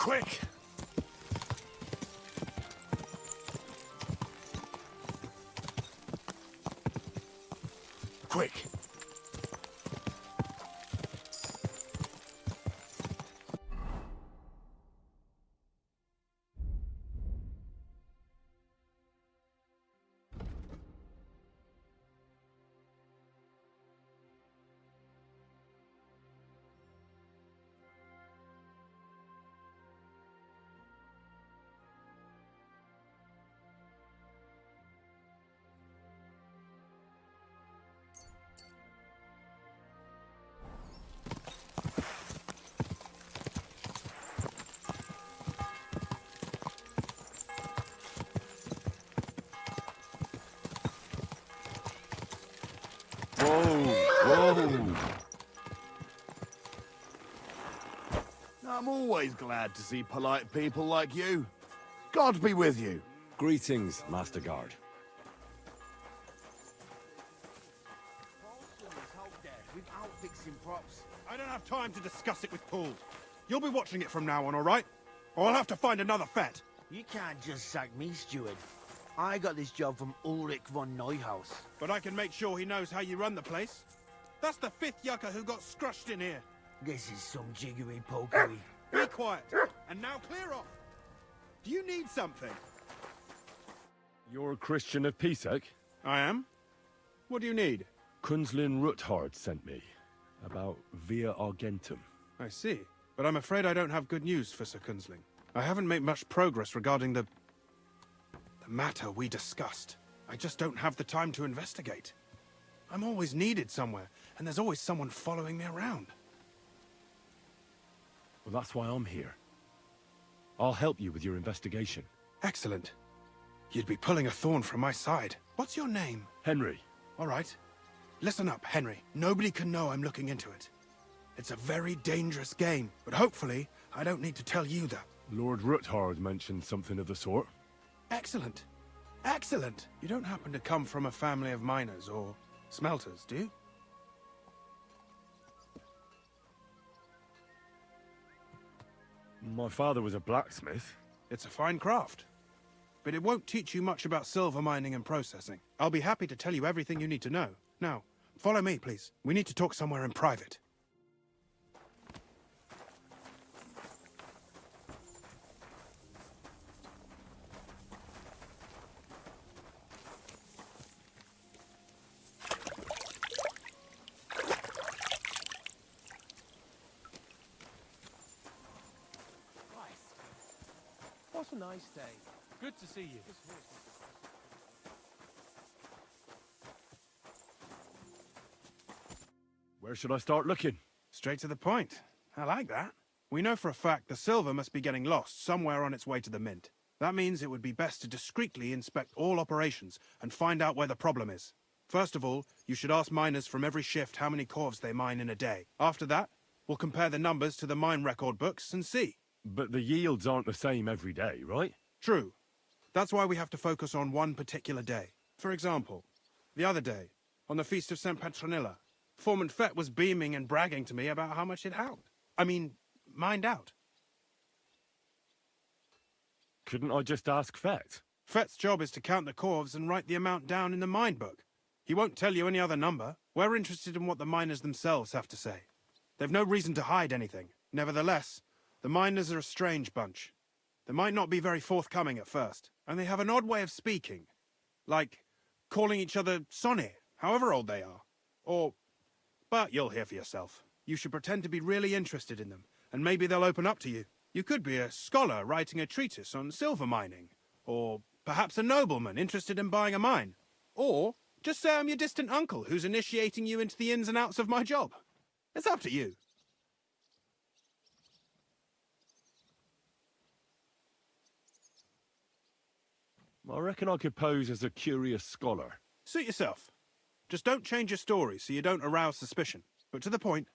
Quick! Quick! Whoa! I'm always glad to see polite people like you. God be with you. Greetings, Master Guard. Without fixing props. I don't have time to discuss it with Paul. You'll be watching it from now on, all right? Or I'll have to find another vet. You can't just sack me, steward. I got this job from Ulrich von Neuhaus. But I can make sure he knows how you run the place. That's the 5th yucca who got scrushed in here. This is some jiggery-pokery. Be quiet. And now clear off. Do you need something? You're a Christian of Pisek? I am. What do you need? Kunzlin Ruthard sent me. About Via Argentum. I see. But I'm afraid I don't have good news for Sir Kunzling. I haven't made much progress regarding the matter we discussed. I just don't have the time to investigate. I'm always needed somewhere, and there's always someone following me around. Well, that's why I'm here. I'll help you with your investigation. Excellent. You'd be pulling a thorn from my side. What's your name? Henry. All right. Listen up, Henry. Nobody can know I'm looking into it. It's a very dangerous game, but hopefully I don't need to tell you that. Lord Ruthard mentioned something of the sort. Excellent. Excellent. You don't happen to come from a family of miners or smelters, do you? My father was a blacksmith. It's a fine craft. But it won't teach you much about silver mining and processing. I'll be happy to tell you everything you need to know. Now, follow me, please. We need to talk somewhere in private. What a nice day. Good to see you. Where should I start looking? Straight to the point. I like that. We know for a fact the silver must be getting lost somewhere on its way to the mint. That means it would be best to discreetly inspect all operations and find out where the problem is. First of all, you should ask miners from every shift how many corves they mine in a day. After that, we'll compare the numbers to the mine record books and see. But the yields aren't the same every day, right? True. That's why we have to focus on one particular day. For example, the other day, on the Feast of St. Petronilla, Foreman Fett was beaming and bragging to me about how much it held. Mined out. Couldn't I just ask Fett? Fett's job is to count the corves and write the amount down in the mine book. He won't tell you any other number. We're interested in what the miners themselves have to say. They've no reason to hide anything. Nevertheless, the miners are a strange bunch. They might not be very forthcoming at first, and they have an odd way of speaking. Like calling each other Sonny, however old they are. But you'll hear for yourself. You should pretend to be really interested in them, and maybe they'll open up to you. You could be a scholar writing a treatise on silver mining, or perhaps a nobleman interested in buying a mine. Or just say I'm your distant uncle who's initiating you into the ins and outs of my job. It's up to you. I reckon I could pose as a curious scholar. Suit yourself. Just don't change your story so you don't arouse suspicion. But to the point,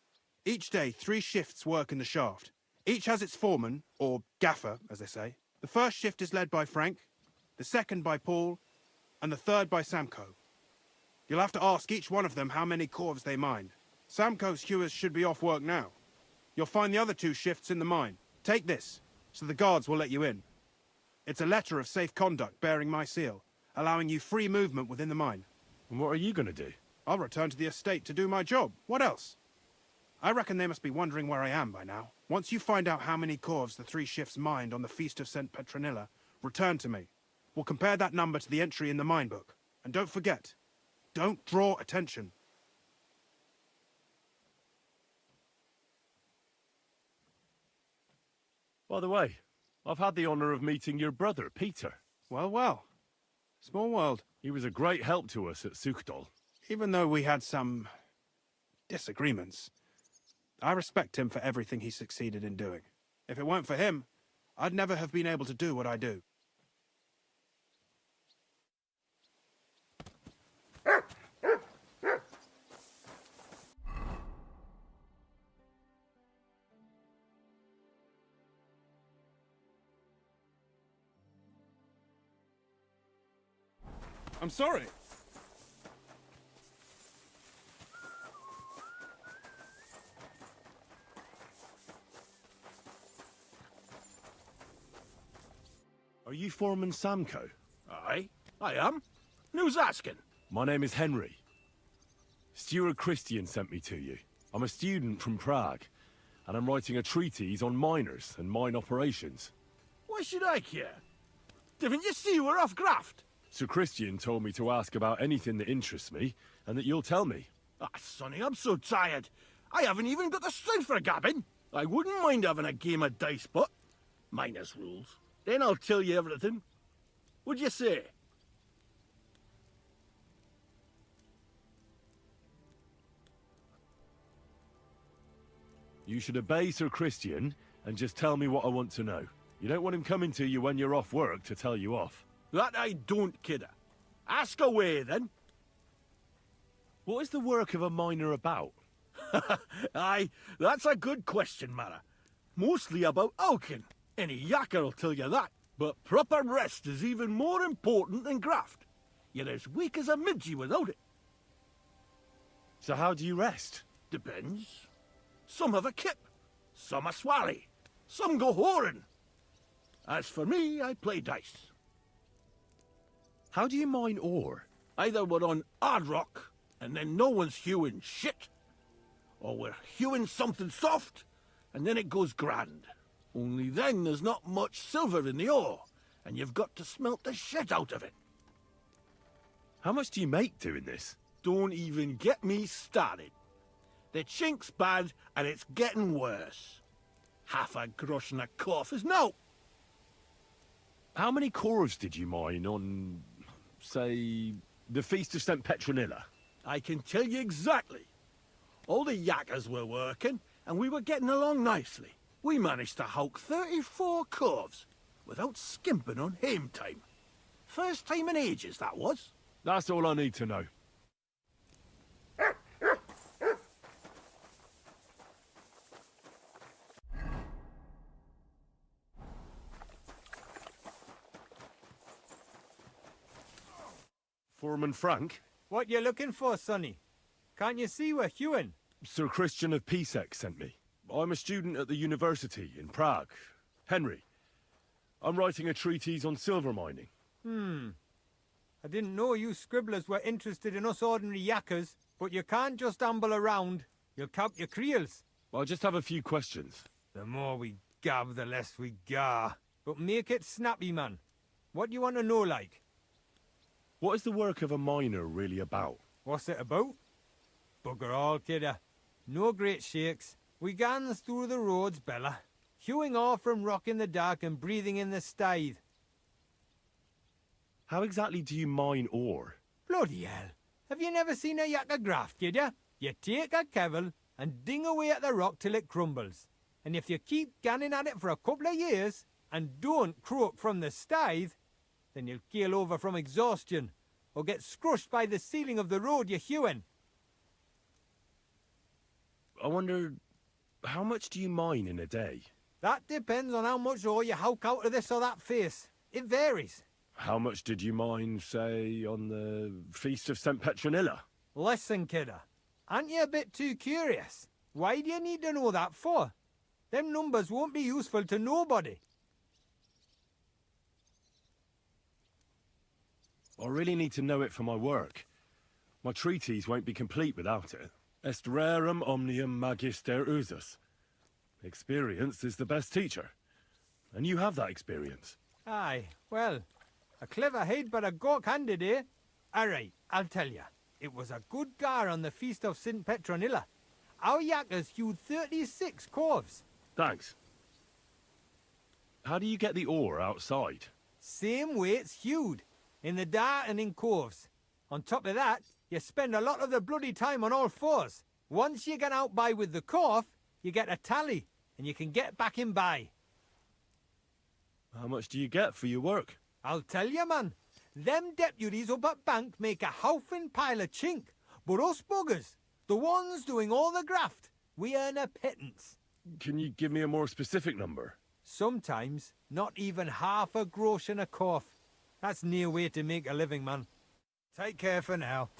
each day 3 shifts work in the shaft. Each has its foreman, or gaffer, as they say. The first shift is led by Frank, the second by Paul, and the third by Samko. You'll have to ask each one of them how many corves they mine. Samko's hewers should be off work now. You'll find the other 2 shifts in the mine. Take this. so the guards will let you in. It's a letter of safe conduct bearing my seal, allowing you free movement within the mine. And what are you going to do? I'll return to the estate to do my job. What else? I reckon they must be wondering where I am by now. Once you find out how many corves the 3 shifts mined on the Feast of St. Petronilla, return to me. We'll compare that number to the entry in the mine book. And don't forget, don't draw attention. By the way, I've had the honor of meeting your brother, Peter. Well, well. Small world. He was a great help to us at Sukhdol. Even though we had some disagreements, I respect him for everything he succeeded in doing. If it weren't for him, I'd never have been able to do what I do. I'm sorry. Are you Foreman Samko? Aye, I am. And who's asking? My name is Henry. Stuart Christian sent me to you. I'm a student from Prague, and I'm writing a treatise on miners and mine operations. Why should I care? Didn't you see we're off graft? Sir Christian told me to ask about anything that interests me, and that you'll tell me. Ah, Sonny, I'm so tired. I haven't even got the strength for gabbing. I wouldn't mind having a game of dice, but minus rules. Then I'll tell you everything. What'd you say? You should obey Sir Christian and just tell me what I want to know. You don't want him coming to you when you're off work to tell you off. That I don't, kidder. Ask away, then. What is the work of a miner about? Aye, that's a good question, Mara. Mostly about Alkin. Any yakker'll tell you that. But proper rest is even more important than graft. You're as weak as a midgie without it. So how do you rest? Depends. Some have a kip, some a swally, some go whoring. As for me, I play dice. How do you mine ore? Either we're on hard rock, and then no one's hewing shit, or we're hewing something soft, and then it goes grand. Only then there's not much silver in the ore, and you've got to smelt the shit out of it. How much do you make doing this? Don't even get me started. The chink's bad, and it's getting worse. Half a grosh and a cough is no. How many corves did you mine on, say, the Feast of St. Petronilla? I can tell you exactly. All the yakkers were working, and we were getting along nicely. We managed to hulk 34 corves, without skimping on hame time. First time in ages, that was. That's all I need to know. Foreman Frank? What you looking for, Sonny? Can't you see we're hewing? Sir Christian of Pisek sent me. I'm a student at the university in Prague. Henry. I'm writing a treatise on silver mining. I didn't know you scribblers were interested in us ordinary yakkers, but you can't just amble around. You'll count your creels. I just have a few questions. The more we gab, the less we gar. But make it snappy, man. What do you want to know, like? What is the work of a miner really about? What's it about? Bugger all, kidder. No great shakes. We gans through the roads, Bella. Hewing off from rock in the dark and breathing in the stithe. How exactly do you mine ore? Bloody hell. Have you never seen a yakker graft, kidder? You take a kevel and ding away at the rock till it crumbles. And if you keep ganning at it for a couple of years and don't croak from the stithe, then you'll keel over from exhaustion or get scrushed by the ceiling of the road you're hewing. I wonder, how much do you mine in a day? That depends on how much ore you howk out of this or that face. It varies. How much did you mine, say, on the Feast of St. Petronilla? Listen, kidder. Aren't you a bit too curious? Why do you need to know that for? Them numbers won't be useful to nobody. I really need to know it for my work. My treatise won't be complete without it. Est rerum omnium magister usus. Experience is the best teacher. And you have that experience. Aye, well, a clever head but a gawk-handed, eh? All right, I'll tell ya. It was a good gar on the feast of St. Petronilla. Our yakkers hewed 36 corves. Thanks. How do you get the ore outside? Same way it's hewed, in the dart and in corves. On top of that, you spend a lot of the bloody time on all fours. Once you get out by with the corf, you get a tally, and you can get back in by. How much do you get for your work? I'll tell you, man. Them deputies up at bank make a howfin' pile of chink. But us buggers, the ones doing all the graft, we earn a pittance. Can you give me a more specific number? Sometimes, not even half a grosh and a corf. That's near way to make a living, man. Take care for now.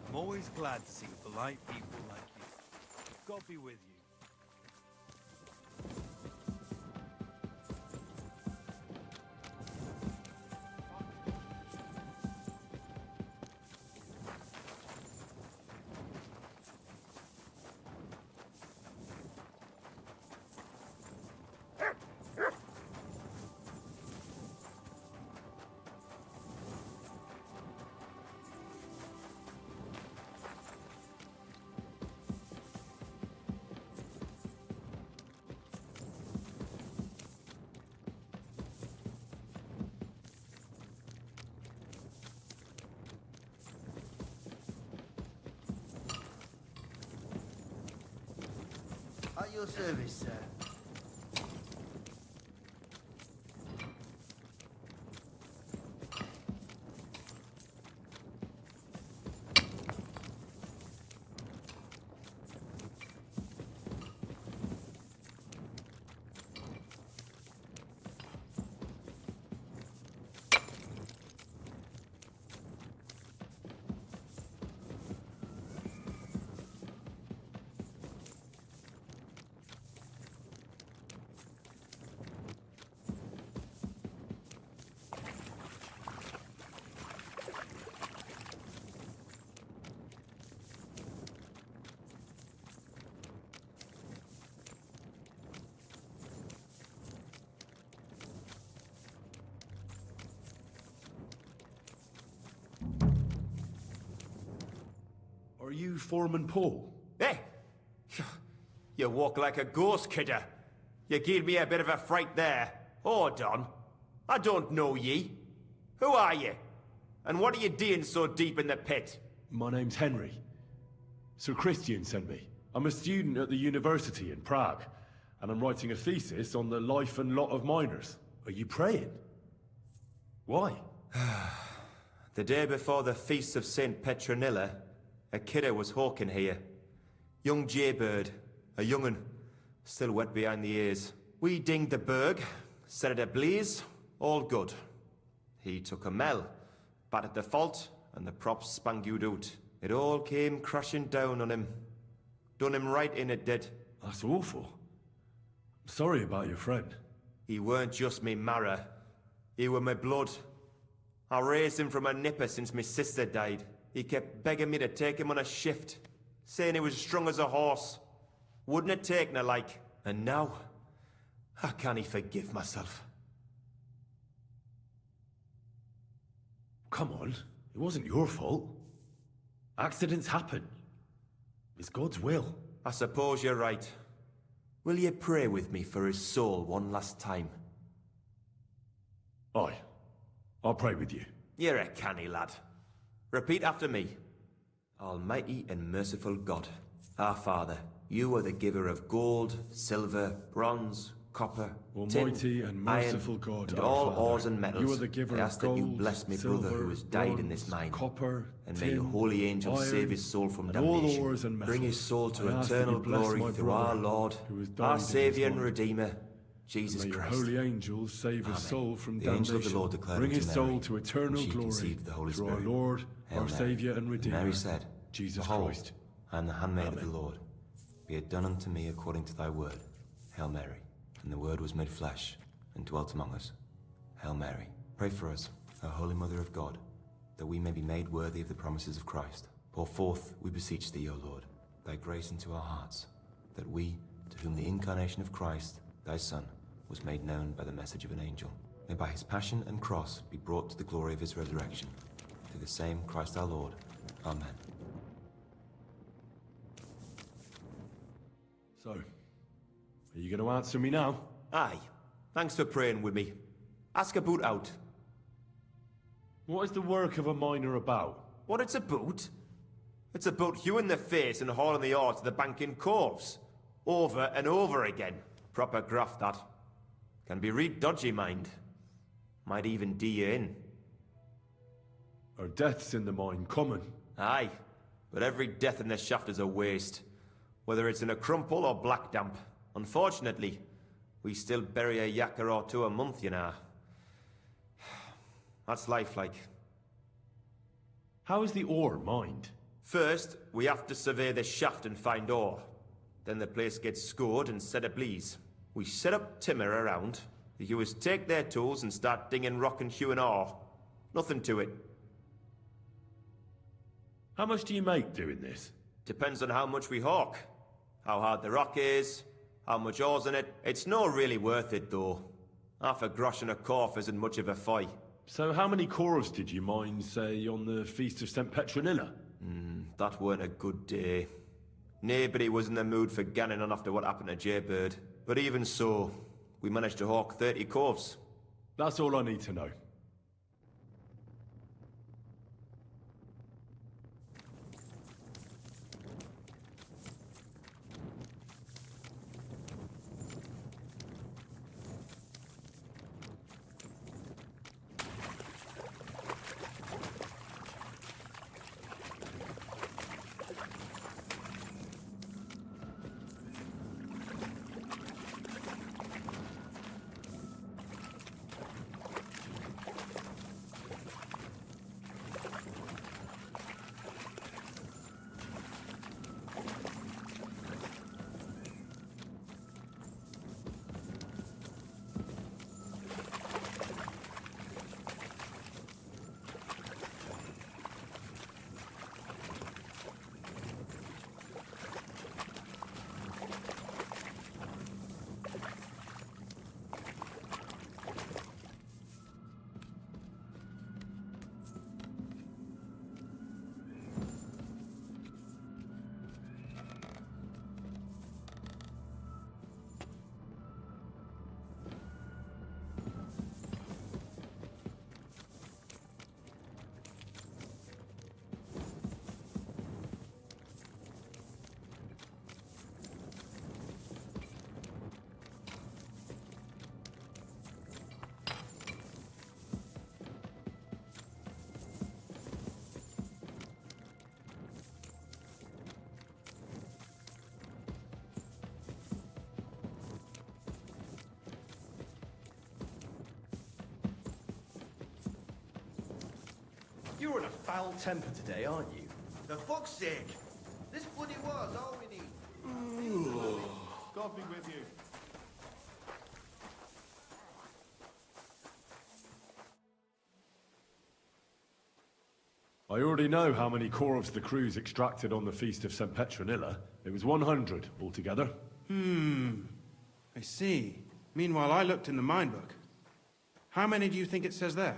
I'm always glad to see polite people like you. God be with you. At your service, sir. you Foreman Paul? Hey! You walk like a ghost, kidder. You gave me a bit of a fright there. Hold on. I don't know ye. Who are you? And what are you doing so deep in the pit? My name's Henry. Sir Christian sent me. I'm a student at the university in Prague, and I'm writing a thesis on the life and lot of miners. Are you praying? Why? The day before the feast of St. Petronilla, a kidder was hawking here. Young jaybird, a young'un, still wet behind the ears. We dinged the berg, set it ablaze, all good. He took a mell, battered the fault, and the props spangued out. It all came crashing down on him. Done him right in, it did. That's awful. I'm sorry about your friend. He weren't just me marrow. He were my blood. I raised him from a nipper since my sister died. He kept begging me to take him on a shift, saying he was strong as a horse. Wouldn't have taken her like. And now, I can't forgive myself. Come on, it wasn't your fault. Accidents happen. It's God's will. I suppose you're right. Will you pray with me for his soul one last time? Aye. I'll pray with you. You're a canny lad. Repeat after me. Almighty and merciful God, our Father, you are the giver of gold, silver, bronze, copper, Almighty tin, and merciful iron, God, and our all Father, ores and metals. you are the giver I of ask that you gold, bless me silver, brother who has died in this bronze, mine. copper, And may your tin, holy angels iron, save his soul from and all damnation. ores and Bring his metals. soul to I ask that you eternal bless glory my through brother our Lord, who has died our in his Saviour and mind. Redeemer, Jesus May your Christ. holy angels save his Amen. soul from The damnation. angel of the Lord declared Bring unto his Mary, soul to eternal and she glory conceived the Holy through Spirit. our Lord, Hail our Mary. Saviour and And Redeemer, Mary said, Jesus Behold, Christ. I am the handmaid of Amen. the Lord. Be it done unto me according to thy word. Hail Mary. And the Word was made flesh, and dwelt among us. Hail Mary. Pray for us, O Holy Mother of God, that we may be made worthy of the promises of Christ. Pour forth, we beseech thee, O Lord, thy grace into our hearts, that we, to whom the incarnation of Christ, thy Son, was made known by the message of an angel, may by his passion and cross be brought to the glory of his resurrection. Through the same Christ our Lord. Amen. So, are you going to answer me now? Aye. Thanks for praying with me. Ask about out. What is the work of a miner about? What it's about? It's about hewing the face and hauling the ore to the bank in coves. Over and over again. Proper graft, that. Can be real dodgy, mind. Might even do you in. Are deaths in the mine common? Aye. But every death in the shaft is a waste. Whether it's in a crumple or black damp. Unfortunately, we still bury a yakker or two a month, you know. That's life like. How is the ore mined? First, we have to survey the shaft and find ore. Then the place gets scored and set ablaze. We set up timber around. The hewers take their tools and start dinging rock and hewing ore. Nothing to it. How much do you make doing this? Depends on how much we hawk. How hard the rock is, how much ore's in it. It's not really worth it, though. Half a grosh and a corf isn't much of a fight. So how many corves did you mine, say, on the Feast of St. Petronilla? That weren't a good day. Nobody was in the mood for ganning on after what happened to Jaybird. But even so, we managed to hawk 30 corves. That's all I need to know. You're in a foul temper today, aren't you? For fuck's sake! This bloody war's all we need. God be with you. I already know how many corvs the crews extracted on the Feast of St. Petronilla. It was 100 altogether. I see. Meanwhile, I looked in the mine book. How many do you think it says there?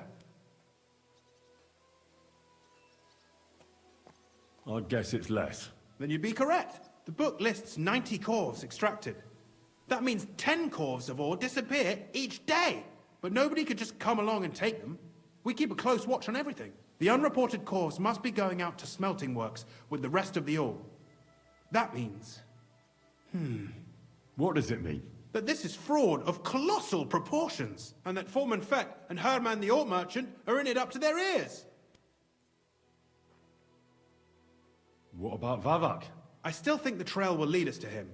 I'd guess it's less. Then you'd be correct. The book lists 90 corvs extracted. That means 10 corvs of ore disappear each day. But nobody could just come along and take them. We keep a close watch on everything. The unreported corvs must be going out to smelting works with the rest of the ore. That means... What does it mean? that this is fraud of colossal proportions, and that Foreman Fett and Herman the ore merchant are in it up to their ears. What about Vavak? I still think the trail will lead us to him,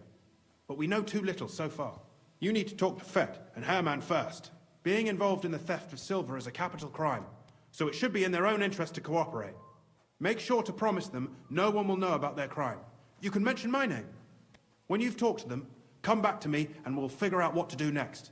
but we know too little so far. You need to talk to Fett and Herman first. Being involved in the theft of silver is a capital crime, so it should be in their own interest to cooperate. Make sure to promise them no one will know about their crime. You can mention my name. When you've talked to them, come back to me and we'll figure out what to do next.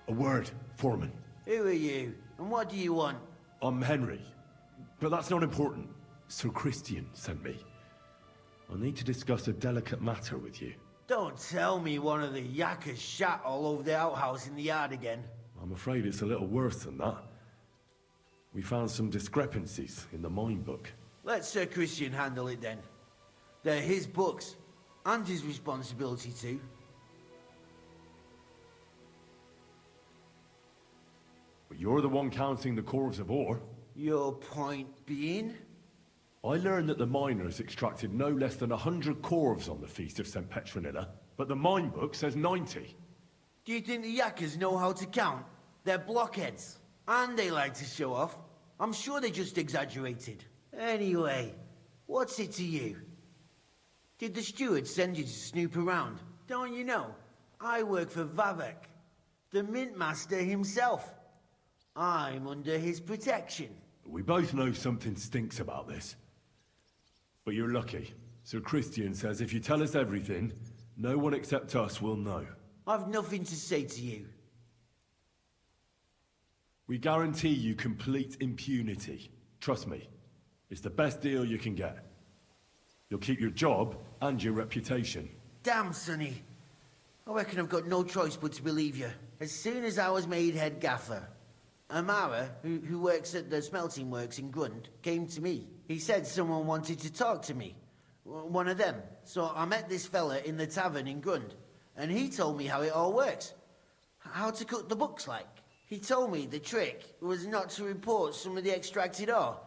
A word, Foreman. Who are you, and what do you want? I'm Henry, but that's not important. Sir Christian sent me. I need to discuss a delicate matter with you. Don't tell me one of the yakkers shat all over the outhouse in the yard again. I'm afraid it's a little worse than that. We found some discrepancies in the mine book. Let Sir Christian handle it then. They're his books, and his responsibility too. But you're the one counting the corves of ore. Your point being? I learned that the miners extracted no less than 100 corves on the Feast of St. Petronilla, but the mine book says 90. Do you think the yakkers know how to count? They're blockheads, and they like to show off. I'm sure they just exaggerated. Anyway, what's it to you? Did the steward send you to snoop around? Don't you know? I work for Vavak, the mint master himself. I'm under his protection. We both know something stinks about this. But you're lucky. Sir Christian says if you tell us everything, no one except us will know. I've nothing to say to you. We guarantee you complete impunity. Trust me. It's the best deal you can get. You'll keep your job and your reputation. Damn, Sonny. I reckon I've got no choice but to believe you. As soon as I was made head gaffer, Amara, who works at the smelting works in Grund, came to me. He said someone wanted to talk to me. One of them. So I met this fella in the tavern in Grund, and he told me how it all works. How to cut the books like. He told me the trick was not to report some of the extracted ore,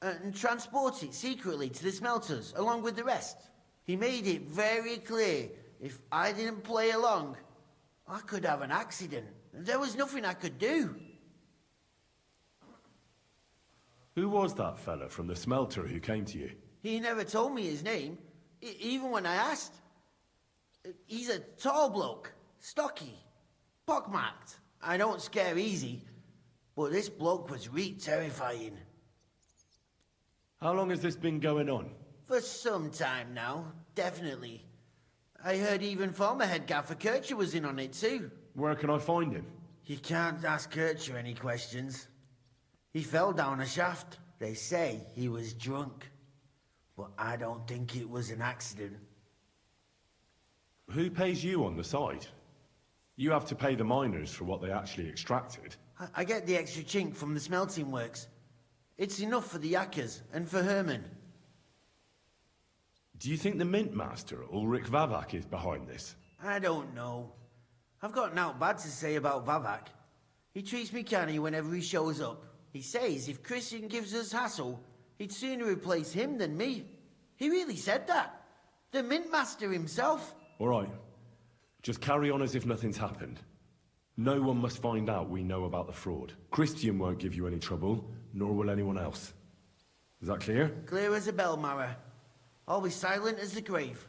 and transport it secretly to the smelters, along with the rest. He made it very clear if I didn't play along, I could have an accident. There was nothing I could do. Who was that fella from the smelter who came to you? He never told me his name, even when I asked. He's a tall bloke, stocky, pockmarked. I don't scare easy, but this bloke was terrifying. How long has this been going on? For some time now, definitely. I heard even former head gaffer Kircher was in on it too. Where can I find him? You can't ask Kircher any questions. He fell down a shaft. They say he was drunk. But I don't think it was an accident. Who pays you on the side? You have to pay the miners for what they actually extracted. I get the extra chink from the smelting works. It's enough for the yakkers and for Herman. Do you think the mint master, Ulrich Vavak, is behind this? I don't know. I've got naught bad to say about Vavak. He treats me canny whenever he shows up. He says if Christian gives us hassle, he'd sooner replace him than me. He really said that. The mint master himself. All right. Just carry on as if nothing's happened. No one must find out we know about the fraud. Christian won't give you any trouble, nor will anyone else. Is that clear? Clear as a bell, Mara. Always silent as the grave.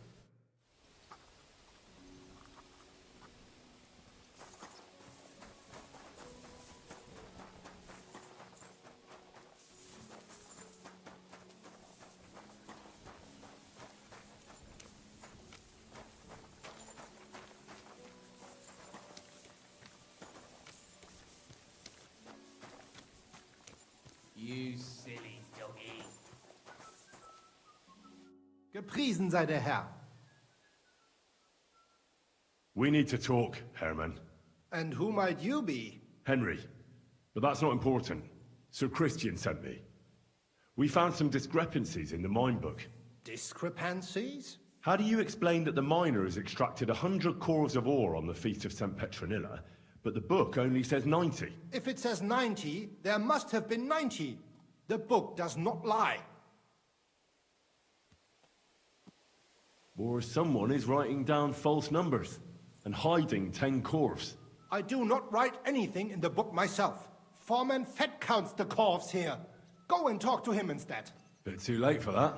You silly doggy. Gepriesen sei der Herr. We need to talk, Herman. And who might you be? Henry. But that's not important. Sir Christian sent me. We found some discrepancies in the mine book. Discrepancies? How do you explain that the miners extracted 100 cores of ore on the Feast of St. Petronilla, but the book only says 90? If it says 90, there must have been 90. The book does not lie. Or someone is writing down false numbers and hiding 10 cores. I do not write anything in the book myself. Foreman Fett counts the corves here. Go and talk to him instead. Bit too late for that.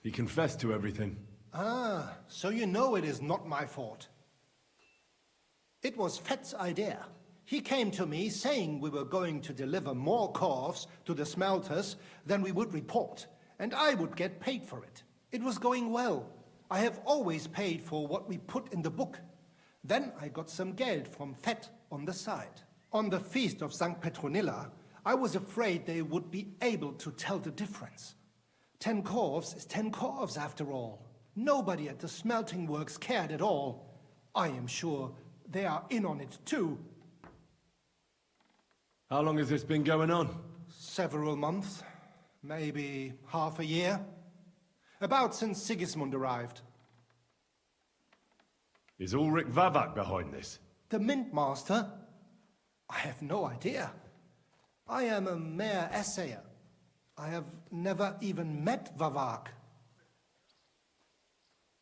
He confessed to everything. Ah, so you know it is not my fault. It was Fett's idea. He came to me saying we were going to deliver more corves to the smelters than we would report, and I would get paid for it. It was going well. I have always paid for what we put in the book. Then I got some geld from Fett on the side. On the Feast of St. Petronilla, I was afraid they would be able to tell the difference. 10 corves is 10 corves after all. Nobody at the smelting works cared at all. I am sure they are in on it too. How long has this been going on? Several months, maybe half a year. About since Sigismund arrived. Is Ulrich Vavak behind this? The Mint Master? I have no idea. I am a mere assayer. I have never even met Vavak.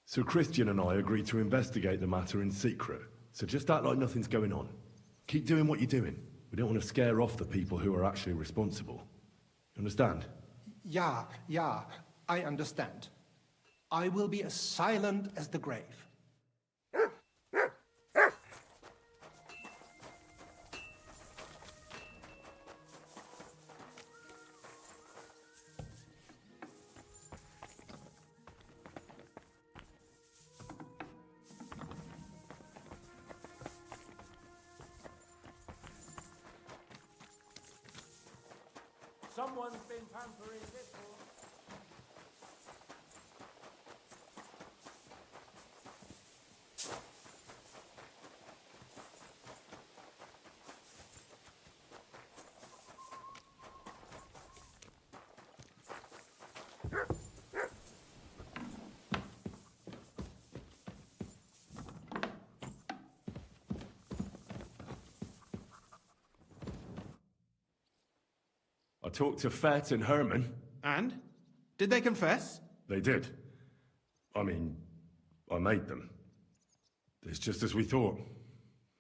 Sir Christian and I agreed to investigate the matter in secret, so just act like nothing's going on. Keep doing what you're doing. We don't want to scare off the people who are actually responsible. You understand? Yeah, I understand. I will be as silent as the grave. Someone's been pampering this one. I talked to Fett and Herman. And? Did they confess? They did. I mean, I made them. It's just as we thought.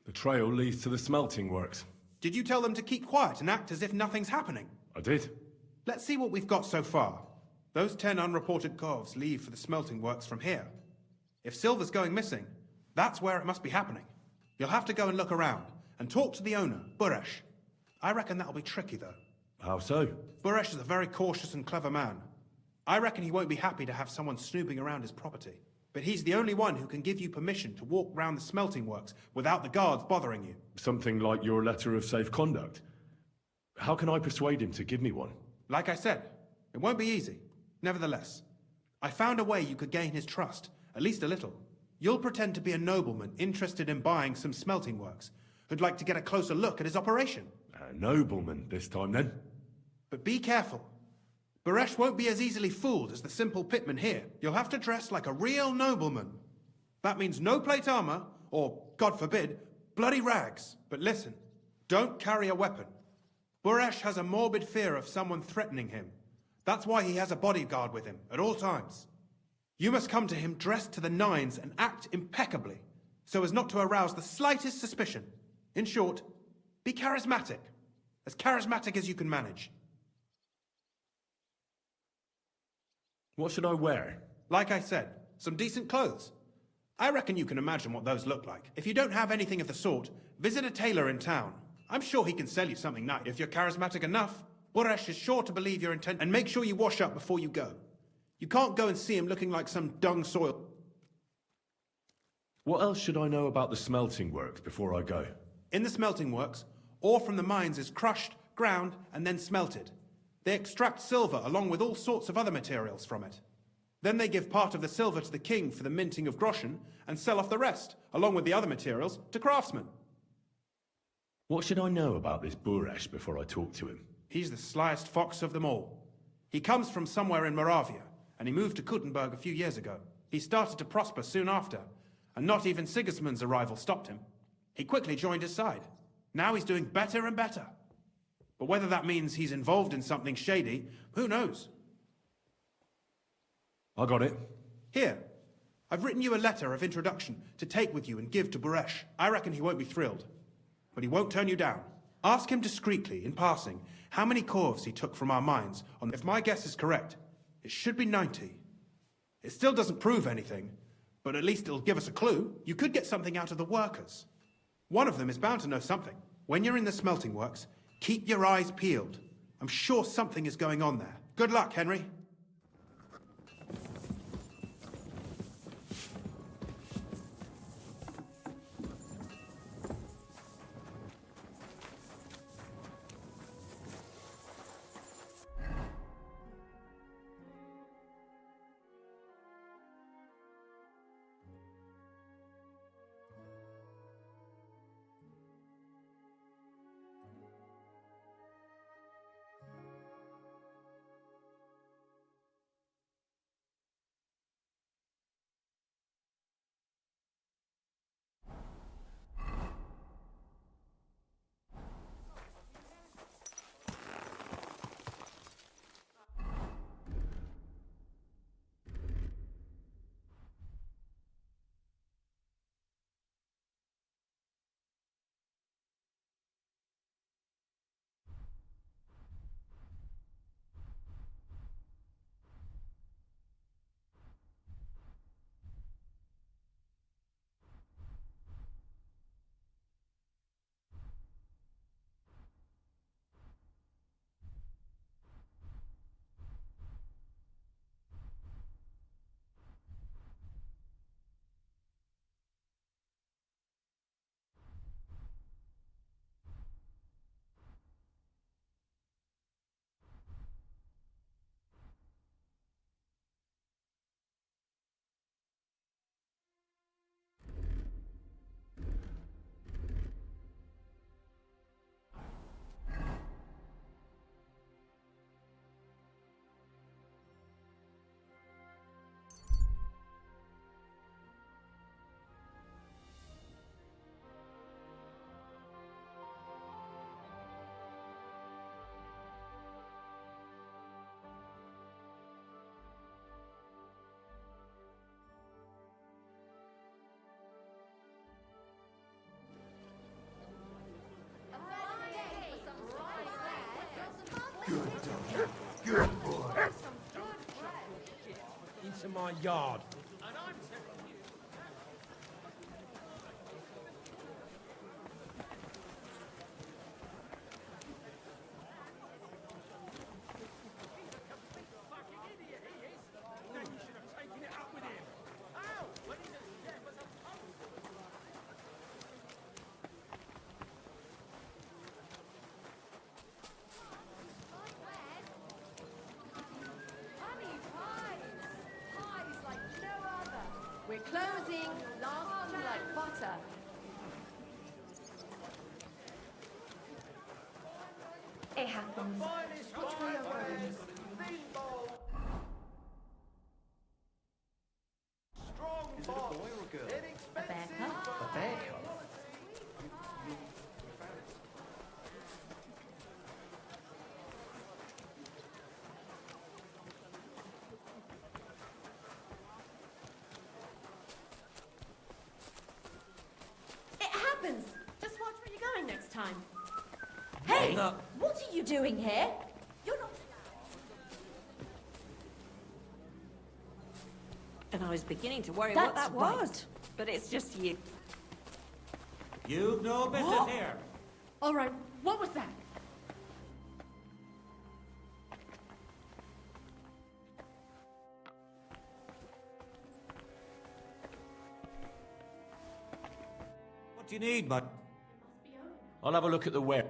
The trail leads to the smelting works. Did you tell them to keep quiet and act as if nothing's happening? I did. Let's see what we've got so far. Those 10 unreported corves leave for the smelting works from here. If silver's going missing, that's where it must be happening. You'll have to go and look around, and talk to the owner, Buresh. I reckon that'll be tricky, though. How so? Buresh is a very cautious and clever man. I reckon he won't be happy to have someone snooping around his property. But he's the only one who can give you permission to walk round the smelting works without the guards bothering you. Something like your letter of safe conduct. How can I persuade him to give me one? Like I said, it won't be easy. Nevertheless, I found a way you could gain his trust, at least a little. You'll pretend to be a nobleman interested in buying some smelting works, who'd like to get a closer look at his operation. A nobleman this time, then? But be careful. Buresh won't be as easily fooled as the simple pitman here. You'll have to dress like a real nobleman. That means no plate armor, or, God forbid, bloody rags. But listen, don't carry a weapon. Buresh has a morbid fear of someone threatening him. That's why he has a bodyguard with him at all times. You must come to him dressed to the nines and act impeccably, so as not to arouse the slightest suspicion. In short, be charismatic. As charismatic as you can manage. What should I wear? Like I said, some decent clothes. I reckon you can imagine what those look like. If you don't have anything of the sort, visit a tailor in town. I'm sure he can sell you something nice. If you're charismatic enough, Buresh is sure to believe your intent. And make sure you wash up before you go. You can't go and see him looking like some dung soil. What else should I know about the smelting works before I go? In the smelting works, ore from the mines is crushed, ground, and then smelted. They extract silver along with all sorts of other materials from it. Then they give part of the silver to the king for the minting of groschen and sell off the rest, along with the other materials, to craftsmen. What should I know about this Buresh before I talk to him? He's the slyest fox of them all. He comes from somewhere in Moravia, and he moved to Kuttenberg a few years ago. He started to prosper soon after, and not even Sigismund's arrival stopped him. He quickly joined his side. Now he's doing better and better. But whether that means he's involved in something shady, who knows? I got it. Here, I've written you a letter of introduction to take with you and give to Buresh. I reckon he won't be thrilled, but he won't turn you down. Ask him discreetly, in passing, how many corves he took from our mines. If my guess is correct, it should be 90. It still doesn't prove anything, but at least it'll give us a clue. You could get something out of the workers. One of them is bound to know something. When you're in the smelting works, keep your eyes peeled. I'm sure something is going on there. Good luck, Henry. Good boy. Into my yard. We're closing. Last two like butter. It happens. Watch for your words. Is it a boy or a girl? A bear cub. A bear cub. It happens. Just watch where you go. No. What are you doing here? You're not... And I was beginning to worry That's what that right. was. But it's just you. You've no business What? here. All right, what was that? What do you need, bud? I'll have a look at the ware.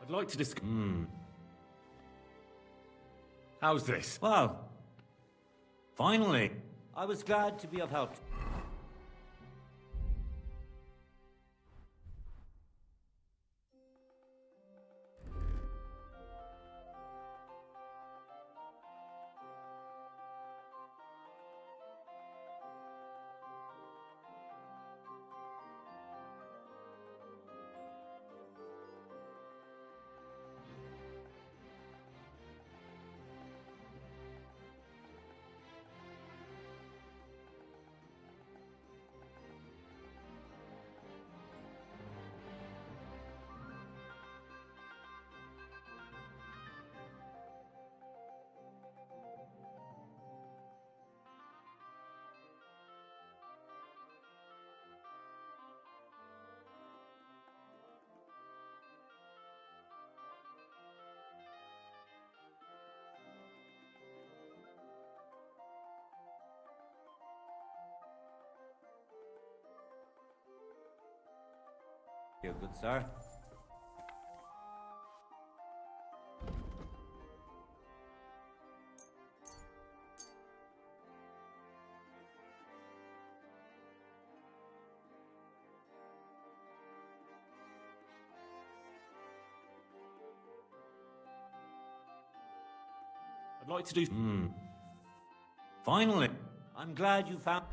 I'd like to discuss... How's this? Well, finally. I was glad to be of help. You're good, sir. I'd like to do... Finally. I'm glad you found...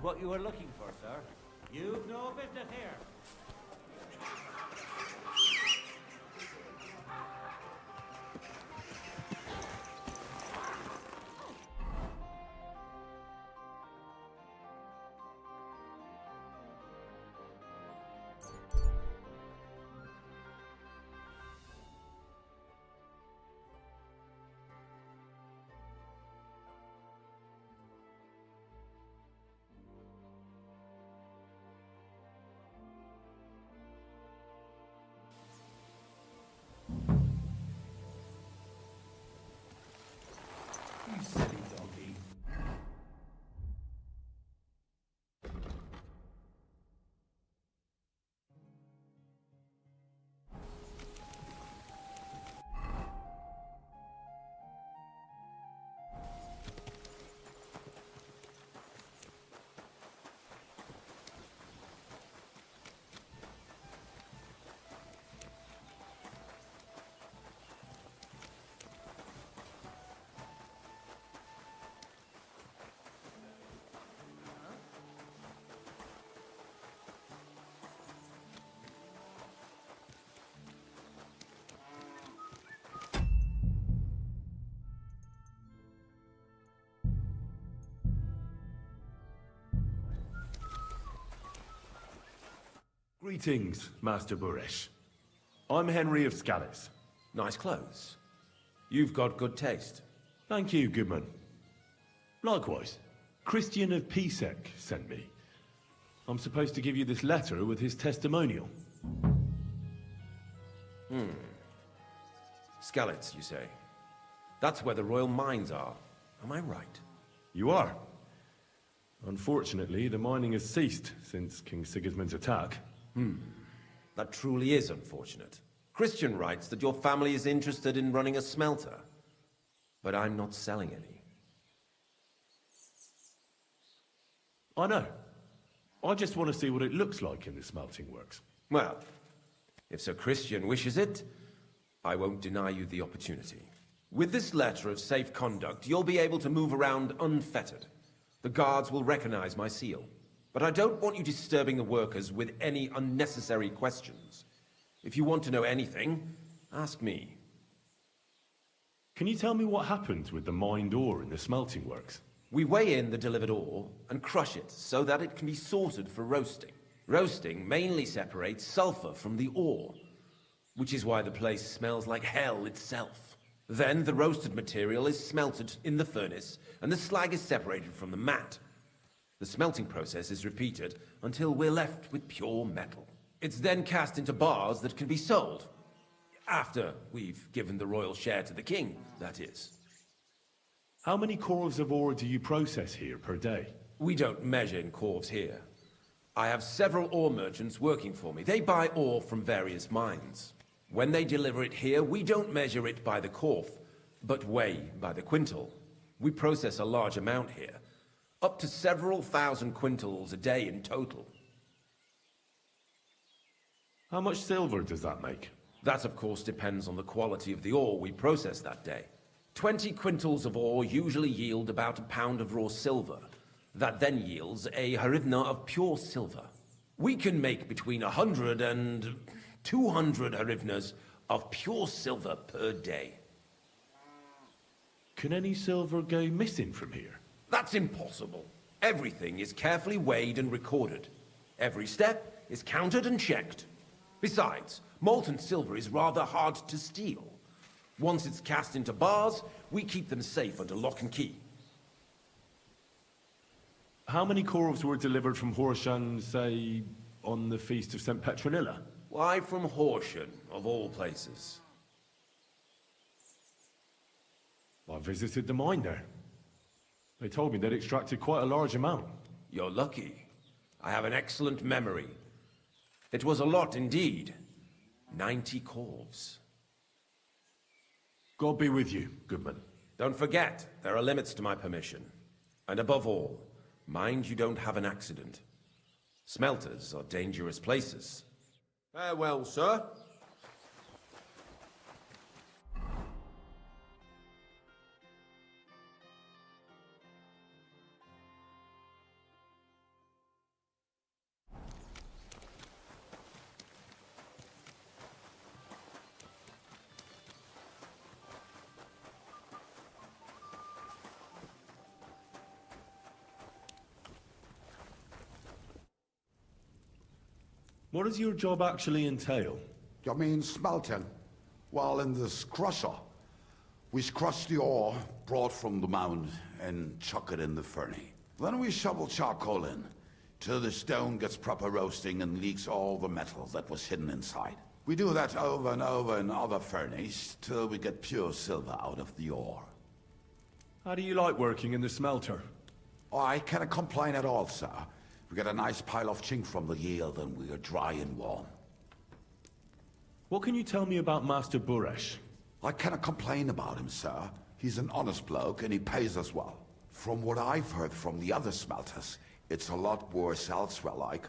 what you were looking for, sir. You've no business here. You silly donkey. Greetings, Master Buresh. I'm Henry of Scallis. Nice clothes. You've got good taste. Thank you, Goodman. Likewise, Christian of Pisek sent me. I'm supposed to give you this letter with his testimonial. Skalitz, you say? That's where the royal mines are. Am I right? You are. Unfortunately, the mining has ceased since King Sigismund's attack. That truly is unfortunate. Christian writes that your family is interested in running a smelter. But I'm not selling any. I know. I just want to see what it looks like in the smelting works. Well, if Sir Christian wishes it, I won't deny you the opportunity. With this letter of safe conduct, you'll be able to move around unfettered. The guards will recognize my seal. But I don't want you disturbing the workers with any unnecessary questions. If you want to know anything, ask me. Can you tell me what happens with the mined ore in the smelting works? We weigh in the delivered ore and crush it so that it can be sorted for roasting. Roasting mainly separates sulfur from the ore, which is why the place smells like hell itself. Then the roasted material is smelted in the furnace and the slag is separated from the matte. The smelting process is repeated until we're left with pure metal. It's then cast into bars that can be sold. After we've given the royal share to the king, that is. How many corves of ore do you process here per day? We don't measure in corves here. I have several ore merchants working for me. They buy ore from various mines. When they deliver it here, we don't measure it by the corf, but weigh by the quintal. We process a large amount here. Up to several thousand quintals a day in total. How much silver does that make? That, of course, depends on the quality of the ore we process that day. 20 quintals of ore usually yield about a pound of raw silver. That then yields a harivna of pure silver. We can make between 100 and 200 harivnas of pure silver per day. Can any silver go missing from here? That's impossible. Everything is carefully weighed and recorded. Every step is counted and checked. Besides, molten silver is rather hard to steal. Once it's cast into bars, we keep them safe under lock and key. How many corves were delivered from Horshan, say, on the Feast of St. Petronilla? Why from Horshan, of all places? I visited the mine there. They told me they'd extracted quite a large amount. You're lucky. I have an excellent memory. It was a lot indeed. 90 corves. God be with you, Goodman. Don't forget, there are limits to my permission. And above all, mind you don't have an accident. Smelters are dangerous places. Farewell, sir. What does your job actually entail? You mean smelting? Well, in this crusher, we crush the ore brought from the mound and chuck it in the furnace. Then we shovel charcoal in, till the stone gets proper roasting and leaks all the metal that was hidden inside. We do that over and over in other furnaces till we get pure silver out of the ore. How do you like working in the smelter? Oh, I cannot complain at all, sir. We get a nice pile of chink from the yield and we are dry and warm. What can you tell me about Master Buresh? I cannot complain about him, sir. He's an honest bloke and he pays us well. From what I've heard from the other smelters, it's a lot worse elsewhere, like.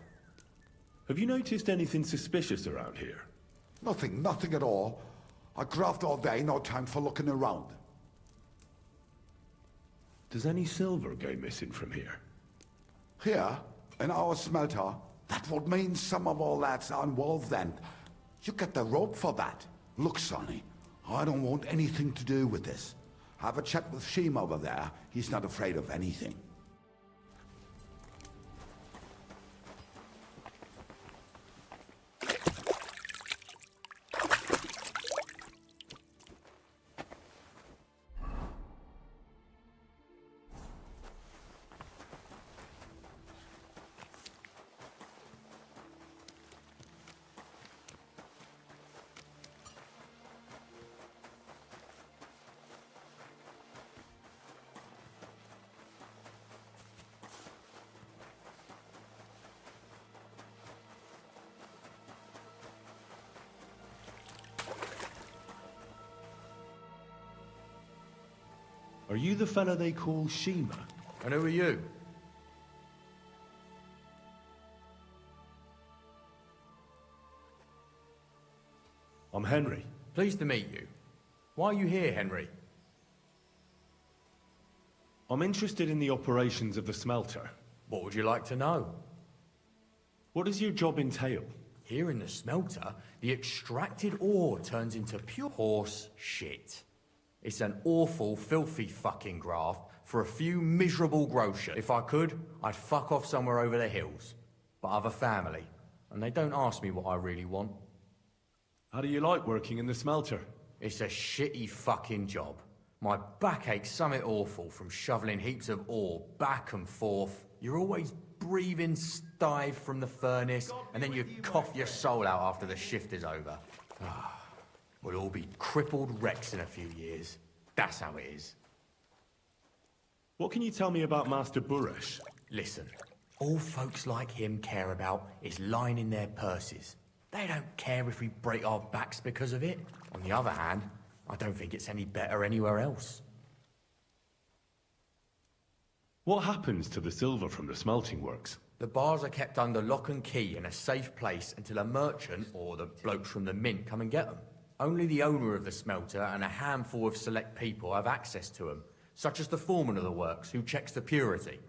Have you noticed anything suspicious around here? Nothing at all. I graft all day, no time for looking around. Does any silver go missing from here? Here, in our smelter, that would mean some of our lads are involved then. You get the rope for that. Look, Sonny, I don't want anything to do with this. Have a chat with Sheem over there. He's not afraid of anything. Are you the fella they call Shima? And who are you? I'm Henry. Pleased to meet you. Why are you here, Henry? I'm interested in the operations of the smelter. What would you like to know? What does your job entail? Here in the smelter, the extracted ore turns into pure horse shit. It's an awful, filthy fucking graft for a few miserable grocer. If I could, I'd fuck off somewhere over the hills. But I have a family, and they don't ask me what I really want. How do you like working in the smelter? It's a shitty fucking job. My back aches something awful from shoveling heaps of ore back and forth. You're always breathing stive from the furnace, and then you cough your soul out after the shift is over. We'll all be crippled wrecks in a few years. That's how it is. What can you tell me about Master Buresh? Listen, all folks like him care about is lining their purses. They don't care if we break our backs because of it. On the other hand, I don't think it's any better anywhere else. What happens to the silver from the smelting works? The bars are kept under lock and key in a safe place until a merchant or the blokes from the mint come and get them. Only the owner of the smelter and a handful of select people have access to them, such as the foreman of the works, who checks the purity.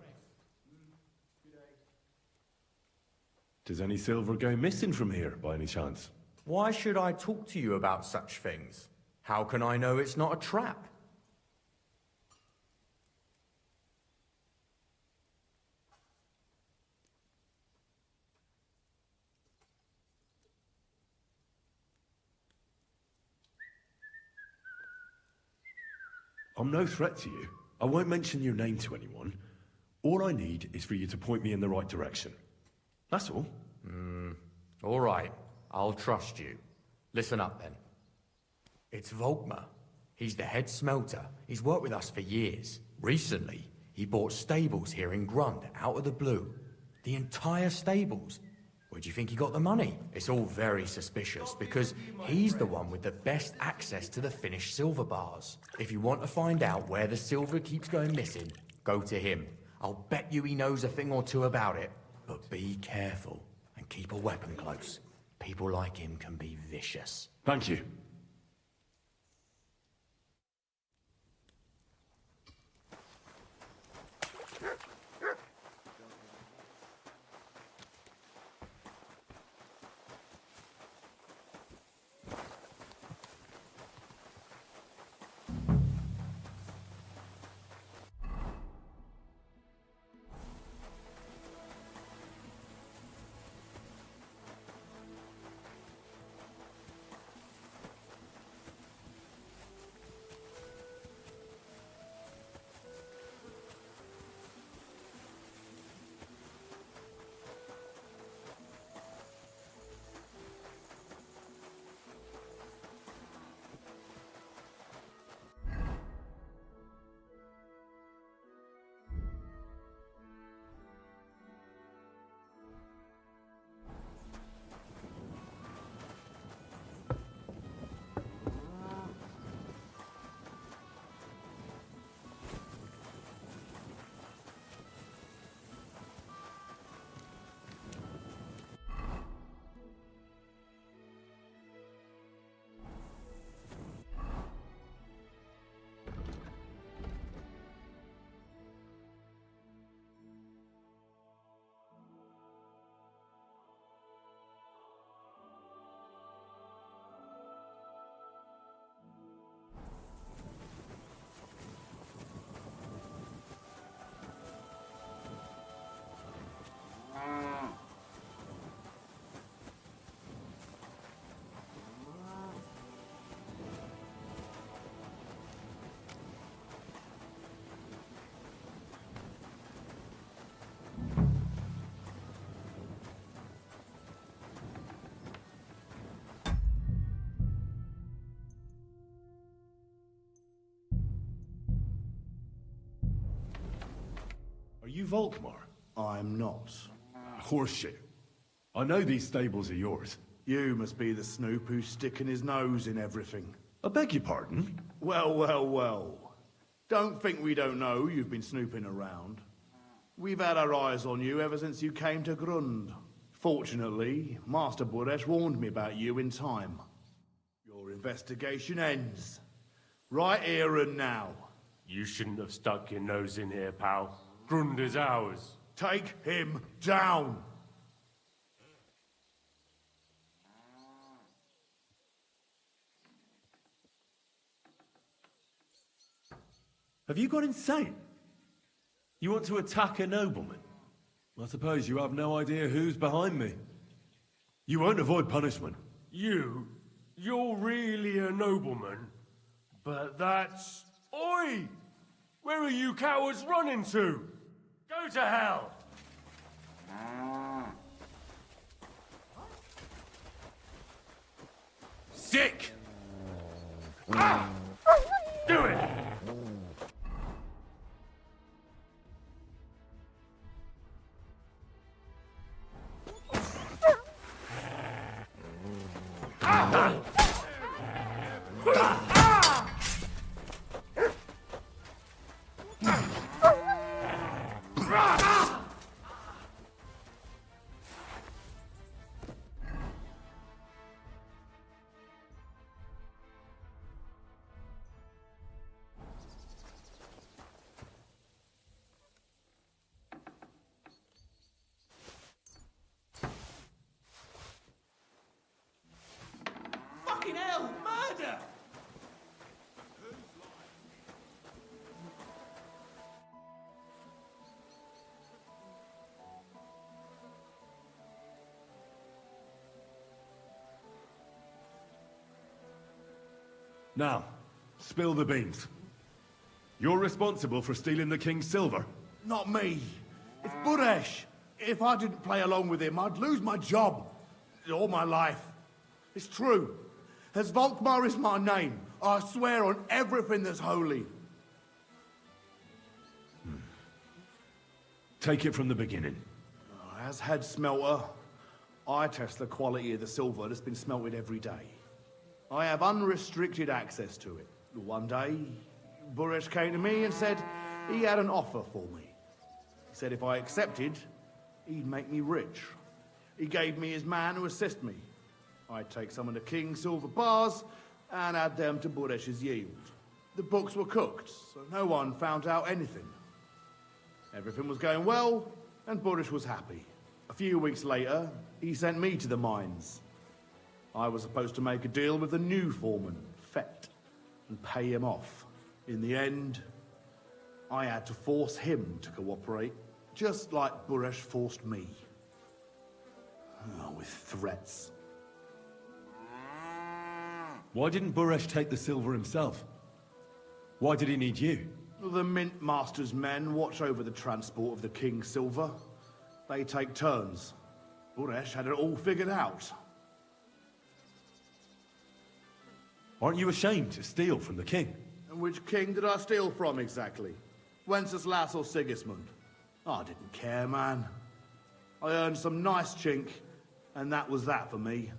Does any silver go missing from here, by any chance? Why should I talk to you about such things? How can I know it's not a trap? I'm no threat to you. I won't mention your name to anyone. All I need is for you to point me in the right direction. That's all. All right, I'll trust you. Listen up then. It's Volkmar. He's the head smelter. He's worked with us for years. Recently, he bought stables here in Grund out of the blue. The entire stables. Where do you think he got the money? It's all very suspicious because he's the one with the best access to the finished silver bars. If you want to find out where the silver keeps going missing, go to him. I'll bet you he knows a thing or two about it. But be careful and keep a weapon close. People like him can be vicious. Thank you. you Volkmar? I'm not. Horseshit. I know these stables are yours. You must be the snoop who's sticking his nose in everything. I beg your pardon? Well, well, well. Don't think we don't know you've been snooping around. We've had our eyes on you ever since you came to Grund. Fortunately, Master Buresh warned me about you in time. Your investigation ends. Right here and now. You shouldn't have stuck your nose in here, pal. Grund is ours. Take him down! Have you gone insane? You want to attack a nobleman? I suppose you have no idea who's behind me. You won't avoid punishment. You're really a nobleman? But that's... Oi! Where are you cowards running to? Go to hell! Sick! Ah! Do it! Fucking hell, murder! Now, spill the beans. You're responsible for stealing the king's silver? Not me. It's Buresh. If I didn't play along with him, I'd lose my job. All my life. It's true. As Volkmar is my name, I swear on everything that's holy. Take it from the beginning. As head smelter, I test the quality of the silver that's been smelted every day. I have unrestricted access to it. One day, Buresh came to me and said he had an offer for me. He said if I accepted, he'd make me rich. He gave me his man to assist me. I'd take some of the king's silver bars and add them to Buresh's yield. The books were cooked, so no one found out anything. Everything was going well, and Buresh was happy. A few weeks later, he sent me to the mines. I was supposed to make a deal with the new foreman, Fett, and pay him off. In the end, I had to force him to cooperate, just like Buresh forced me. Oh, with threats. Why didn't Buresh take the silver himself? Why did he need you? The Mint Master's men watch over the transport of the king's silver. They take turns. Buresh had it all figured out. Aren't you ashamed to steal from the king? And which king did I steal from exactly? Wenceslas or Sigismund? I didn't care, man. I earned some nice chink, and that was that for me.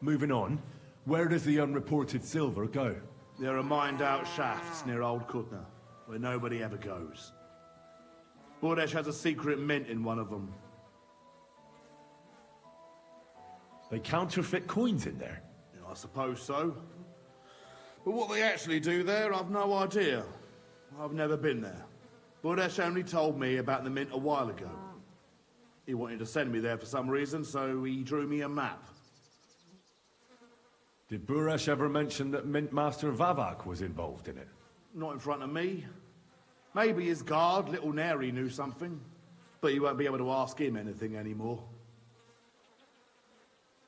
Moving on, where does the unreported silver go? There are mined-out shafts near Old Kutna, where nobody ever goes. Buresh has a secret mint in one of them. They counterfeit coins in there? I suppose so. But what they actually do there, I've no idea. I've never been there. Buresh only told me about the mint a while ago. He wanted to send me there for some reason, so he drew me a map. Did Buresh ever mention that Mint Master Vavak was involved in it? Not in front of me. Maybe his guard, Little Neri, knew something. But you won't be able to ask him anything anymore.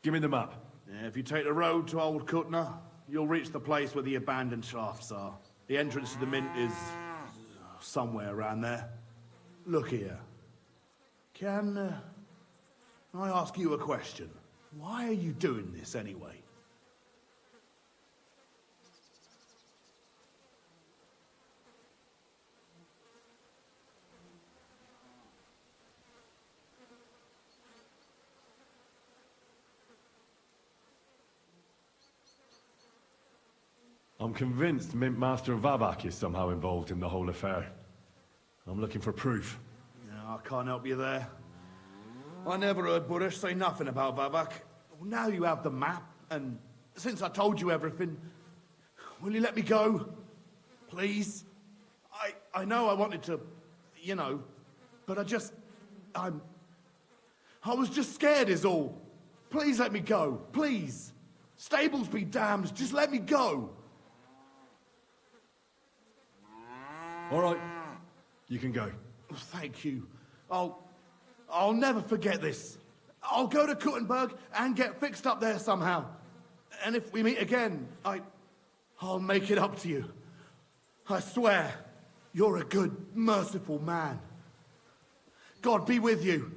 Give me the map. Yeah, if you take the road to Old Kutna, you'll reach the place where the abandoned shafts are. The entrance to the mint is somewhere around there. Look here. Can I ask you a question? Why are you doing this anyway? I'm convinced Mint Master Vabak is somehow involved in the whole affair. I'm looking for proof. No, I can't help you there. I never heard Burrish say nothing about Vavak. Well, now you have the map, and since I told you everything, will you let me go? Please? I know I wanted to, you know, but I was just scared is all. Please let me go, please. Stables be damned, just let me go. All right, you can go. Thank you. I'll never forget this. I'll go to Kuttenberg and get fixed up there somehow. And if we meet again, I'll make it up to you. I swear, you're a good, merciful man. God be with you.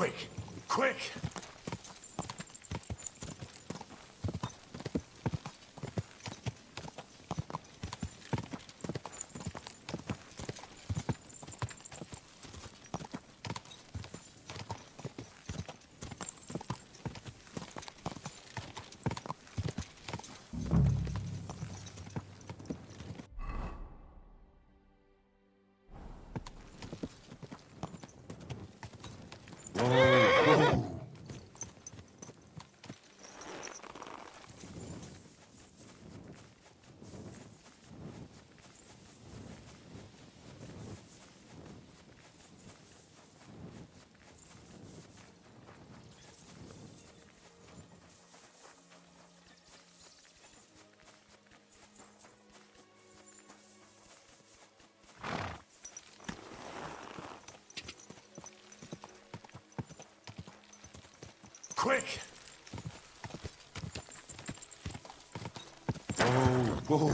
Quick! Quick! Quick! Whoa.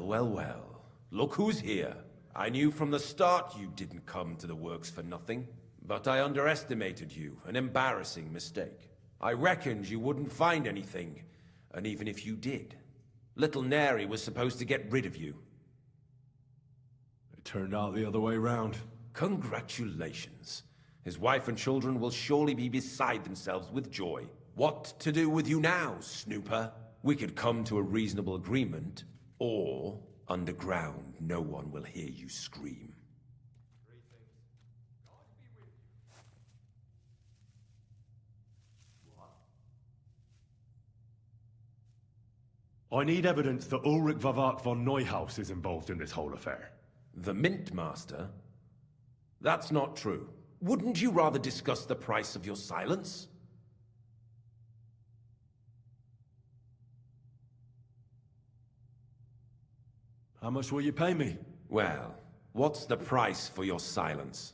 well, well. Look who's here. I knew from the start you didn't come to the works for nothing. But I underestimated you, an embarrassing mistake. I reckoned you wouldn't find anything, and even if you did, little Neri was supposed to get rid of you. It turned out the other way round. Congratulations. His wife and children will surely be beside themselves with joy. What to do with you now, snooper? We could come to a reasonable agreement, or underground no one will hear you scream. I need evidence that Ulrich Vavak von Neuhaus is involved in this whole affair. The Mint Master? That's not true. Wouldn't you rather discuss the price of your silence? How much will you pay me? Well, what's the price for your silence?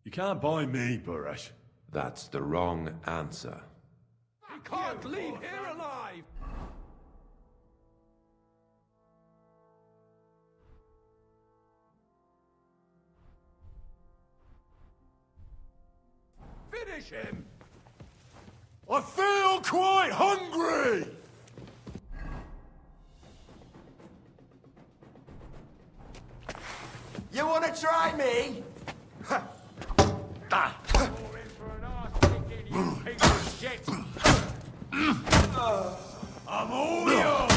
You can't buy me, Burresh. That's the wrong answer. You can't leave here alive! Finish him! I feel quite hungry! You want to try me? I'm all yours!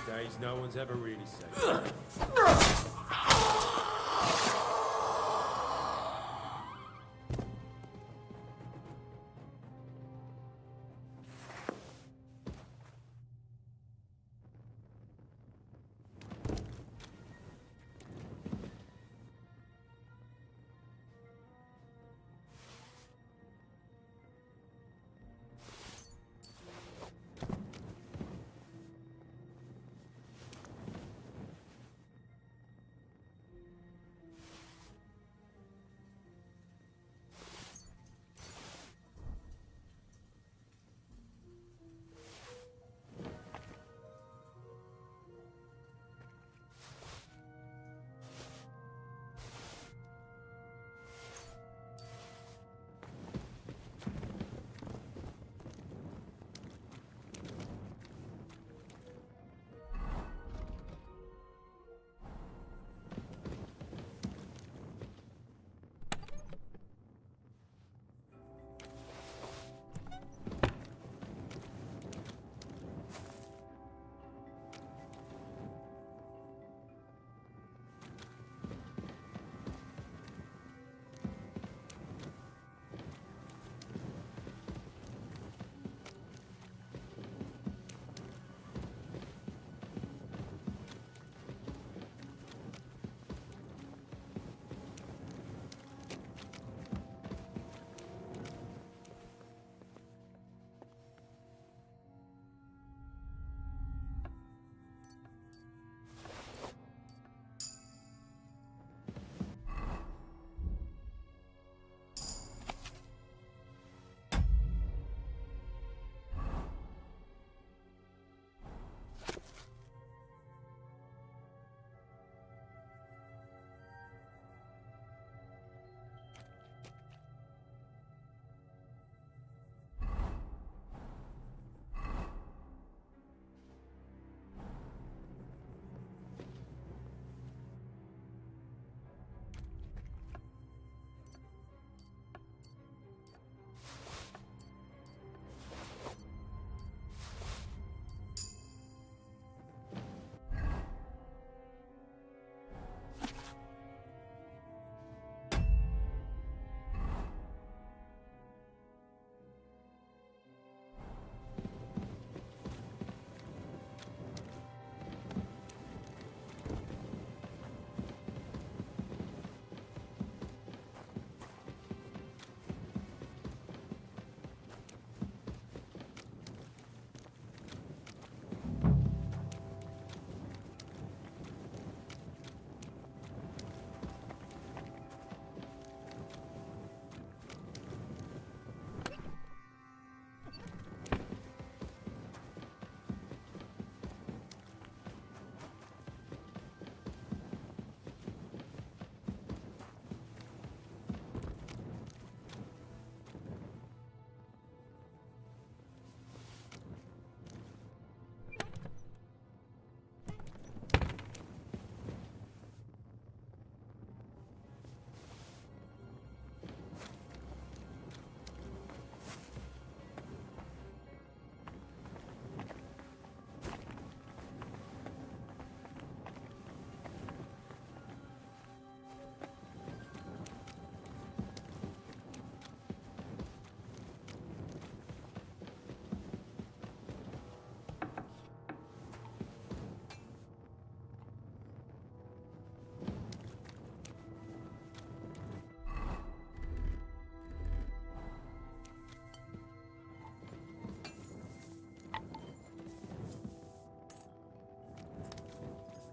Days no one's ever really safe.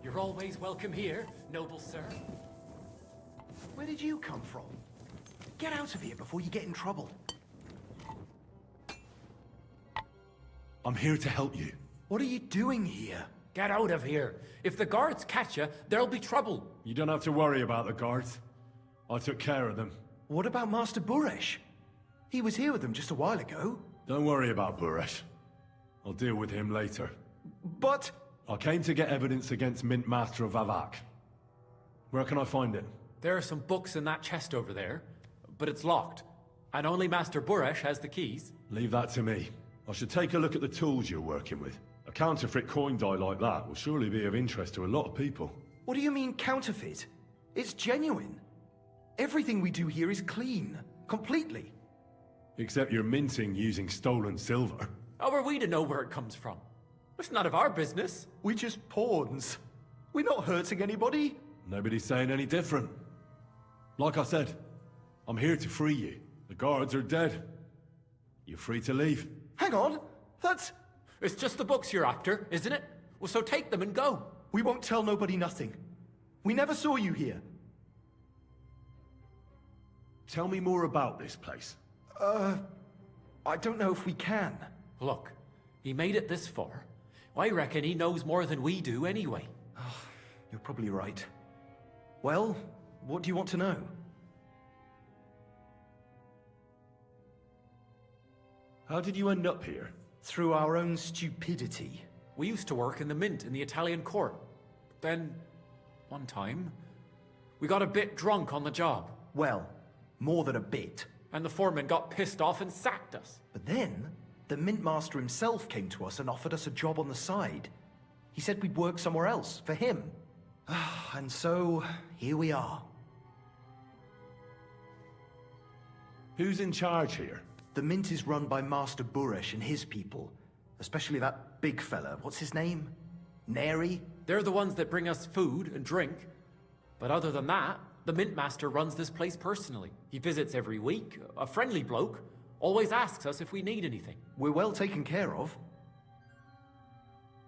You're always welcome here, noble sir. Where did you come from? Get out of here before you get in trouble. I'm here to help you. What are you doing here? Get out of here. If the guards catch you, there'll be trouble. You don't have to worry about the guards. I took care of them. What about Master Buresh? He was here with them just a while ago. Don't worry about Buresh. I'll deal with him later. But... I came to get evidence against Mint Master of Vavak. Where can I find it? There are some books in that chest over there, but it's locked. And only Master Buresh has the keys. Leave that to me. I should take a look at the tools you're working with. A counterfeit coin die like that will surely be of interest to a lot of people. What do you mean counterfeit? It's genuine. Everything we do here is clean. Completely. Except you're minting using stolen silver. How are we to know where it comes from? It's none of our business. We're just pawns. We're not hurting anybody. Nobody's saying any different. Like I said, I'm here to free you. The guards are dead. You're free to leave. Hang on. That's... It's just the books you're after, isn't it? Well, so take them and go. We won't tell nobody nothing. We never saw you here. Tell me more about this place. I don't know if we can. Look, he made it this far. I reckon he knows more than we do anyway. You're probably right. Well, what do you want to know? How did you end up here? Through our own stupidity. We used to work in the mint in the Italian court. Then, one time, we got a bit drunk on the job. Well, more than a bit. And the foreman got pissed off and sacked us. But then, the mint master himself came to us and offered us a job on the side. He said we'd work somewhere else, for him. And so, here we are. Who's in charge here? The mint is run by Master Buresh and his people. Especially that big fella. What's his name? Neri? They're the ones that bring us food and drink. But other than that, the mint master runs this place personally. He visits every week, a friendly bloke. Always asks us if we need anything. We're well taken care of.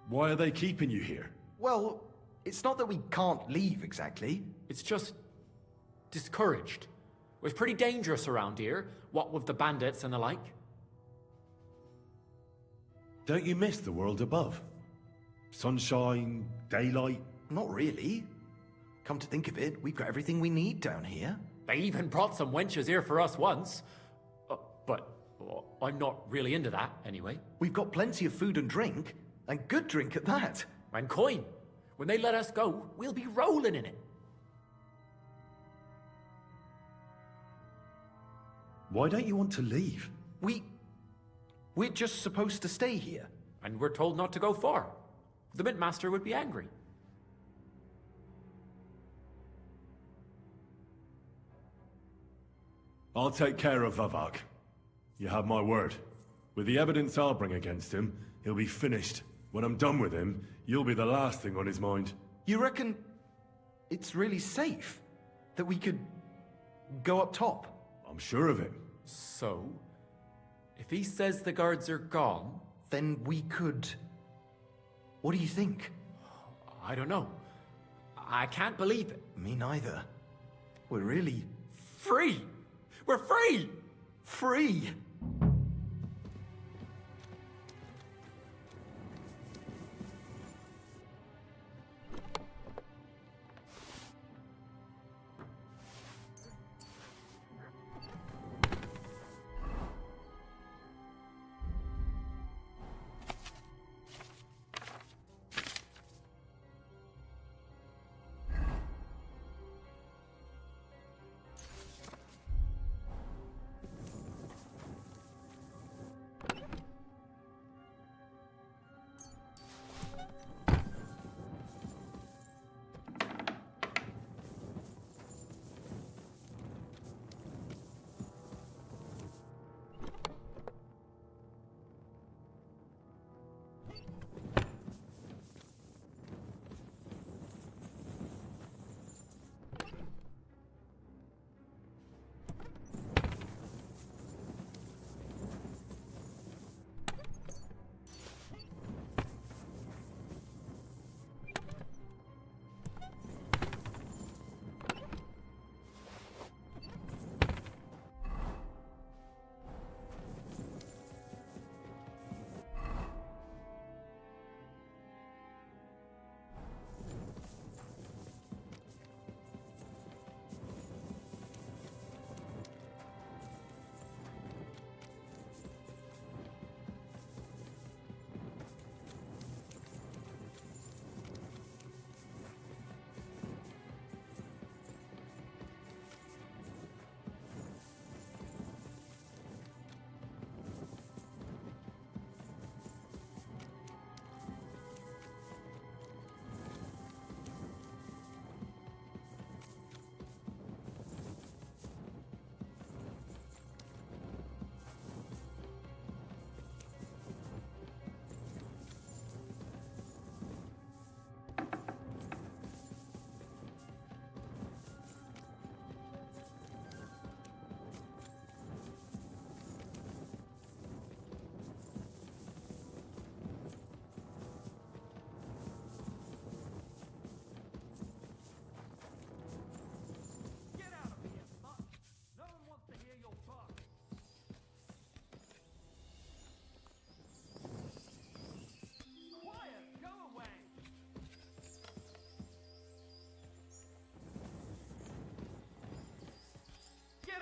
Why are they keeping you here? Well, it's not that we can't leave exactly. It's just discouraged. It's pretty dangerous around here, what with the bandits and the like. Don't you miss the world above? Sunshine, daylight? Not really. Come to think of it, we've got everything we need down here. They even brought some wenches here for us once. But I'm not really into that, anyway. We've got plenty of food and drink, and good drink at that. And coin. When they let us go, we'll be rolling in it. Why don't you want to leave? We're just supposed to stay here. And we're told not to go far. The mint master would be angry. I'll take care of Vavak. You have my word. With the evidence I'll bring against him, he'll be finished. When I'm done with him, you'll be the last thing on his mind. You reckon it's really safe that we could go up top? I'm sure of it. So, if he says the guards are gone... Then we could... What do you think? I don't know. I can't believe it. Me neither. We're really... Free! We're free! Free!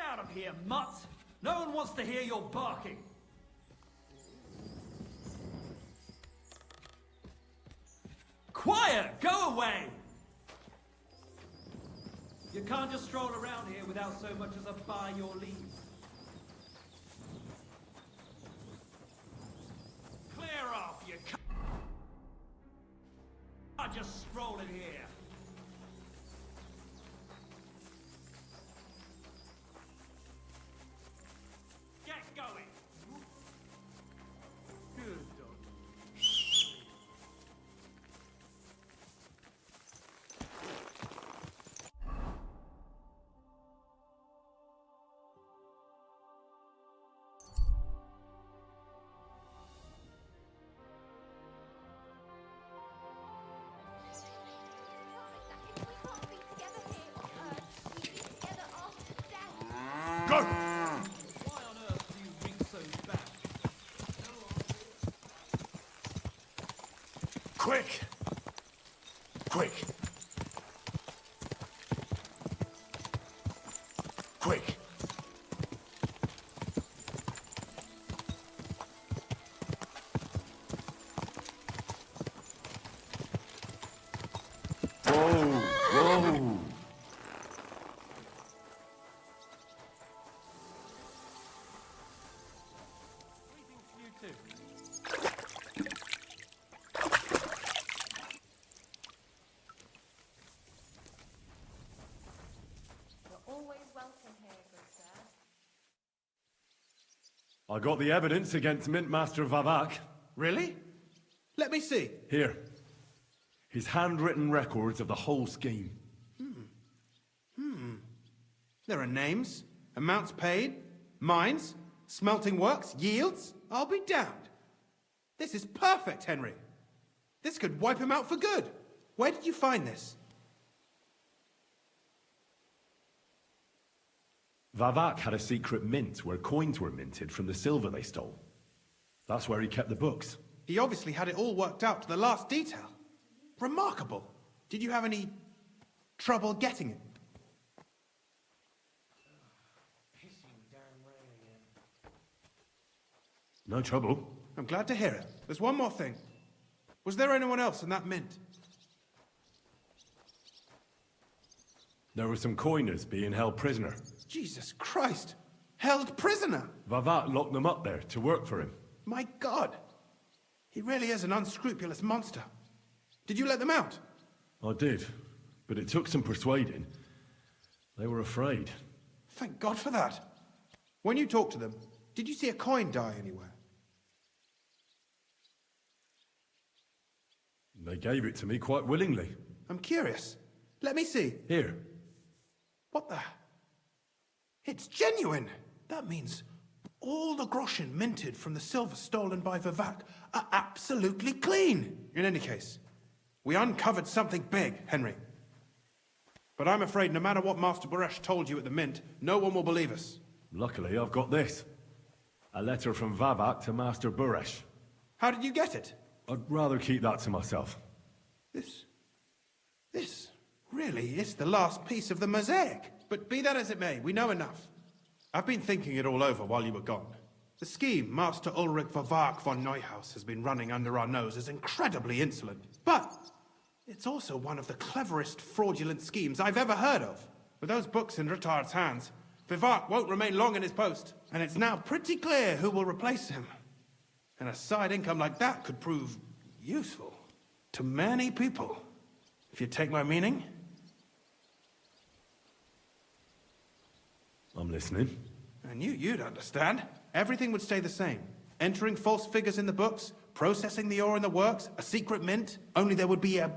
out of here, mutt! No one wants to hear your barking. Quiet! Go away! You can't just stroll around here without so much as a by your leave. Clear off, you can't just stroll in here. Get going! Good dog. Go! Why on earth do you ring so bad? Quick! Quick! Quick! Whoa! Whoa! You're always welcome here, good sir. I got the evidence against Mint Master Vavak. Really? Let me see. Here. His handwritten records of the whole scheme. There are names, amounts paid, mines, smelting works, yields. I'll be damned. This is perfect, Henry. This could wipe him out for good. Where did you find this? Vavak had a secret mint where coins were minted from the silver they stole. That's where he kept the books. He obviously had it all worked out to the last detail. Remarkable. Did you have any trouble getting it? No trouble. I'm glad to hear it. There's one more thing. Was there anyone else in that mint? There were some coiners being held prisoner. Jesus Christ! Held prisoner! Vavak locked them up there to work for him. My God! He really is an unscrupulous monster. Did you let them out? I did, but it took some persuading. They were afraid. Thank God for that. When you talked to them, did you see a coin die anywhere? They gave it to me quite willingly. I'm curious. Let me see. Here. What the? It's genuine! That means all the groschen minted from the silver stolen by Vivak are absolutely clean! In any case, we uncovered something big, Henry. But I'm afraid no matter what Master Baresh told you at the mint, no one will believe us. Luckily, I've got this. A letter from Vavak to Master Baresh. How did you get it? I'd rather keep that to myself. This really is the last piece of the mosaic. But be that as it may, we know enough. I've been thinking it all over while you were gone. The scheme Master Ulrich Vavak von Neuhaus has been running under our nose is incredibly insolent. But it's also one of the cleverest fraudulent schemes I've ever heard of. With those books in Rittard's hands, Vivak won't remain long in his post, and it's now pretty clear who will replace him. And a side income like that could prove useful to many people, if you take my meaning. I'm listening. I knew you'd understand. Everything would stay the same. Entering false figures in the books, processing the ore in the works, a secret mint, only there would be a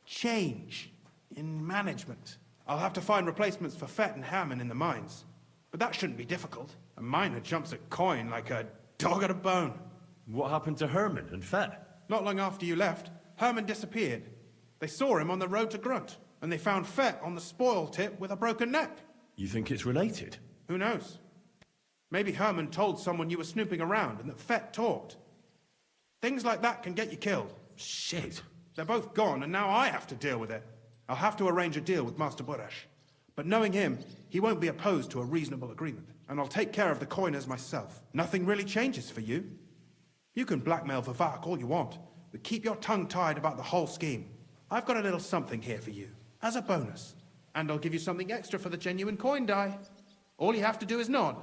change in management. I'll have to find replacements for Fett and Hammond in the mines. But that shouldn't be difficult. A miner jumps at coin like a dog at a bone. What happened to Herman and Fett? Not long after you left, Herman disappeared. They saw him on the road to Grunt, and they found Fett on the spoil tip with a broken neck. You think it's related? Who knows? Maybe Herman told someone you were snooping around and that Fett talked. Things like that can get you killed. Shit. They're both gone, and now I have to deal with it. I'll have to arrange a deal with Master Boresh. But knowing him, he won't be opposed to a reasonable agreement. And I'll take care of the coiners myself. Nothing really changes for you. You can blackmail Vivek all you want, but keep your tongue tied about the whole scheme. I've got a little something here for you, as a bonus. And I'll give you something extra for the genuine coin die. All you have to do is nod.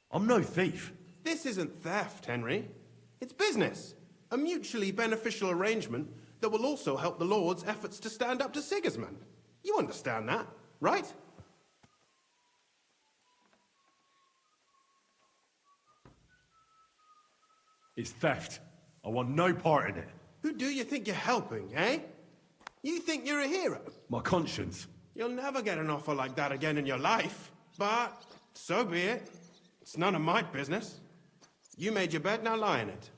I'm no thief. This isn't theft, Henry. It's business. A mutually beneficial arrangement that will also help the Lord's efforts to stand up to Sigismund. You understand that, right? It's theft. I want no part in it. Who do you think you're helping, eh? You think you're a hero? My conscience. You'll never get an offer like that again in your life. But so be it. It's none of my business. You made your bed, now lie in it.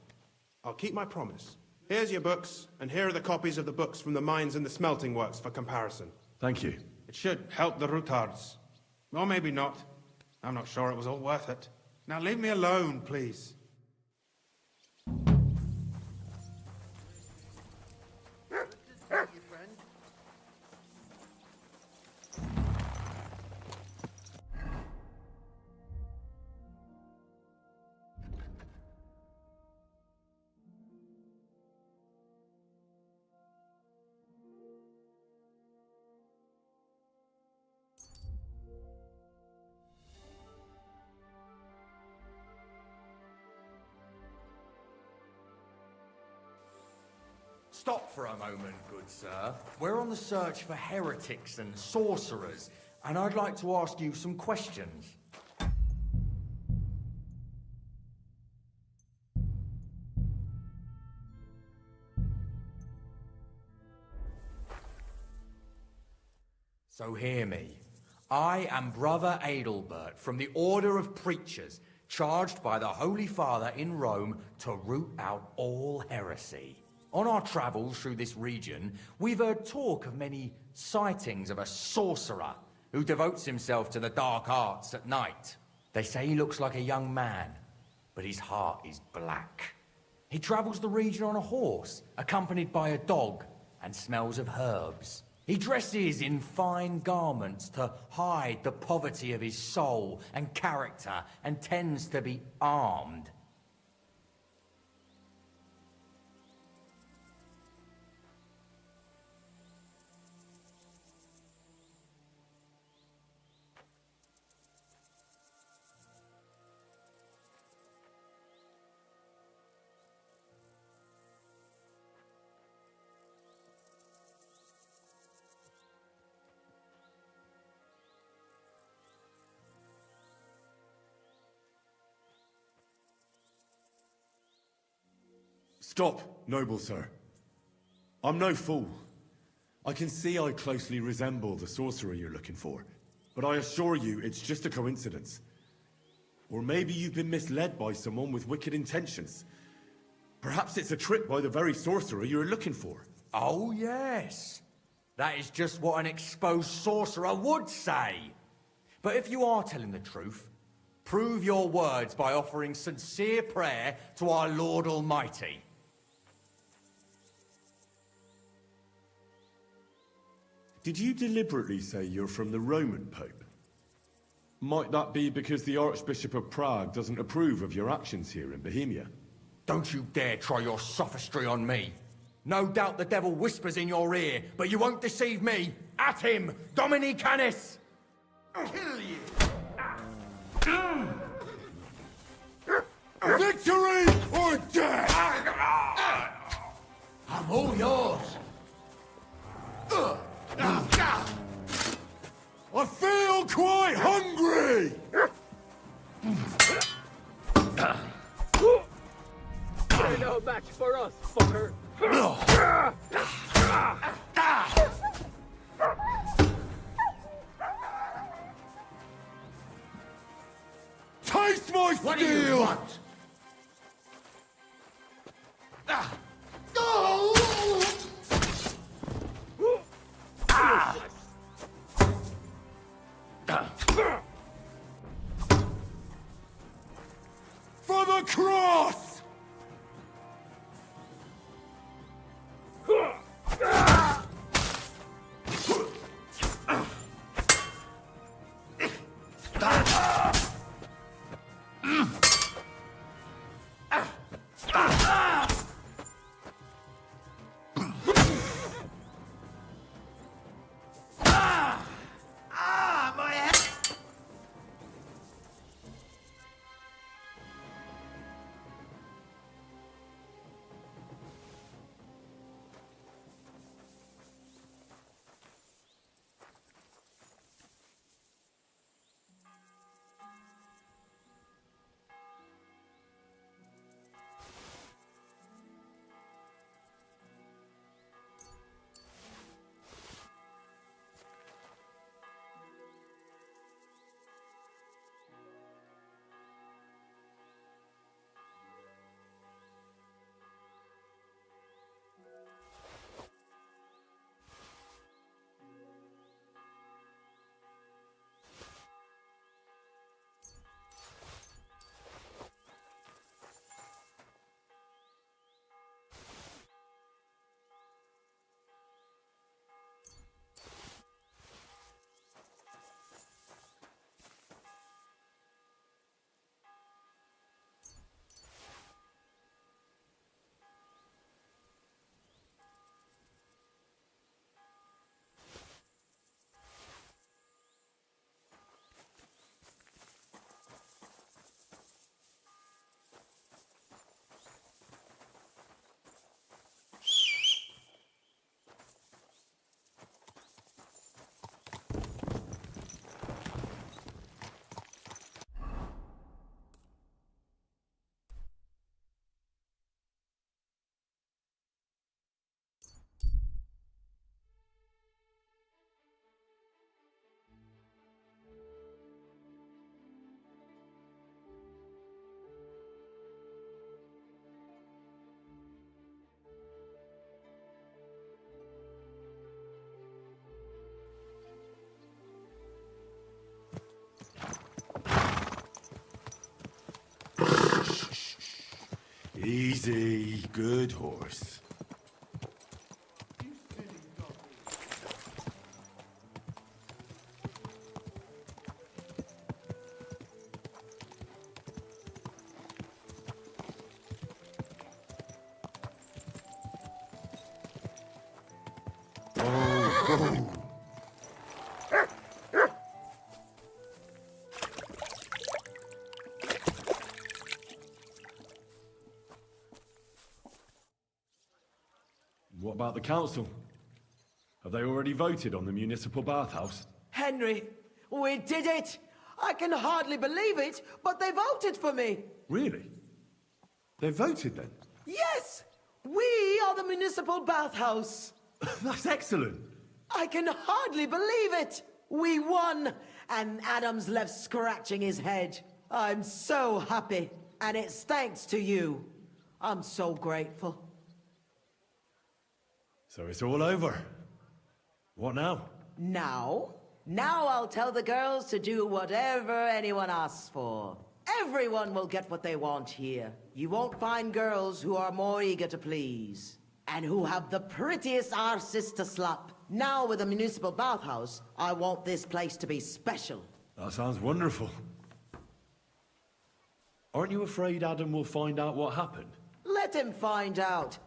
I'll keep my promise. Here's your books, and here are the copies of the books from the mines and the smelting works for comparison. Thank you. It should help the Rutards. Or maybe not. I'm not sure it was all worth it. Now leave me alone, please. Stop for a moment, good sir. We're on the search for heretics and sorcerers, and I'd like to ask you some questions. So hear me. I am Brother Adelbert from the Order of Preachers, charged by the Holy Father in Rome to root out all heresy. On our travels through this region, we've heard talk of many sightings of a sorcerer who devotes himself to the dark arts at night. They say he looks like a young man, but his heart is black. He travels the region on a horse, accompanied by a dog, and smells of herbs. He dresses in fine garments to hide the poverty of his soul and character, and tends to be armed. Stop, noble sir. I'm no fool. I can see I closely resemble the sorcerer you're looking for, but I assure you it's just a coincidence. Or maybe you've been misled by someone with wicked intentions. Perhaps it's a trick by the very sorcerer you're looking for. Oh, yes. That is just what an exposed sorcerer would say. But if you are telling the truth, prove your words by offering sincere prayer to our Lord Almighty. Did you deliberately say you're from the Roman Pope? Might that be because the Archbishop of Prague doesn't approve of your actions here in Bohemia? Don't you dare try your sophistry on me. No doubt the devil whispers in your ear, but you won't deceive me. At him, Domini Canis! Kill you! Victory or death! I'm all yours! I feel quite hungry! You're no match for us, fucker! Taste my What do you steel! want? For the cross! My head! Easy, good horse. What about the council? Have they already voted on the municipal bathhouse? Henry, we did it! I can hardly believe it, but they voted for me! Really? They voted then? Yes! We are the municipal bathhouse! That's excellent! I can hardly believe it! We won! And Adam's left scratching his head. I'm so happy, and it's thanks to you. I'm so grateful. So it's all over. What now? Now? Now I'll tell the girls to do whatever anyone asks for. Everyone will get what they want here. You won't find girls who are more eager to please. And who have the prettiest arses to slap. Now with the municipal bathhouse, I want this place to be special. That sounds wonderful. Aren't you afraid Adam will find out what happened? Let him find out.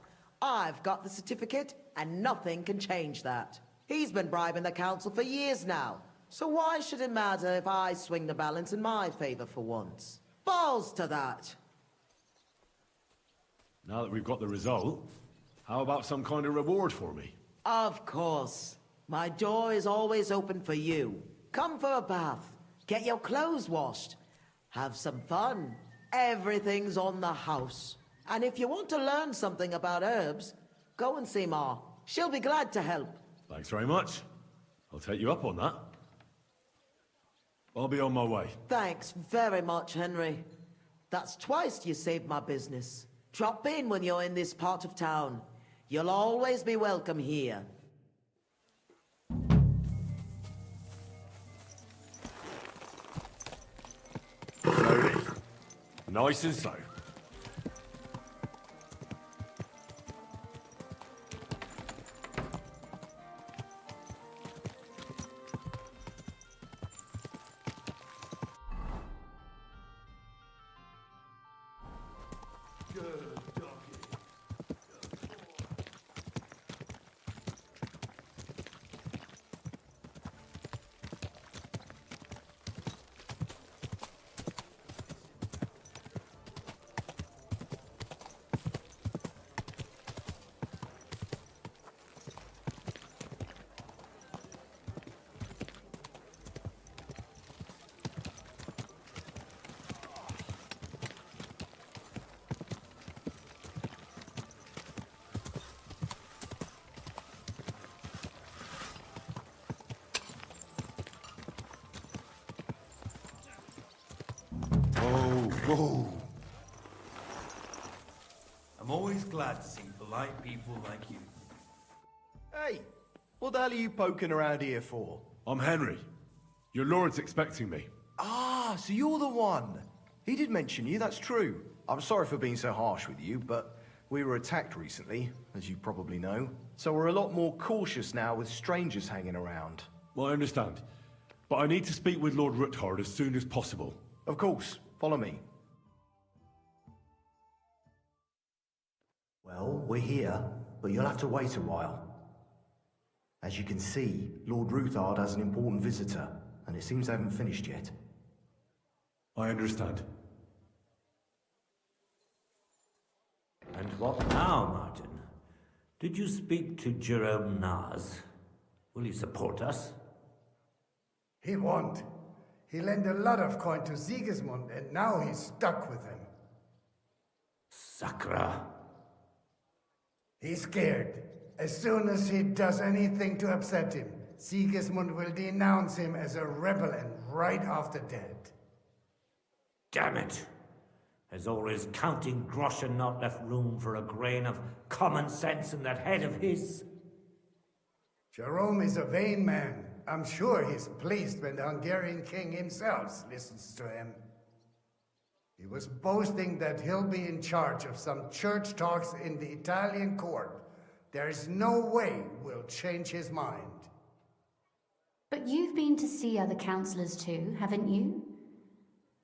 I've got the certificate, and nothing can change that. He's been bribing the council for years now, so why should it matter if I swing the balance in my favor for once? Balls to that! Now that we've got the result, how about some kind of reward for me? Of course. My door is always open for you. Come for a bath, get your clothes washed, have some fun. Everything's on the house. And if you want to learn something about herbs, go and see Ma. She'll be glad to help. Thanks very much. I'll take you up on that. I'll be on my way. Thanks very much, Henry. That's twice you saved my business. Drop in when you're in this part of town. You'll always be welcome here. Slowly. Nice and slow. Whoa. I'm always glad to see polite people like you. Hey, what the hell are you poking around here for? I'm Henry. Your lord's expecting me. Ah, so you're the one. He did mention you, that's true. I'm sorry for being so harsh with you, but we were attacked recently, as you probably know. So we're a lot more cautious now with strangers hanging around. Well, I understand. But I need to speak with Lord Ruthard as soon as possible. Of course. Follow me. Well, we're here, but you'll have to wait a while. As you can see, Lord Ruthard has an important visitor, and it seems they haven't finished yet. I understand. And what now, Martin? Did you speak to Jerome Naz? Will he support us? He won't. He lent a lot of coin to Sigismund, and now he's stuck with him. Sakra. He's scared. As soon as he does anything to upset him, Sigismund will denounce him as a rebel and right off the dead. Damn it! Has always counting groschen not left room for a grain of common sense in that head of his? Jerome is a vain man. I'm sure he's pleased when the Hungarian king himself listens to him. He was boasting that he'll be in charge of some church talks in the Italian court. There is no way we'll change his mind. But you've been to see other councillors too, haven't you?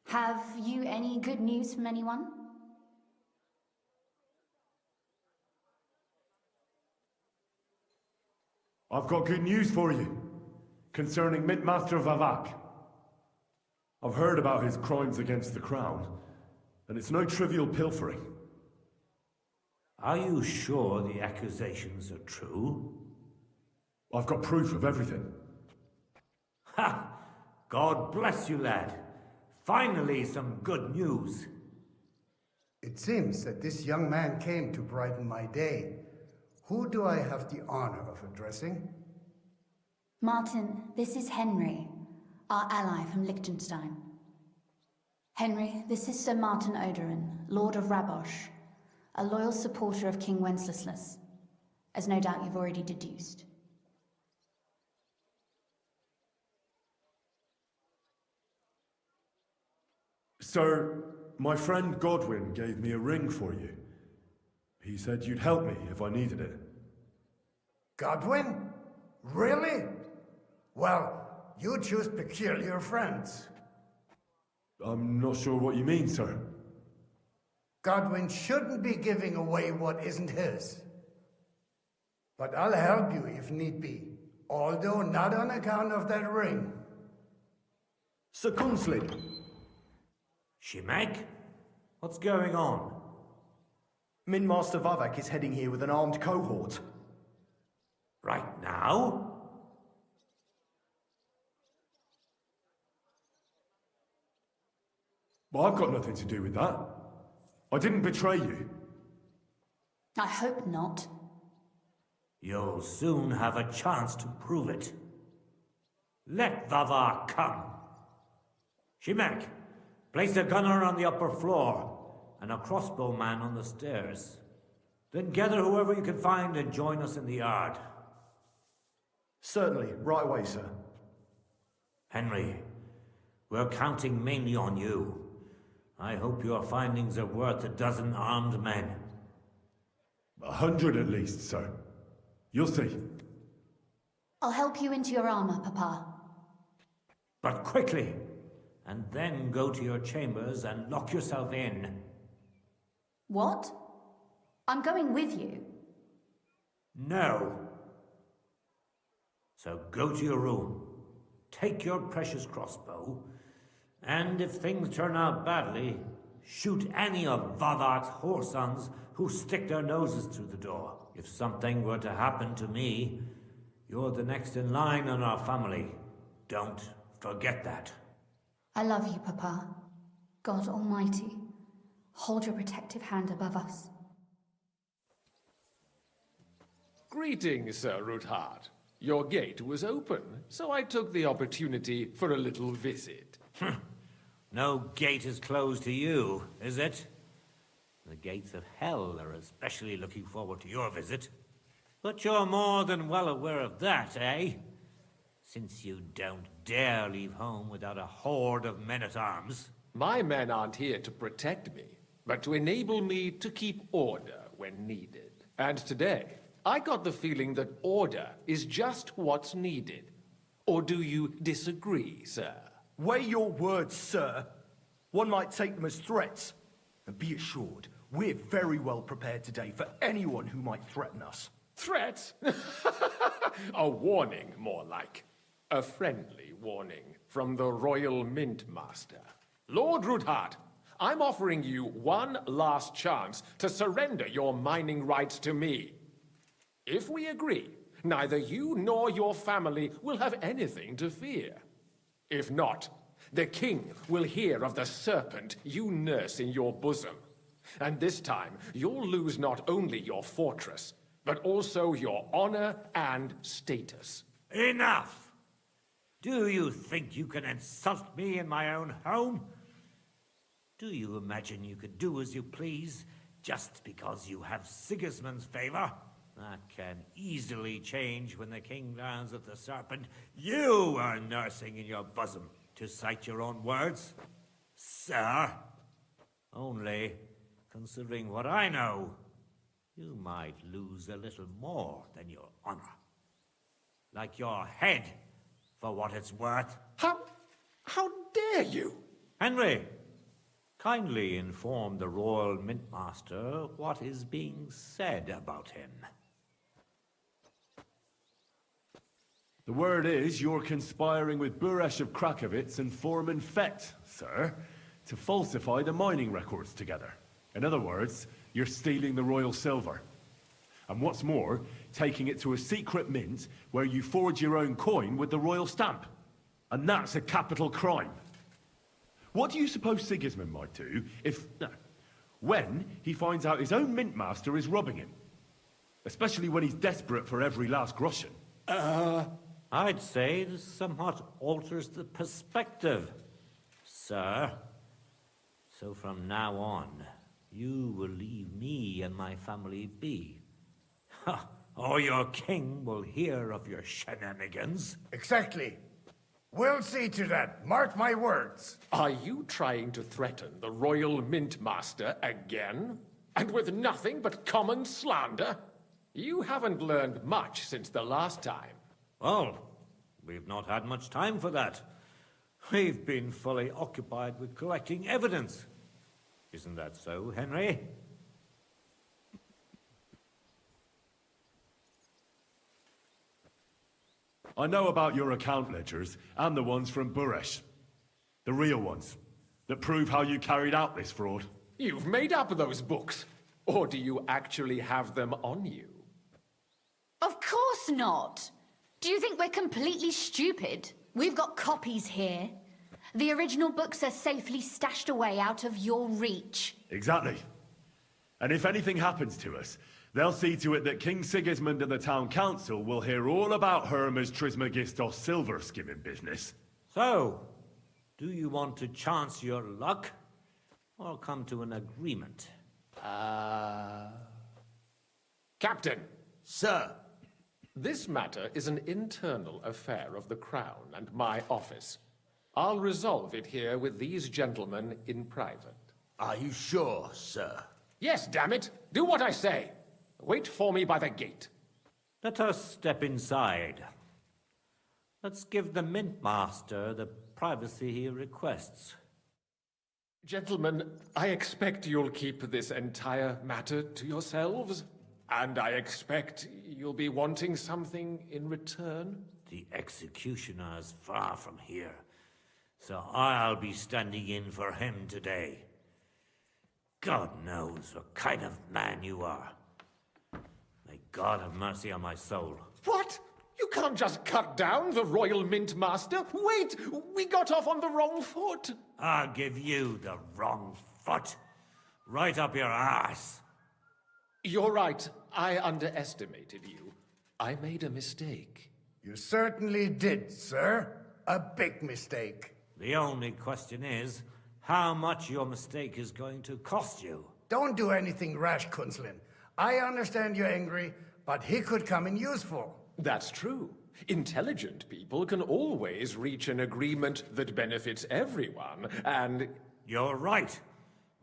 Have you any good news from anyone? I've got good news for you. Concerning Mintmaster Vavak. I've heard about his crimes against the crown, and it's no trivial pilfering. Are you sure the accusations are true? I've got proof of everything. Ha! God bless you, lad. Finally, some good news. It seems that this young man came to brighten my day. Who do I have the honor of addressing? Martin, this is Henry, our ally from Liechtenstein. Henry, this is Sir Martin Odorin, Lord of Rabosh, a loyal supporter of King Wenceslas, as no doubt you've already deduced. Sir, my friend Godwin gave me a ring for you. He said you'd help me if I needed it. Godwin? Really? Well, you choose peculiar friends. I'm not sure what you mean, sir. Godwin shouldn't be giving away what isn't his. But I'll help you if need be, although not on account of that ring. Sir Kunslin. Shimek? What's going on? Mintmaster Vavak is heading here with an armed cohort. Right now? Well, I've got nothing to do with that. I didn't betray you. I hope not. You'll soon have a chance to prove it. Let Vavar come. Shimek, place a gunner on the upper floor. and a crossbowman on the stairs. Then gather whoever you can find and join us in the yard. Certainly, right away, sir. Henry, we're counting mainly on you. I hope your findings are worth 12 armed men. 100 at least, sir. You'll see. I'll help you into your armor, Papa. But quickly, and then go to your chambers and lock yourself in. What? I'm going with you. No. So go to your room, take your precious crossbow, and if things turn out badly, shoot any of Vadark's whoresons who stick their noses through the door. If something were to happen to me, you're the next in line in our family. Don't forget that. I love you, Papa. God Almighty, hold your protective hand above us. Greetings, Sir Ruthard. Your gate was open, so I took the opportunity for a little visit. No gate is closed to you, is it? The gates of hell are especially looking forward to your visit. But you're more than well aware of that, eh? Since you don't dare leave home without a horde of men-at-arms. My men aren't here to protect me, but to enable me to keep order when needed. And today, I got the feeling that order is just what's needed. Or do you disagree, sir? Weigh your words, sir. One might take them as threats. And be assured, we're very well prepared today for anyone who might threaten us. Threats? A warning, more like. A friendly warning from the Royal Mint Master. Lord Ruthard, I'm offering you one last chance to surrender your mining rights to me. If we agree, neither you nor your family will have anything to fear. If not, the king will hear of the serpent you nurse in your bosom. And this time, you'll lose not only your fortress, but also your honor and status. Enough! Do you think you can insult me in my own home? Do you imagine you could do as you please just because you have Sigismund's favor? That can easily change when the king learns of the serpent you are nursing in your bosom, to cite your own words, sir. Only, considering what I know, you might lose a little more than your honor. Like your head, for what it's worth. How dare you? Henry, kindly inform the Royal Mintmaster what is being said about him. The word is you're conspiring with Buresh of Krakowitz and Foreman Fett, sir, to falsify the mining records together. In other words, you're stealing the royal silver. And what's more, taking it to a secret mint where you forge your own coin with the royal stamp. And that's a capital crime. What do you suppose Sigismund might do when he finds out his own mint master is robbing him? Especially when he's desperate for every last groschen. I'd say this somewhat alters the perspective, sir. So from now on, you will leave me and my family be. Or your king will hear of your shenanigans. Exactly. We'll see to that. Mark my words. Are you trying to threaten the Royal Mint Master again? And with nothing but common slander? You haven't learned much since the last time. Well, we've not had much time for that. We've been fully occupied with collecting evidence. Isn't that so, Henry? I know about your account ledgers and the ones from Buresh. The real ones, that prove how you carried out this fraud. You've made up those books. Or do you actually have them on you? Of course not! Do you think we're completely stupid? We've got copies here. The original books are safely stashed away out of your reach. Exactly. And if anything happens to us, they'll see to it that King Sigismund and the town council will hear all about Hermes Trismegistos silver skimming business. So, do you want to chance your luck? or come to an agreement? Captain! Sir! This matter is an internal affair of the Crown and my office. I'll resolve it here with these gentlemen in private. Are you sure, sir? Yes, damn it! Do what I say! Wait for me by the gate. Let us step inside. Let's give the Mint Master the privacy he requests. Gentlemen, I expect you'll keep this entire matter to yourselves. And I expect you'll be wanting something in return? The executioner is far from here, so I'll be standing in for him today. God knows what kind of man you are. May God have mercy on my soul. What? You can't just cut down the Royal Mint Master. Wait! We got off on the wrong foot. I'll give you the wrong foot. Right up your arse. You're right. I underestimated you. I made a mistake. You certainly did, sir. A big mistake. The only question is, how much your mistake is going to cost you. Don't do anything rash, Kunslin. I understand you're angry, but he could come in useful. That's true. Intelligent people can always reach an agreement that benefits everyone, and... You're right.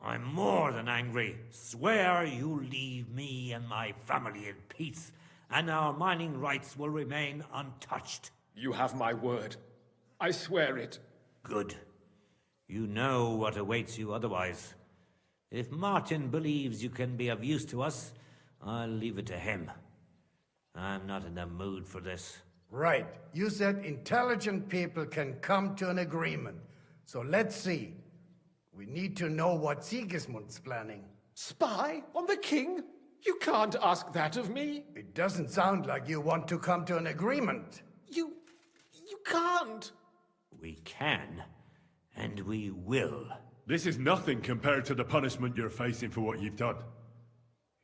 I'm more than angry. Swear you leave me and my family in peace, and our mining rights will remain untouched. You have my word. I swear it. Good. You know what awaits you otherwise. If Martin believes you can be of use to us, I'll leave it to him. I'm not in the mood for this. Right. You said intelligent people can come to an agreement. So let's see. We need to know what Sigismund's planning. Spy on the king? You can't ask that of me. It doesn't sound like you want to come to an agreement. You can't. We can, and we will. This is nothing compared to the punishment you're facing for what you've done.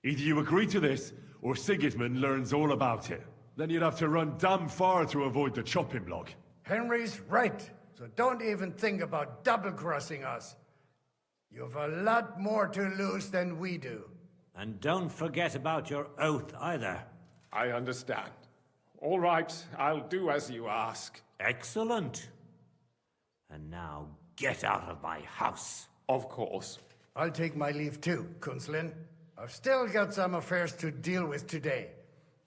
Either you agree to this, or Sigismund learns all about it. Then you'd have to run damn far to avoid the chopping block. Henry's right, so don't even think about double-crossing us. You've a lot more to lose than we do. And don't forget about your oath either. I understand. All right, I'll do as you ask. Excellent. And now get out of my house. Of course. I'll take my leave too, Kunslin. I've still got some affairs to deal with today.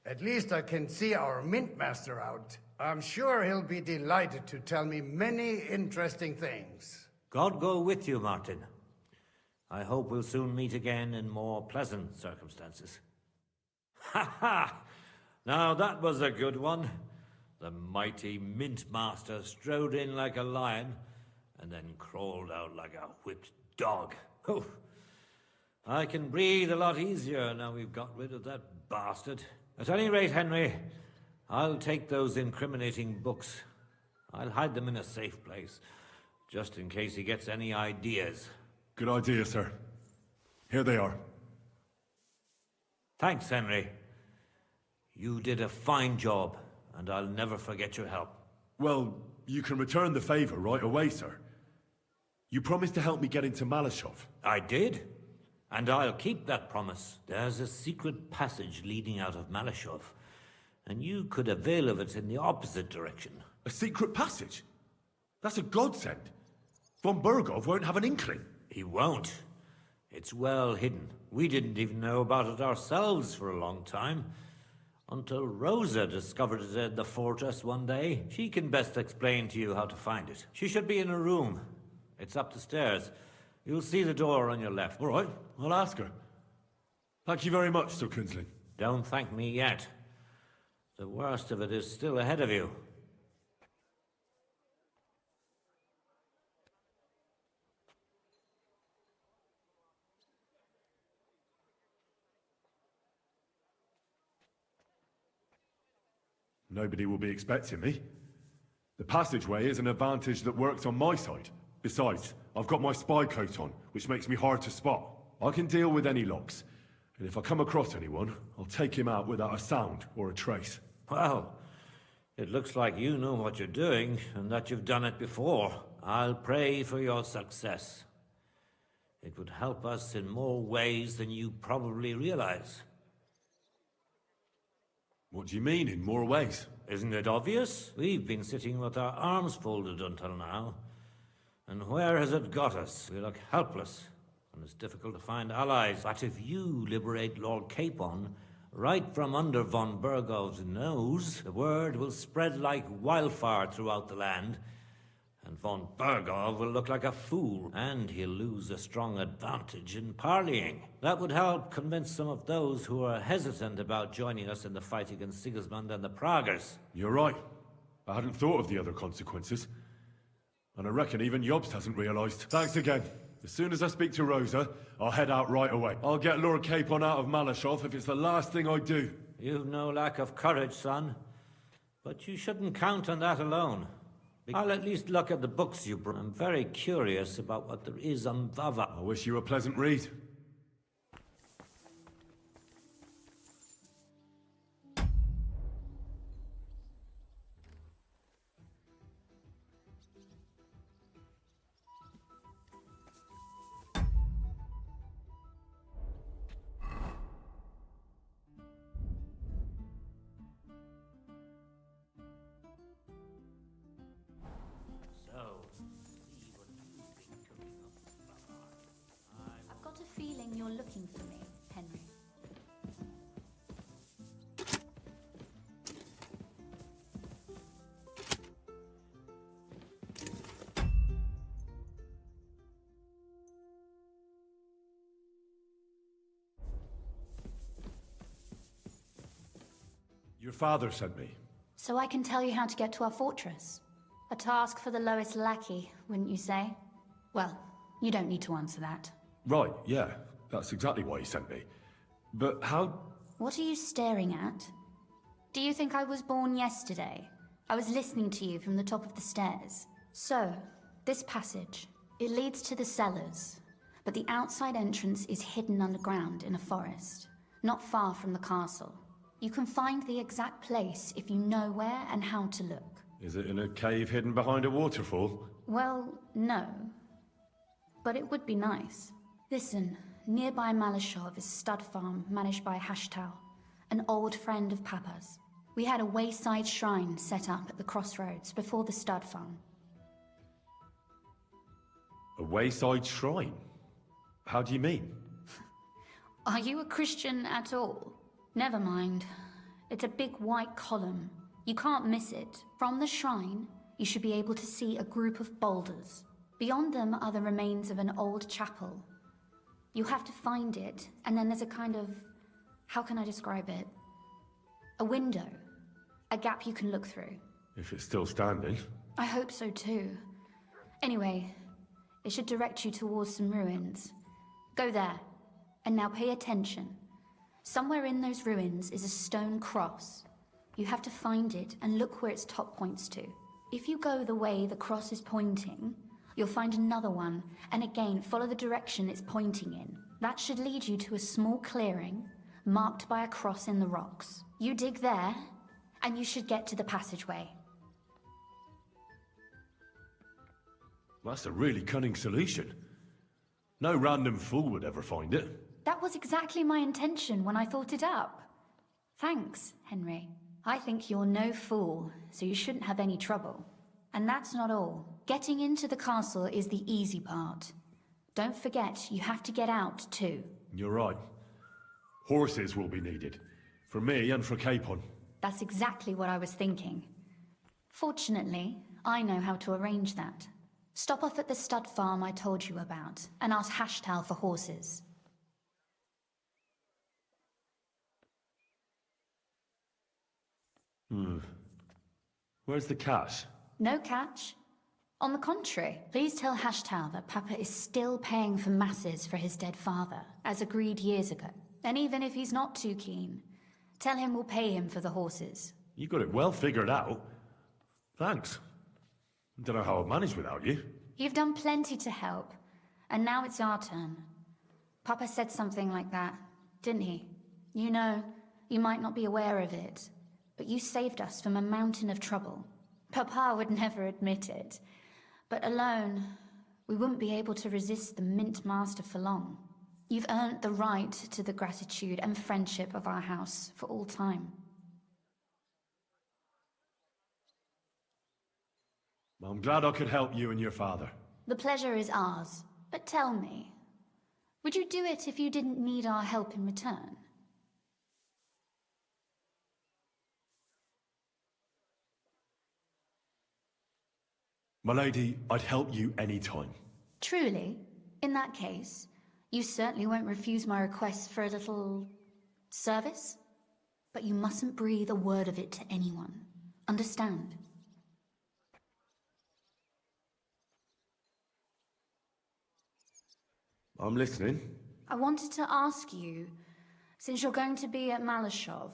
At least I can see our Mint Master out. I'm sure he'll be delighted to tell me many interesting things. God go with you, Martin. I hope we'll soon meet again in more pleasant circumstances. Ha ha! Now that was a good one. The mighty Mint Master strode in like a lion, and then crawled out like a whipped dog. Oh, I can breathe a lot easier now we've got rid of that bastard. At any rate, Henry, I'll take those incriminating books. I'll hide them in a safe place, just in case he gets any ideas. Good idea, sir. Here they are. Thanks, Henry. You did a fine job, and I'll never forget your help. Well, you can return the favor right away, sir. You promised to help me get into Malashov. I did, and I'll keep that promise. There's a secret passage leading out of Malashov, and you could avail of it in the opposite direction. A secret passage? That's a godsend. Von Burgov won't have an inkling. He won't. It's well hidden. We didn't even know about it ourselves for a long time. Until Rosa discovered it in the fortress one day. She can best explain to you how to find it. She should be in a room. It's up the stairs. You'll see the door on your left. All right, I'll ask her. Thank you very much, Sir Kunzling. Don't thank me yet. The worst of it is still ahead of you. Nobody will be expecting me. The passageway is an advantage that works on my side. Besides, I've got my spy coat on, which makes me hard to spot. I can deal with any locks, and if I come across anyone, I'll take him out without a sound or a trace. Well, it looks like you know what you're doing, and that you've done it before. I'll pray for your success. It would help us in more ways than you probably realize. What do you mean, in more ways? Isn't it obvious? We've been sitting with our arms folded until now. And where has it got us? We look helpless, and it's difficult to find allies. But if you liberate Lord Capon, right from under von Burgov's nose, the word will spread like wildfire throughout the land, and von Burgov will look like a fool, and he'll lose a strong advantage in parleying. That would help convince some of those who are hesitant about joining us in the fight against Sigismund and the Praguers. You're right. I hadn't thought of the other consequences. And I reckon even Jobst hasn't realised. Thanks again. As soon as I speak to Rosa, I'll head out right away. I'll get Lord Capon out of Malashov if it's the last thing I do. You've no lack of courage, son. But you shouldn't count on that alone. I'll at least look at the books you brought. I'm very curious about what there is on Vava. I wish you a pleasant read. I've got a feeling you're looking for me, Henry. Your father sent me. So I can tell you how to get to our fortress. A task for the lowest lackey, wouldn't you say? Well, you don't need to answer that. Right, yeah. That's exactly why he sent me. But how... What are you staring at? Do you think I was born yesterday? I was listening to you from the top of the stairs. So, this passage, it leads to the cellars, but the outside entrance is hidden underground in a forest, not far from the castle. You can find the exact place if you know where and how to look. Is it in a cave hidden behind a waterfall? Well, no. But it would be nice. Listen, nearby Malashov is Stud Farm, managed by Hashtal, an old friend of Papa's. We had a wayside shrine set up at the crossroads before the Stud Farm. A wayside shrine? How do you mean? Are you a Christian at all? Never mind. It's a big white column. You can't miss it. From the shrine, you should be able to see a group of boulders. Beyond them are the remains of an old chapel. You have to find it, and then there's a kind of... how can I describe it? A window. A gap you can look through. If it's still standing. I hope so too. Anyway, it should direct you towards some ruins. Go there. And now pay attention. Somewhere in those ruins is a stone cross. You have to find it and look where its top points to. If you go the way the cross is pointing, you'll find another one, and again follow the direction it's pointing in. That should lead you to a small clearing, marked by a cross in the rocks. You dig there, and you should get to the passageway. That's a really cunning solution. No random fool would ever find it. That was exactly my intention when I thought it up. Thanks, Henry. I think you're no fool, so you shouldn't have any trouble. And that's not all. Getting into the castle is the easy part. Don't forget, you have to get out too. You're right. Horses will be needed. For me and for Capon. That's exactly what I was thinking. Fortunately, I know how to arrange that. Stop off at the stud farm I told you about, and ask Hashtal for horses. Where's the cash? No catch. On the contrary, please tell Hashtal that Papa is still paying for masses for his dead father, as agreed years ago. And even if he's not too keen, tell him we'll pay him for the horses. You got it well figured out. Thanks. Don't know how I'd manage without you. You've done plenty to help, and now it's our turn. Papa said something like that, didn't he? You know, you might not be aware of it, but you saved us from a mountain of trouble. Papa would never admit it, but alone, we wouldn't be able to resist the Mint Master for long. You've earned the right to the gratitude and friendship of our house for all time. Well, I'm glad I could help you and your father. The pleasure is ours. But tell me, would you do it if you didn't need our help in return? My lady, I'd help you any time. Truly? In that case, you certainly won't refuse my request for a little service? But you mustn't breathe a word of it to anyone. Understand? I'm listening. I wanted to ask you, since you're going to be at Malashov,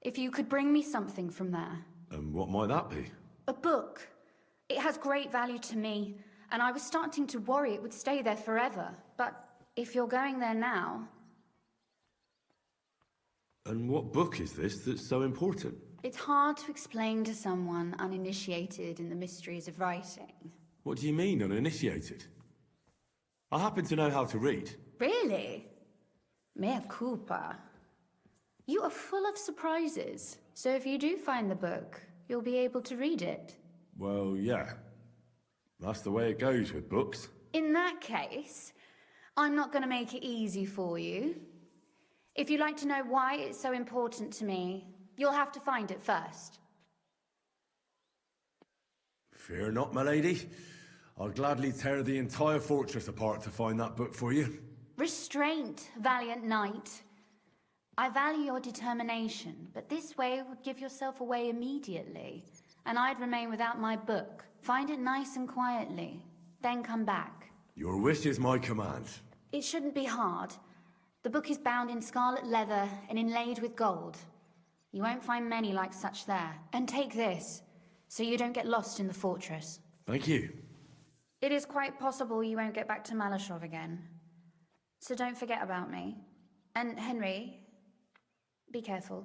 if you could bring me something from there. And what might that be? A book. It has great value to me, and I was starting to worry it would stay there forever. But if you're going there now... And what book is this that's so important? It's hard to explain to someone uninitiated in the mysteries of writing. What do you mean, uninitiated? I happen to know how to read. Really? Mea culpa. You are full of surprises, so if you do find the book, you'll be able to read it. Well, yeah. That's the way it goes with books. In that case, I'm not going to make it easy for you. If you'd like to know why it's so important to me, you'll have to find it first. Fear not, my lady. I'll gladly tear the entire fortress apart to find that book for you. Restraint, valiant knight. I value your determination, but this way would give yourself away immediately, and I'd remain without my book. Find it nice and quietly, then come back. Your wish is my command. It shouldn't be hard. The book is bound in scarlet leather and inlaid with gold. You won't find many like such there. And take this, so you don't get lost in the fortress. Thank you. It is quite possible you won't get back to Malashov again. So don't forget about me. And Henry, be careful.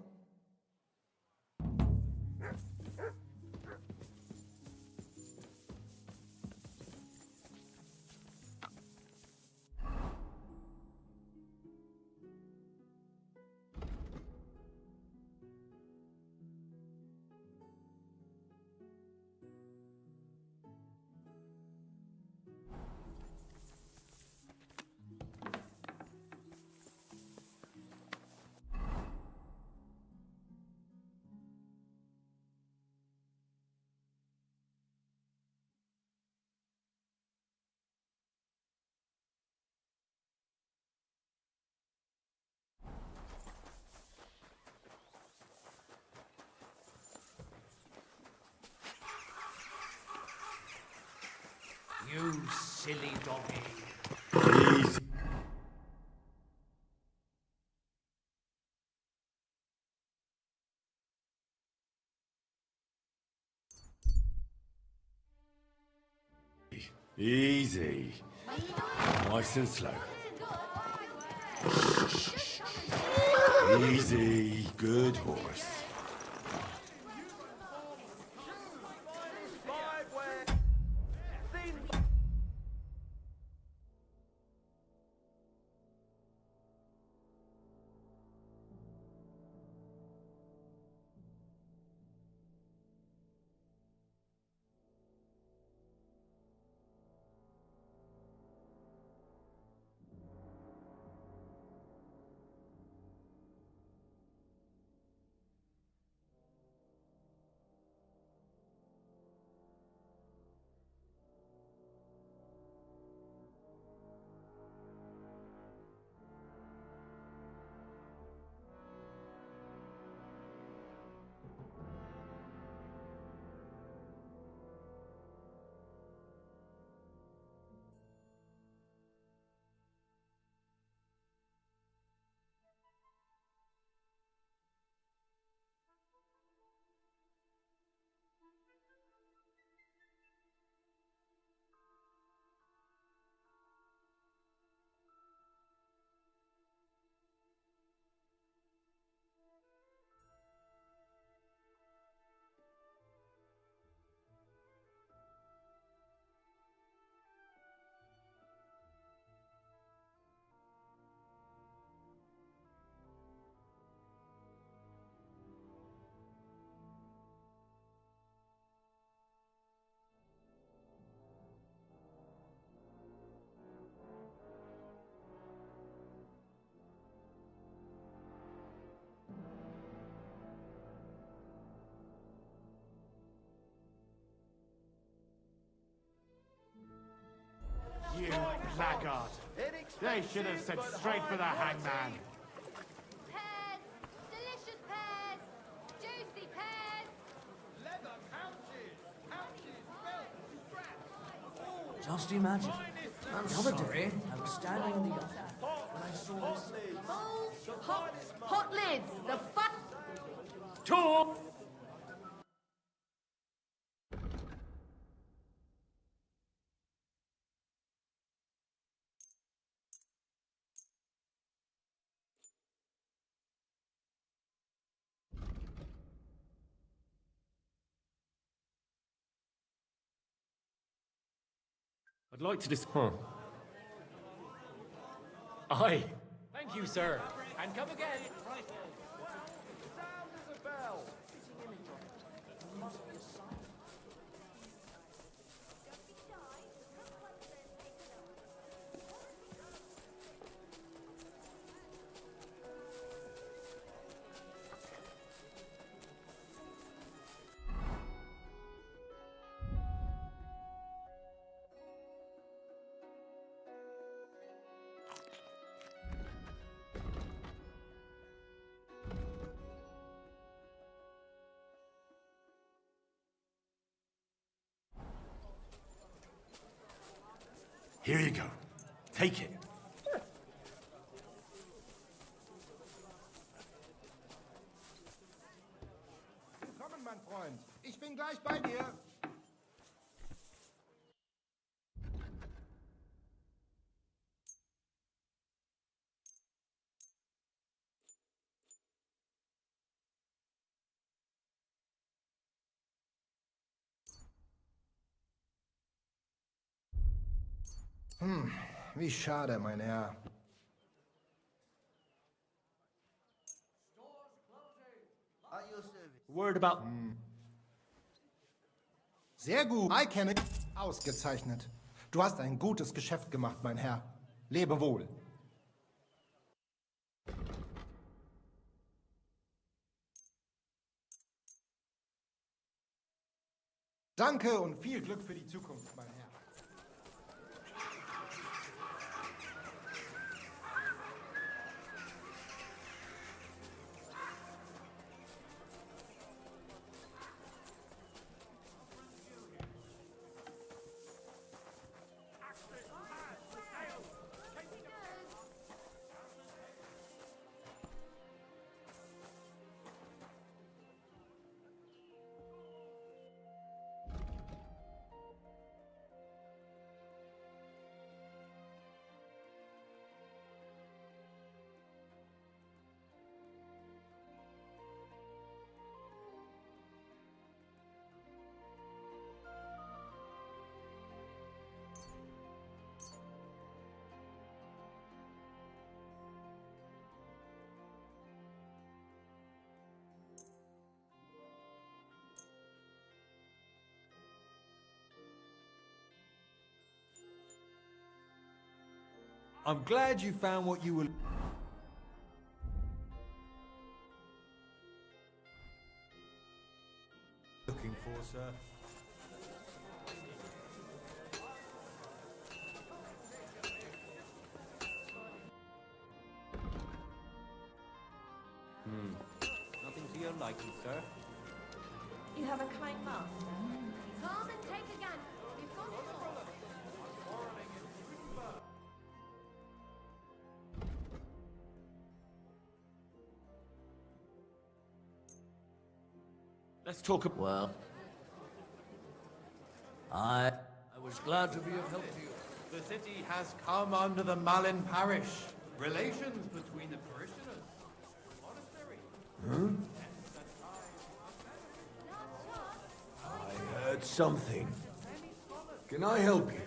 You silly doggy. Please. Easy. Nice and slow. Easy. Good horse. They should have said straight for the hangman. Pears! Delicious pears! Juicy pears! Leather pouches! Pouches, belts, straps! Just imagine. The other day, I was standing in the yard when I saw this. Bowls, pots, hot lids! The fun. Talk! I'd like to Aye. Thank you, sir. And come again. Sound as a bell! Here you go. Take it. Willkommen, mein Freund. Ich bin gleich bei dir. Wie schade, mein Herr. At your service. Word about. Sehr gut. I kenne. Ausgezeichnet. Du hast ein gutes Geschäft gemacht, mein Herr. Lebe wohl. Danke und viel Glück für die Zukunft, mein Herr. I'm glad you found what you were looking for, sir. Nothing to your liking, sir. You have a kind master. Come and take a gander. We've got more. Let's talk about... Well, I was glad to be of help to you. The city has come under the Malin parish. Relations between the parishioners. Monastery. I heard something. Can I help you?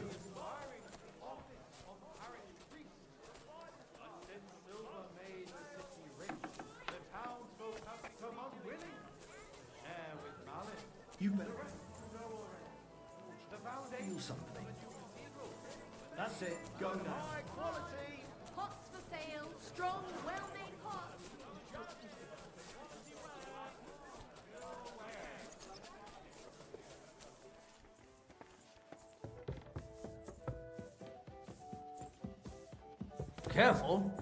You better feel something. That's it. Go now. High quality. Pots for sale. Strong, well-made pots. Careful.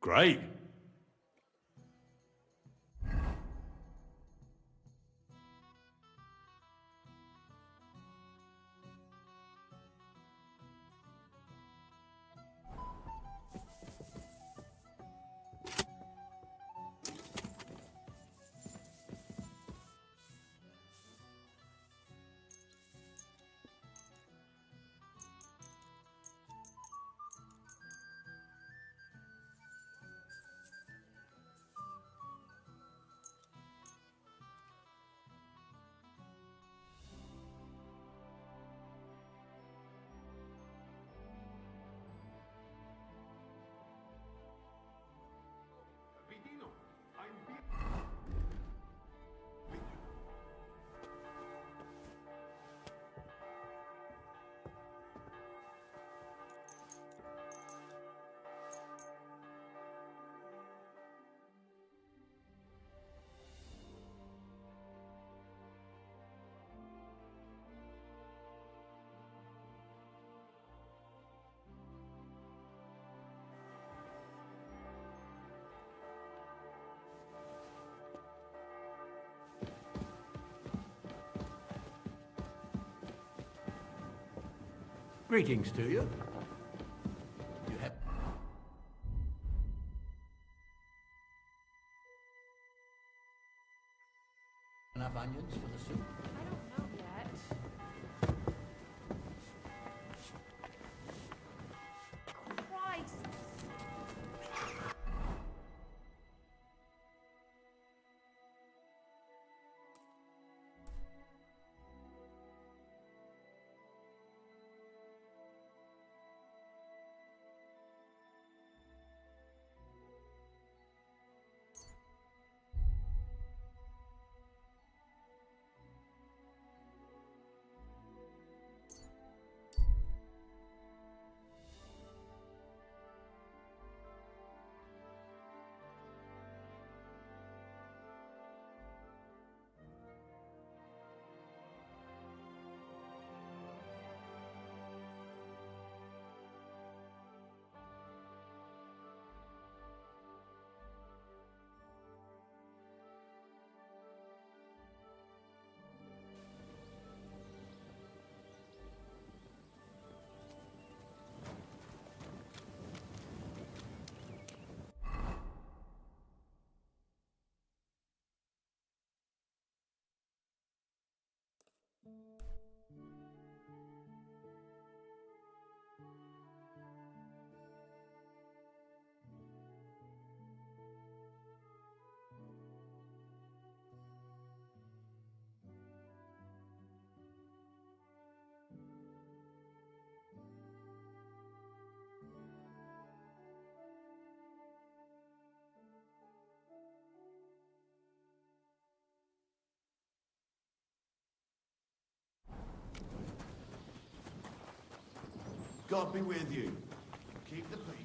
Great. Greetings to you. You have enough onions for the soup? I don't know yet. Christ! God be with you. Keep the peace.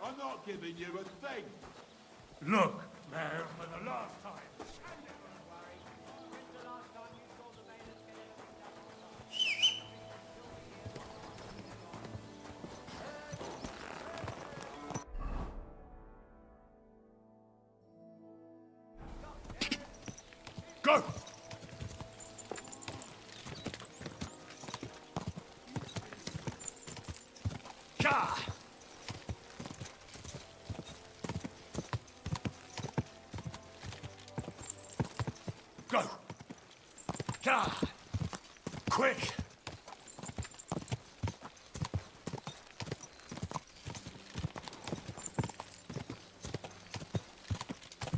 I'm not giving you a thing. Look, man, for the last time. Go! Cha! Go! Cha! Quick!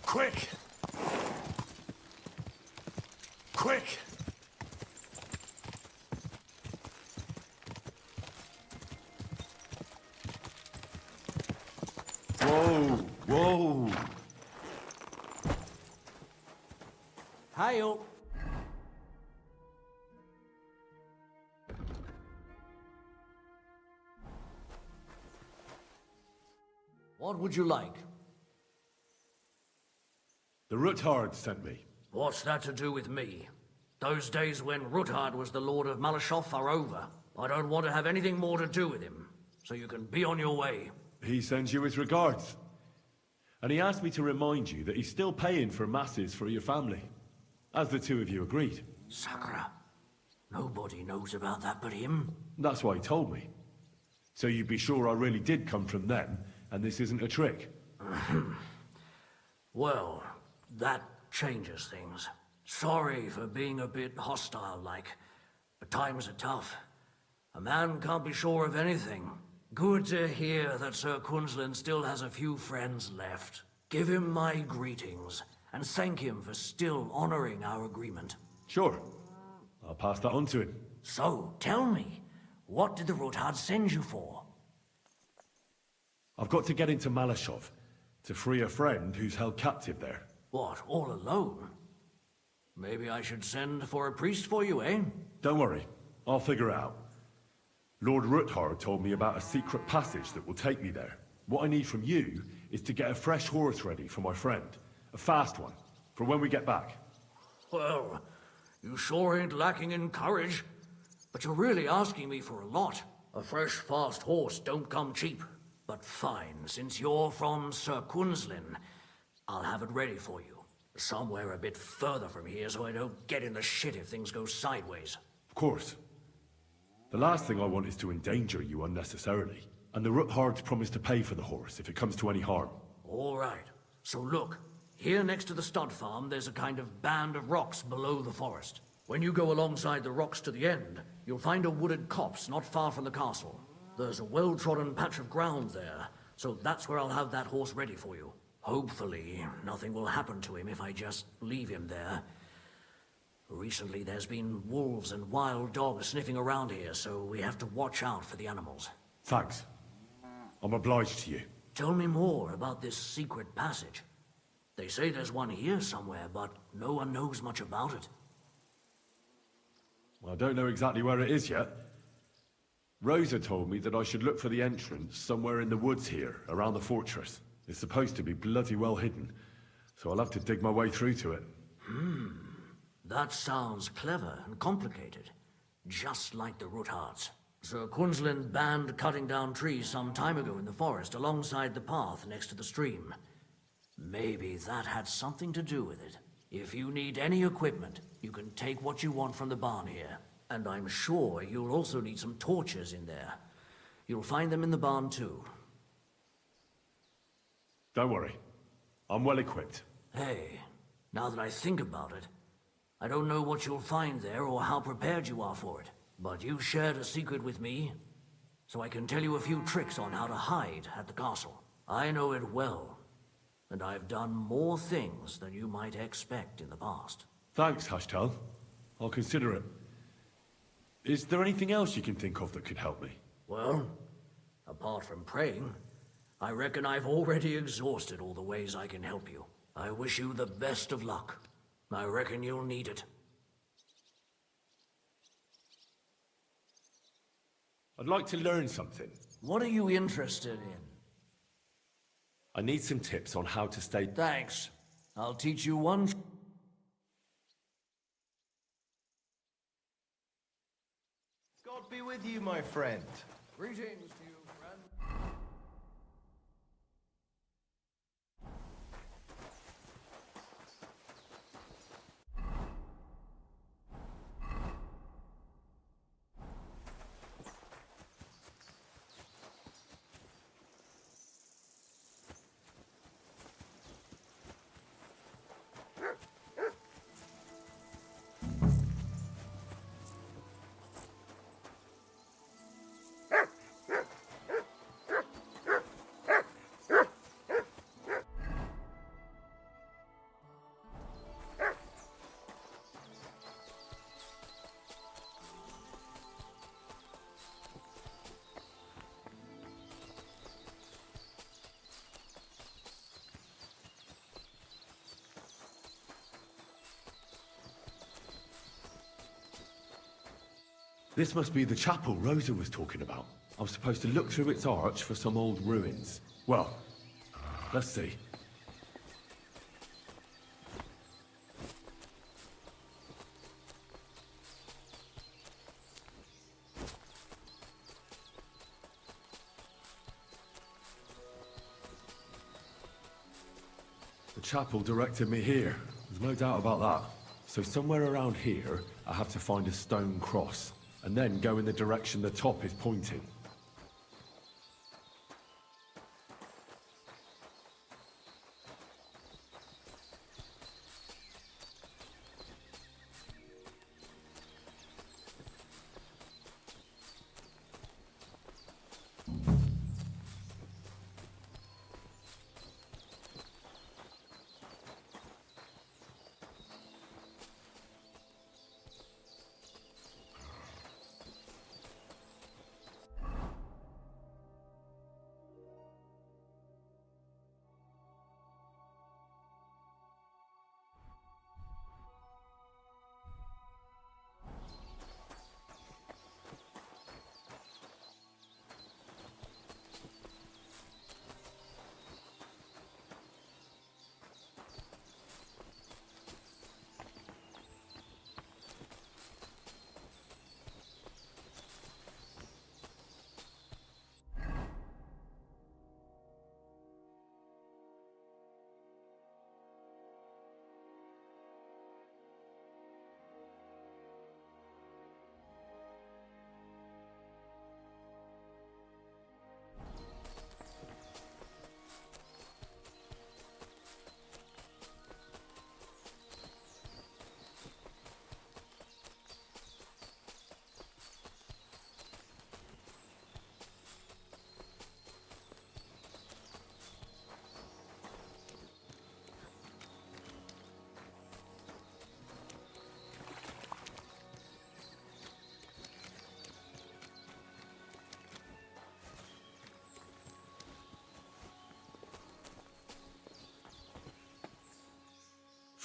Quick! quick! Whoa, whoa. Hail. What would you like? The Ruthard sent me. What's that to do with me? Those days when Ruthard was the Lord of Malashov are over. I don't want to have anything more to do with him, so you can be on your way. He sends you his regards. And he asked me to remind you that he's still paying for masses for your family, as the two of you agreed. Sakura. Nobody knows about that but him. That's why he told me. So you'd be sure I really did come from them, and this isn't a trick. Well, that changes things. Sorry for being a bit hostile-like, but times are tough. A man can't be sure of anything. Good to hear that Sir Quinlan still has a few friends left. Give him my greetings, and thank him for still honoring our agreement. Sure. I'll pass that on to him. So, tell me, what did the Ruthard send you for? I've got to get into Malashov to free a friend who's held captive there. What, all alone? Maybe I should send for a priest for you, eh? Don't worry. I'll figure it out. Lord Ruthard told me about a secret passage that will take me there. What I need from you is to get a fresh horse ready for my friend. A fast one, for when we get back. Well, you sure ain't lacking in courage. But you're really asking me for a lot. A fresh, fast horse don't come cheap. But fine, since you're from Sir Quinlan, I'll have it ready for you. Somewhere a bit further from here so I don't get in the shit if things go sideways. Of course. The last thing I want is to endanger you unnecessarily. And the Ruthards promised to pay for the horse if it comes to any harm. All right. So look, here next to the stud farm, there's a kind of band of rocks below the forest. When you go alongside the rocks to the end, you'll find a wooded copse not far from the castle. There's a well-trodden patch of ground there, so that's where I'll have that horse ready for you. Hopefully, nothing will happen to him if I just leave him there. Recently, there's been wolves and wild dogs sniffing around here, so we have to watch out for the animals. Thanks. I'm obliged to you. Tell me more about this secret passage. They say there's one here somewhere, but no one knows much about it. Well, I don't know exactly where it is yet. Rosa told me that I should look for the entrance somewhere in the woods here, around the fortress. It's supposed to be bloody well hidden, so I'll have to dig my way through to it. That sounds clever and complicated. Just like the Ruthards. Sir Quinlan banned cutting down trees some time ago in the forest alongside the path next to the stream. Maybe that had something to do with it. If you need any equipment, you can take what you want from the barn here. And I'm sure you'll also need some torches in there. You'll find them in the barn too. Don't worry. I'm well equipped. Hey, now that I think about it, I don't know what you'll find there or how prepared you are for it. But you shared a secret with me, so I can tell you a few tricks on how to hide at the castle. I know it well, and I've done more things than you might expect in the past. Thanks, Hashtal. I'll consider it. Is there anything else you can think of that could help me? Well, apart from praying, I reckon I've already exhausted all the ways I can help you. I wish you the best of luck. I reckon you'll need it. I'd like to learn something. What are you interested in? I need some tips on how to stay... Thanks. I'll teach you one... God be with you, my friend. Greetings to you, friend. This must be the chapel Rosa was talking about. I was supposed to look through its arch for some old ruins. Well, let's see. The chapel directed me here. There's no doubt about that. So somewhere around here, I have to find a stone cross, and then go in the direction the top is pointing.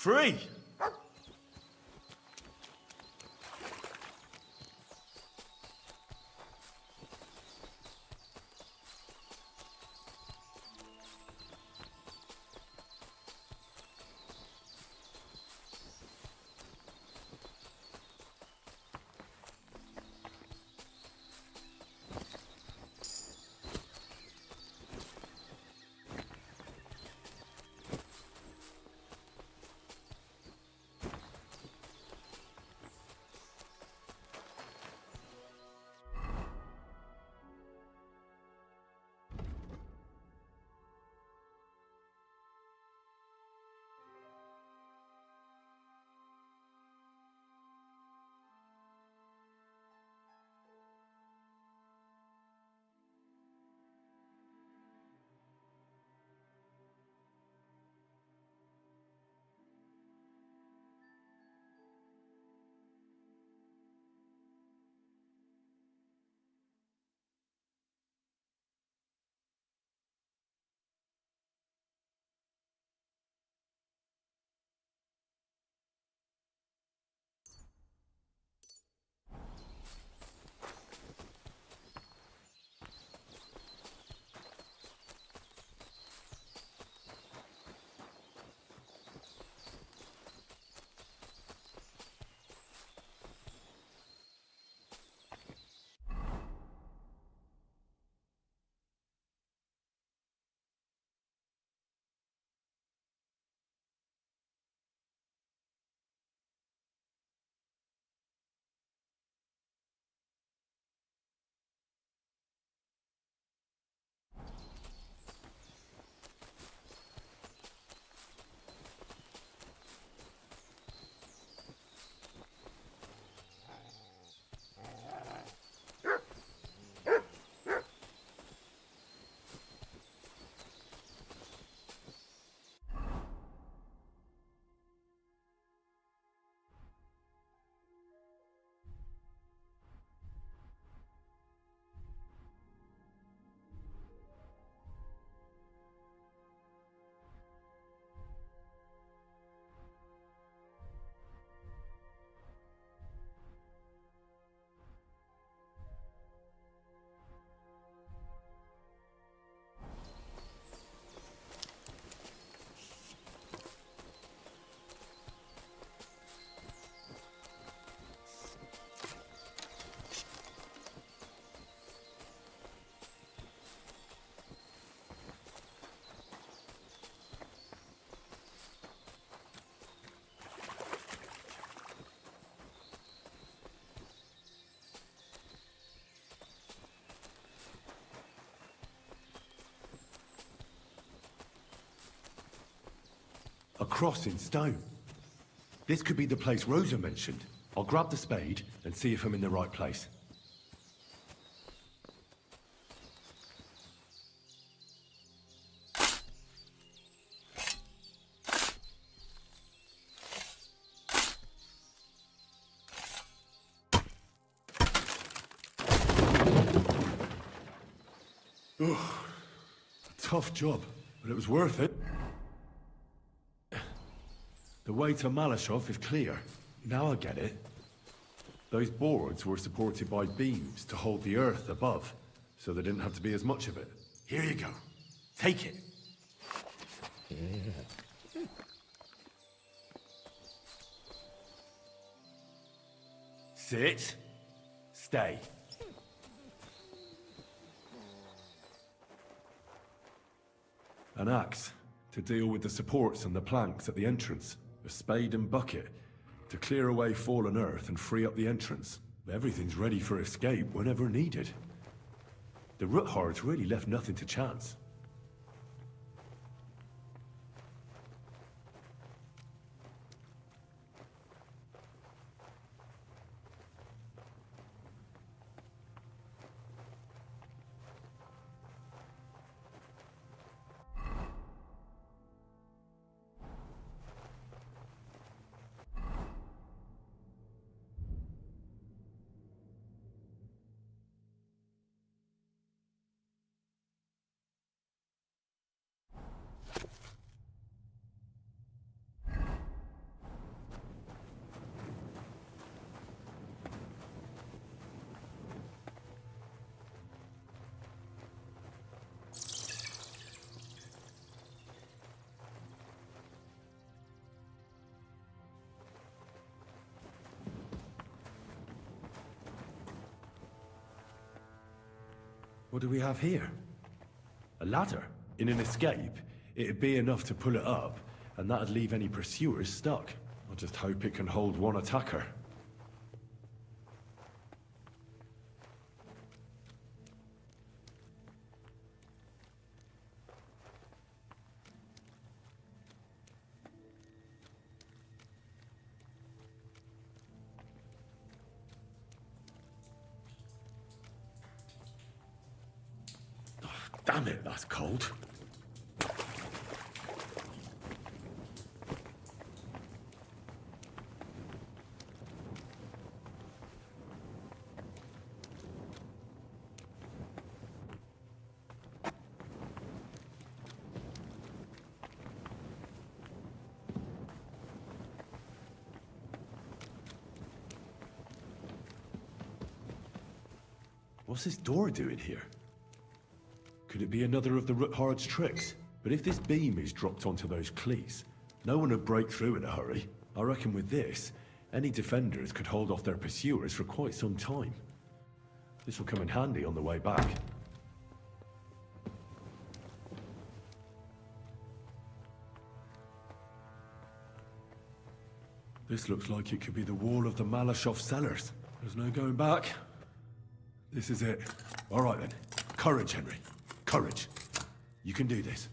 Free! A cross in stone. This could be the place Rosa mentioned. I'll grab the spade and see if I'm in the right place. Ugh. Tough job, but it was worth it. The way to Malashov is clear. Now I get it. Those boards were supported by beams to hold the earth above, so there didn't have to be as much of it. Here you go. Take it. Sit. Stay. An axe to deal with the supports and the planks at the entrance. A spade and bucket to clear away fallen earth and free up the entrance. Everything's ready for escape whenever needed. The Roothards really left nothing to chance. What do we have here? A ladder? In an escape, it'd be enough to pull it up, and that'd leave any pursuers stuck. I just hope it can hold one attacker. Damn it, that's cold. What's this door doing here? Could it be another of the Roothards' tricks? But if this beam is dropped onto those cleats, no one would break through in a hurry. I reckon with this, any defenders could hold off their pursuers for quite some time. This will come in handy on the way back. This looks like it could be the wall of the Malashov cellars. There's no going back. This is it. All right then. Courage, Henry. Courage. You can do this.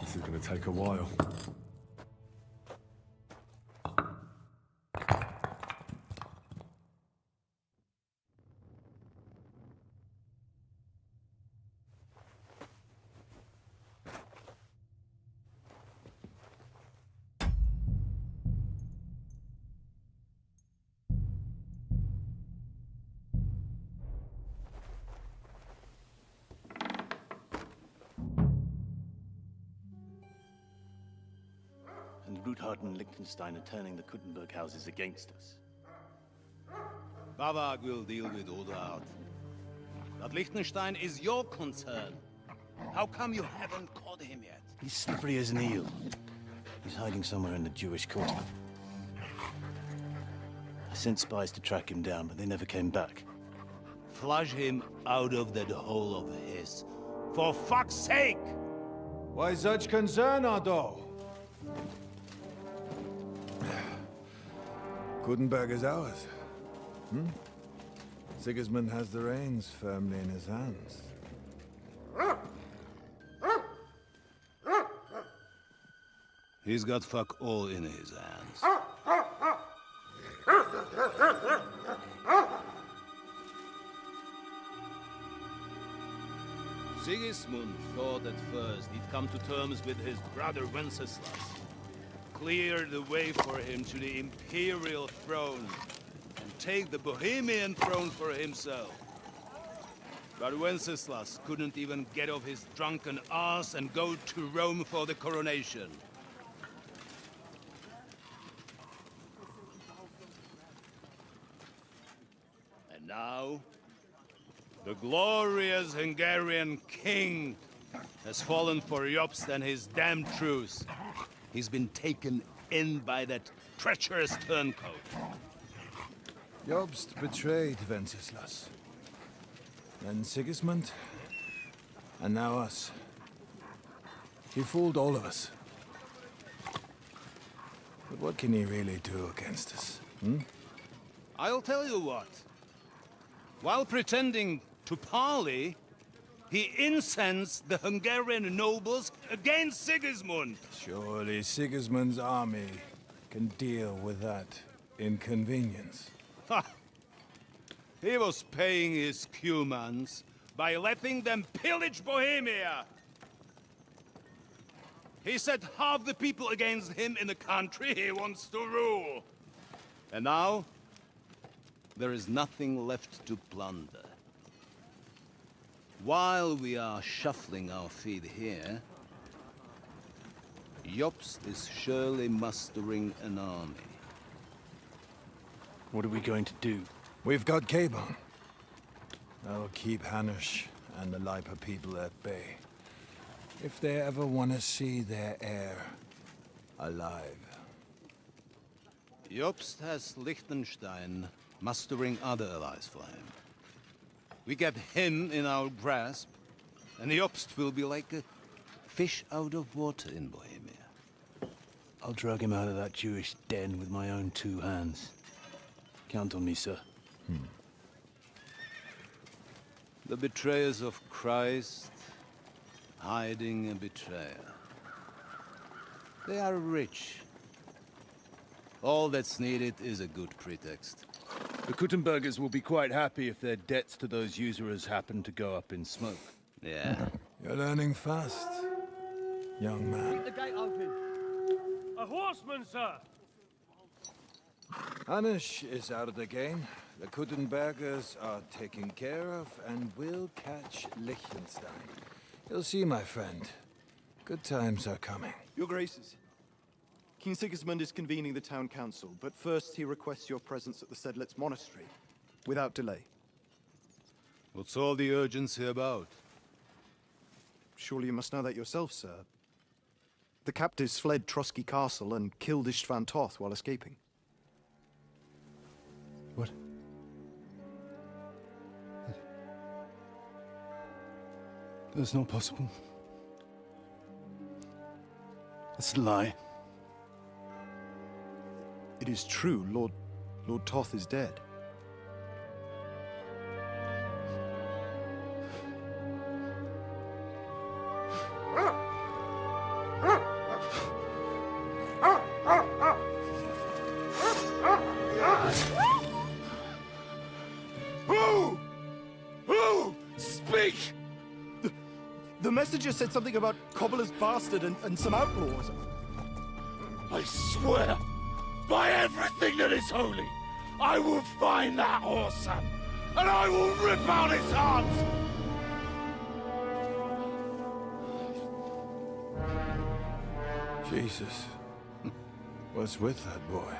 This is going to take a while. Ruthard and Liechtenstein are turning the Kuttenberg houses against us. Bavag will deal with Ruthard. But Liechtenstein is your concern. How come you haven't caught him yet? He's slippery as an eel. He's hiding somewhere in the Jewish quarter. I sent spies to track him down, but they never came back. Flush him out of that hole of his. For fuck's sake! Why such concern, Otto? Kuttenberg is ours. Sigismund has the reins firmly in his hands. He's got fuck all in his hands. Sigismund thought at first he'd come to terms with his brother Wenceslas, clear the way for him to the imperial throne, and take the Bohemian throne for himself. But Wenceslas couldn't even get off his drunken ass and go to Rome for the coronation. And now, the glorious Hungarian king has fallen for Jobst and his damned truce. He's been taken in by that treacherous turncoat. Jobst betrayed Wenceslas. Then Sigismund, and now us. He fooled all of us. But what can he really do against us, hmm? I'll tell you what. While pretending to parley, he incensed the Hungarian nobles against Sigismund. Surely Sigismund's army can deal with that inconvenience. Ha! He was paying his Cumans by letting them pillage Bohemia. He set half the people against him in the country he wants to rule. And now, there is nothing left to plunder. While we are shuffling our feet here, Jobst is surely mustering an army. What are we going to do? We've got Cabon. That'll keep Hanush and the Lipa people at bay. If they ever want to see their heir alive. Jobst has Liechtenstein mustering other allies for him. We get him in our grasp, and Jobst will be like a fish out of water in Bohemia. I'll drag him out of that Jewish den with my own 2 hands. Count on me, sir. The betrayers of Christ, hiding a betrayer. They are rich. All that's needed is a good pretext. The Kuttenbergers will be quite happy if their debts to those usurers happen to go up in smoke. Yeah. You're learning fast, young man. Keep the gate open. A horseman, sir! Hanush is out of the game. The Kuttenbergers are taken care of, and we'll catch Liechtenstein. You'll see, my friend. Good times are coming. Your Graces, King Sigismund is convening the town council, but first he requests your presence at the Sedlitz monastery, without delay. What's all the urgency about? Surely you must know that yourself, sir. The captives fled Trotsky Castle and killed Istvan Toth while escaping. What? That's not possible. That's a lie. It is true, Lord Toth is dead. Who? Speak! The messenger said something about Cobbler's bastard and some outlaws. I swear, by everything that is holy, I will find that whoreson, and I will rip out his heart! Jesus. What's with that boy?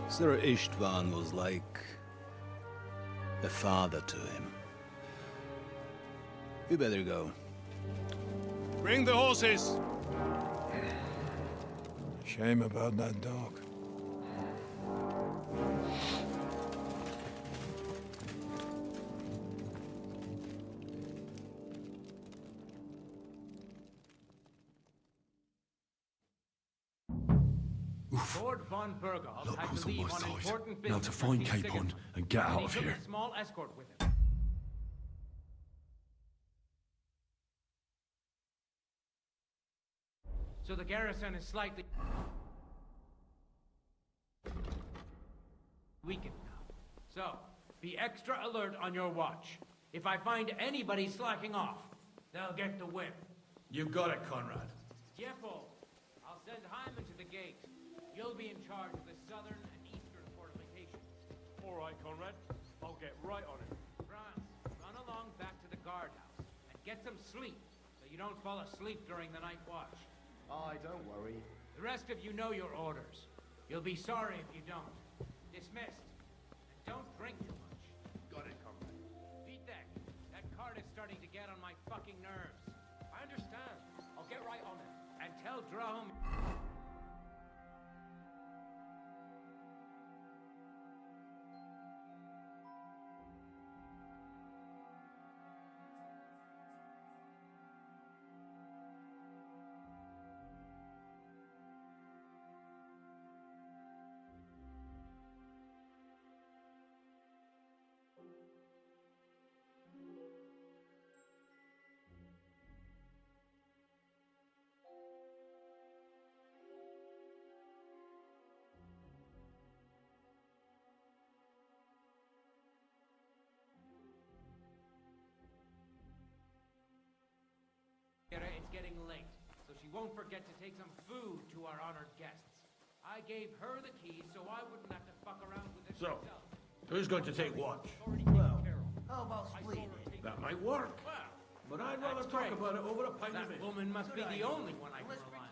Sir Istvan was like a father to him. You better go. Bring the horses! Shame about that dog. Lord von Burgall Luck had was to on leave my on side. important Now business. to find for King Capon Sigismund, and get out he of took here. a small escort with him. So the garrison is slightly weakened now. So, be extra alert on your watch. If I find anybody slacking off, they'll get the whip. You got it, Conrad. Jeffel, I'll send Hyman to the gate. You'll be in charge of the southern and eastern fortifications. All right, Conrad. I'll get right on it. Franz, run along back to the guardhouse and get some sleep so you don't fall asleep during the night watch. Aye, don't worry. The rest of you know your orders. You'll be sorry if you don't. Dismissed. And don't drink too much. Got it, Conrad. Beat that. That cart is starting to get on my fucking nerves. I understand. I'll get right on it. And tell Drahom... It's getting late, so she won't forget to take some food to our honored guests. I gave her the keys so I wouldn't have to fuck around with it So, myself. who's going to take watch? Well, how about splitting it? That might work. But I'd rather That's talk great. about it over a pint of That ale. woman must be Good the idea. only one I can Let's rely on.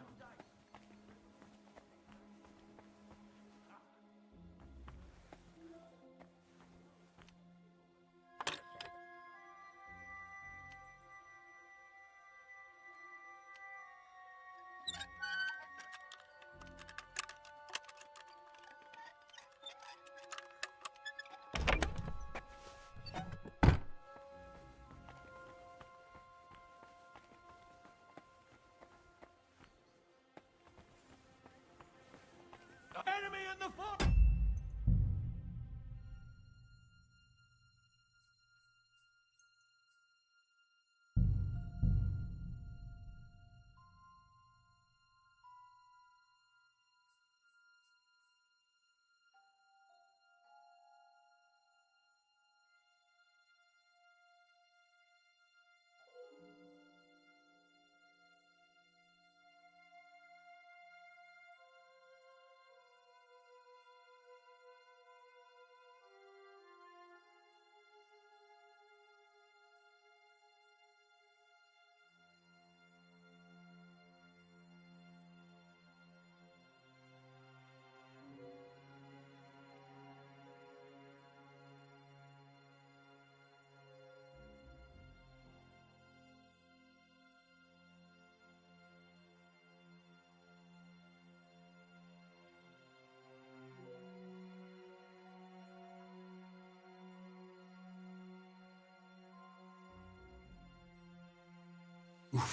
Enemy in the fort!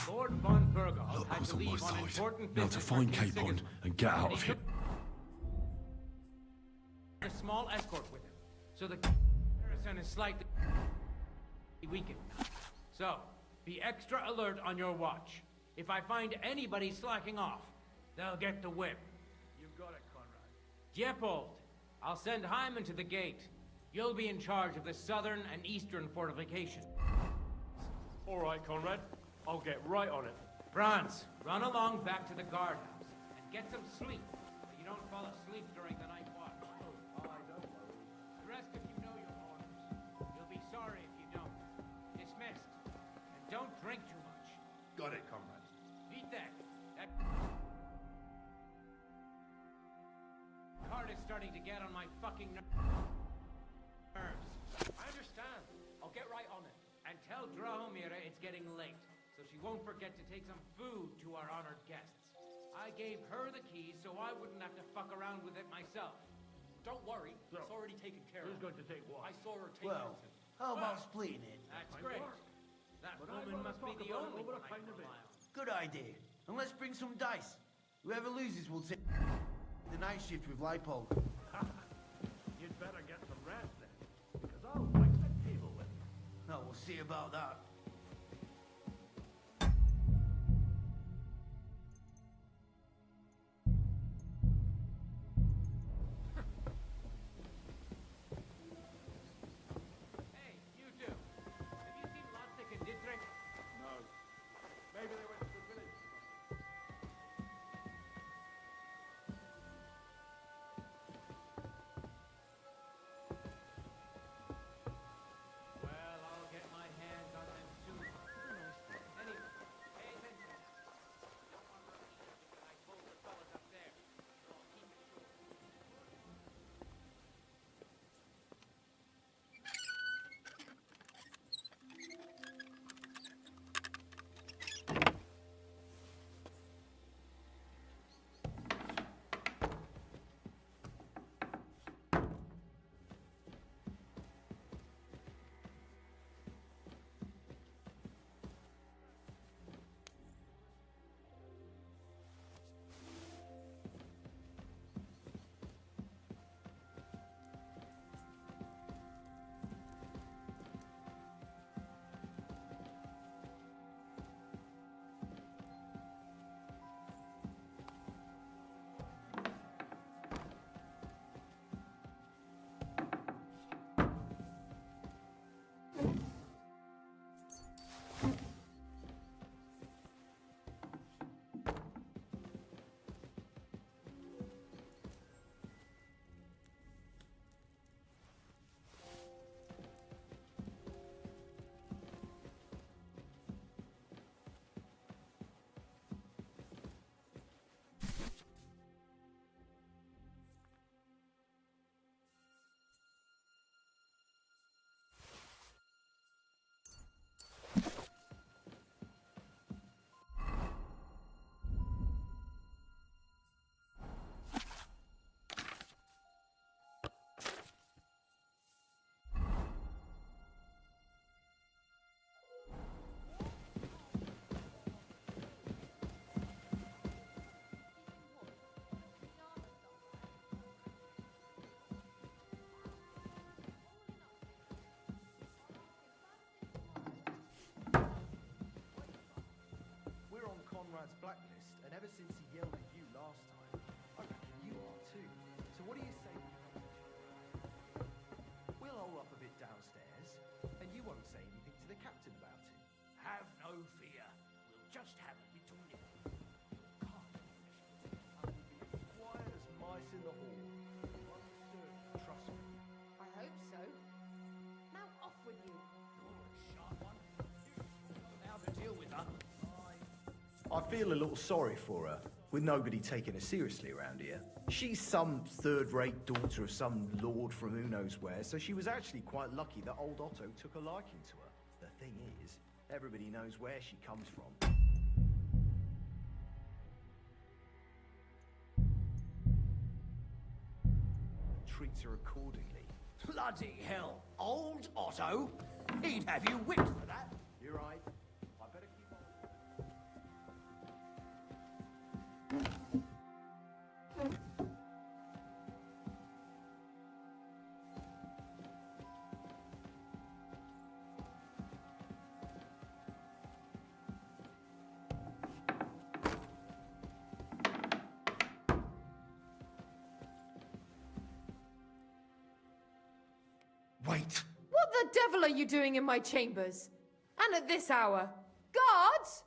Lord von Burgall Luck had was to on my leave on side. important Now to business find for King Capon Sigismund, and get out he of here. took a small escort with him, so the garrison is slightly weakened now. So, be extra alert on your watch. If I find anybody slacking off, they'll get the whip. You got it, Conrad. Jeppold, I'll send Hyman to the gate. You'll be in charge of the southern and eastern fortification. All right, Conrad. I'll get right on it. Franz, run along back to the guardhouse and get some sleep so you don't fall asleep during the night watch. The rest of you know your orders. You'll be sorry if you don't. Dismissed. And don't drink too much. Got it, Conrad. Beat that. That cart is starting to get on my fucking nerves. I understand. I'll get right on it. And tell Drahomira it's getting late, so she won't forget to take some food to our honored guests. I gave her the keys so I wouldn't have to fuck around with it myself. Don't worry, it's already taken care Who's of. going to take what? I saw her take Well, it. how about splitting it? That's might great. work. That But I'd woman rather must be talk the about it only over one a I pint can of rely ale. on. Good idea. And let's bring some dice. Whoever loses will take... The night shift with Lipo. You'd better get some rest then, because I'll whack the table with you. No, we'll see about that. Hey, you two. Have you seen Lustig and Dietrich? No. Maybe they went to the village. Well, I'll get my hands on them soon. Anyway, pay attention. Don't want rubbish when I told the fellas up there. So I'll keep it short. We're on Conrad's blacklist, and ever since he yelled at you last time, I reckon you are too. So what do you say? We'll hole up a bit downstairs, and you won't say anything to the captain about it. Have no fear. We'll just have a little nip. Quiet as mice in the hall. Understood. Trust me. I hope so. Now off with you. You're a sharp one. How to deal with her. I feel a little sorry for her, with nobody taking her seriously around here. She's some third-rate daughter of some lord from who knows where, so she was actually quite lucky that old Otto took a liking to her. The thing is, everybody knows where she comes from. Treats her accordingly. Bloody hell. Old Otto? He'd have you whipped for that. You're right. I better keep on. Wait! What the devil are you doing in my chambers? And at this hour? Guards!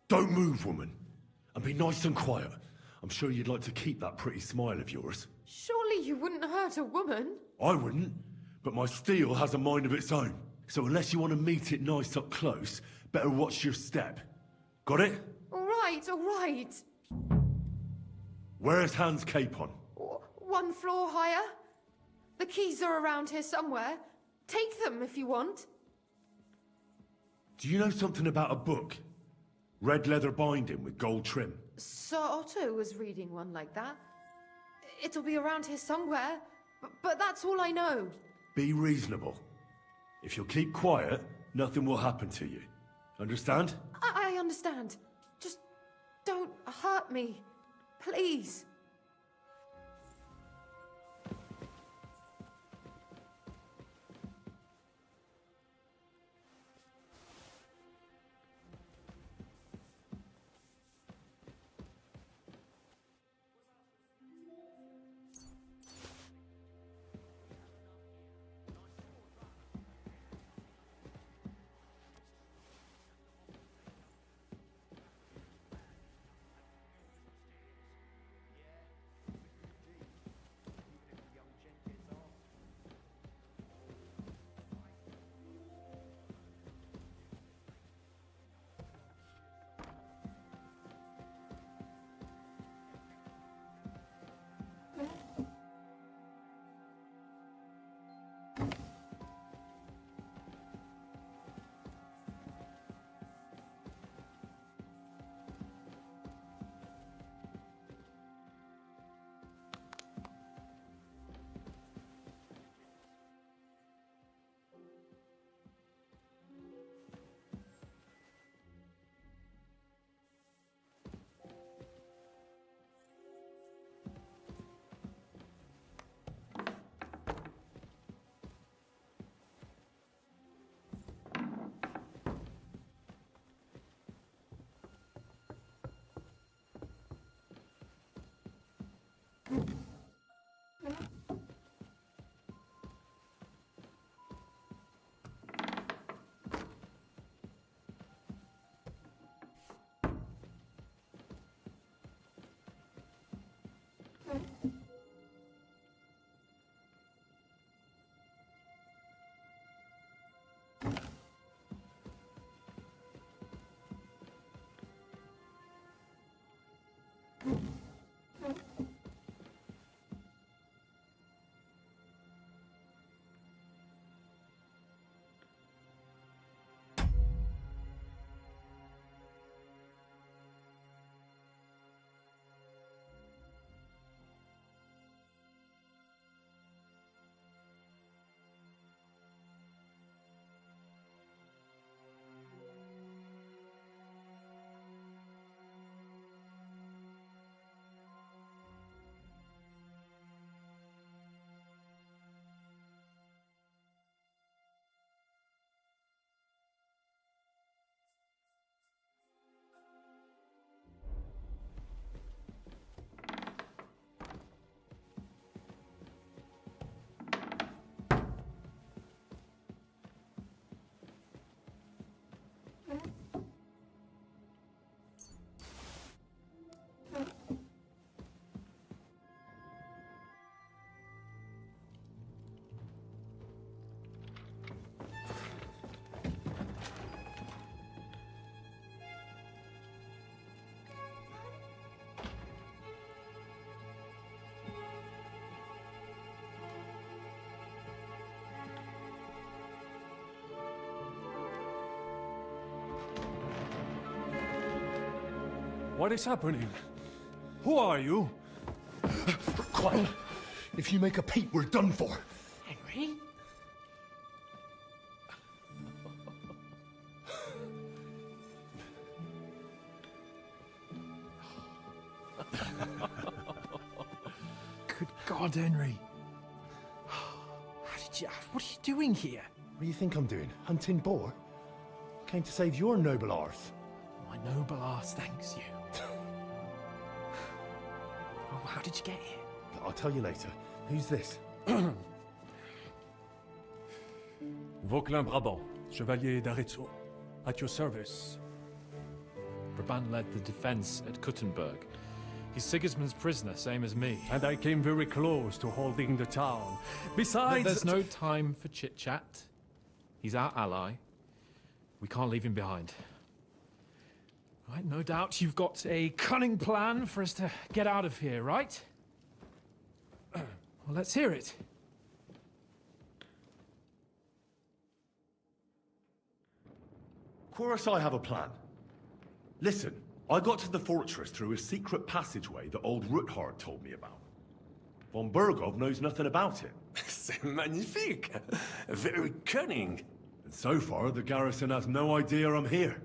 Don't move, woman. And be nice and quiet. I'm sure you'd like to keep that pretty smile of yours. Surely you wouldn't hurt a woman? I wouldn't, but my steel has a mind of its own. So unless you want to meet it nice up close, better watch your step. Got it? All right, all right. Where's Hans Capon? One floor higher. The keys are around here somewhere. Take them if you want. Do you know something about a book? Red leather binding with gold trim. Sir Otto was reading one like that. It'll be around here somewhere, but that's all I know. Be reasonable. If you'll keep quiet, nothing will happen to you. Understand? I understand. Just don't hurt me. Please. What is happening? Who are you? Quiet. If you make a peep, we're done for. Henry? Good God, Henry. What are you doing here? What do you think I'm doing? Hunting boar? Came to save your noble arse. My noble arse thanks you. Oh, how did you get here? I'll tell you later. Who's this? Vauquelin Brabant, Chevalier d'Aretzo. At your service. Brabant led the defense at Kuttenberg. He's Sigismund's prisoner, same as me. And I came very close to holding the town. Besides... There's no time for chit-chat. He's our ally. We can't leave him behind. Right, no doubt you've got a cunning plan for us to get out of here, right? Well, let's hear it. Of course I have a plan. Listen, I got to the fortress through a secret passageway that old Ruthard told me about. Von Burgov knows nothing about it. C'est magnifique! Very cunning. And So far, the garrison has no idea I'm here.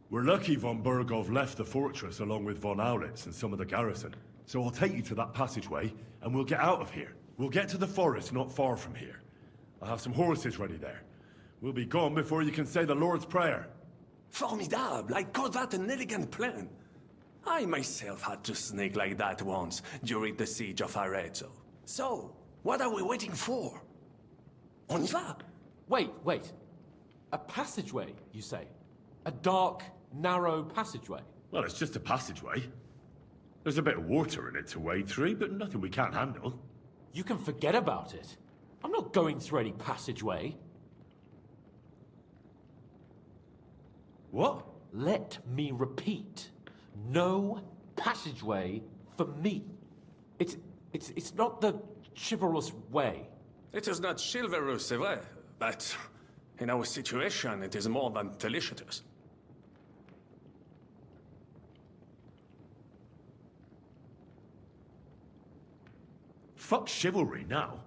We're lucky von Burgov left the fortress along with von Aulitz and some of the garrison. So I'll take you to that passageway, and we'll get out of here. We'll get to the forest not far from here. I have some horses ready there. We'll be gone before you can say the Lord's Prayer. Formidable! I call that an elegant plan. I myself had to sneak like that once during the siege of Arezzo. So, what are we waiting for? On y va! Wait. A passageway, you say? A dark, narrow passageway? Well, it's just a passageway. There's a bit of water in it to wade through, but nothing we can't handle. You can forget about it. I'm not going through any passageway. What? Let me repeat. No passageway for me. It's not the chivalrous way. It is not chivalrous, c'est vrai, but in our situation, it is more than delicious. Fuck chivalry now.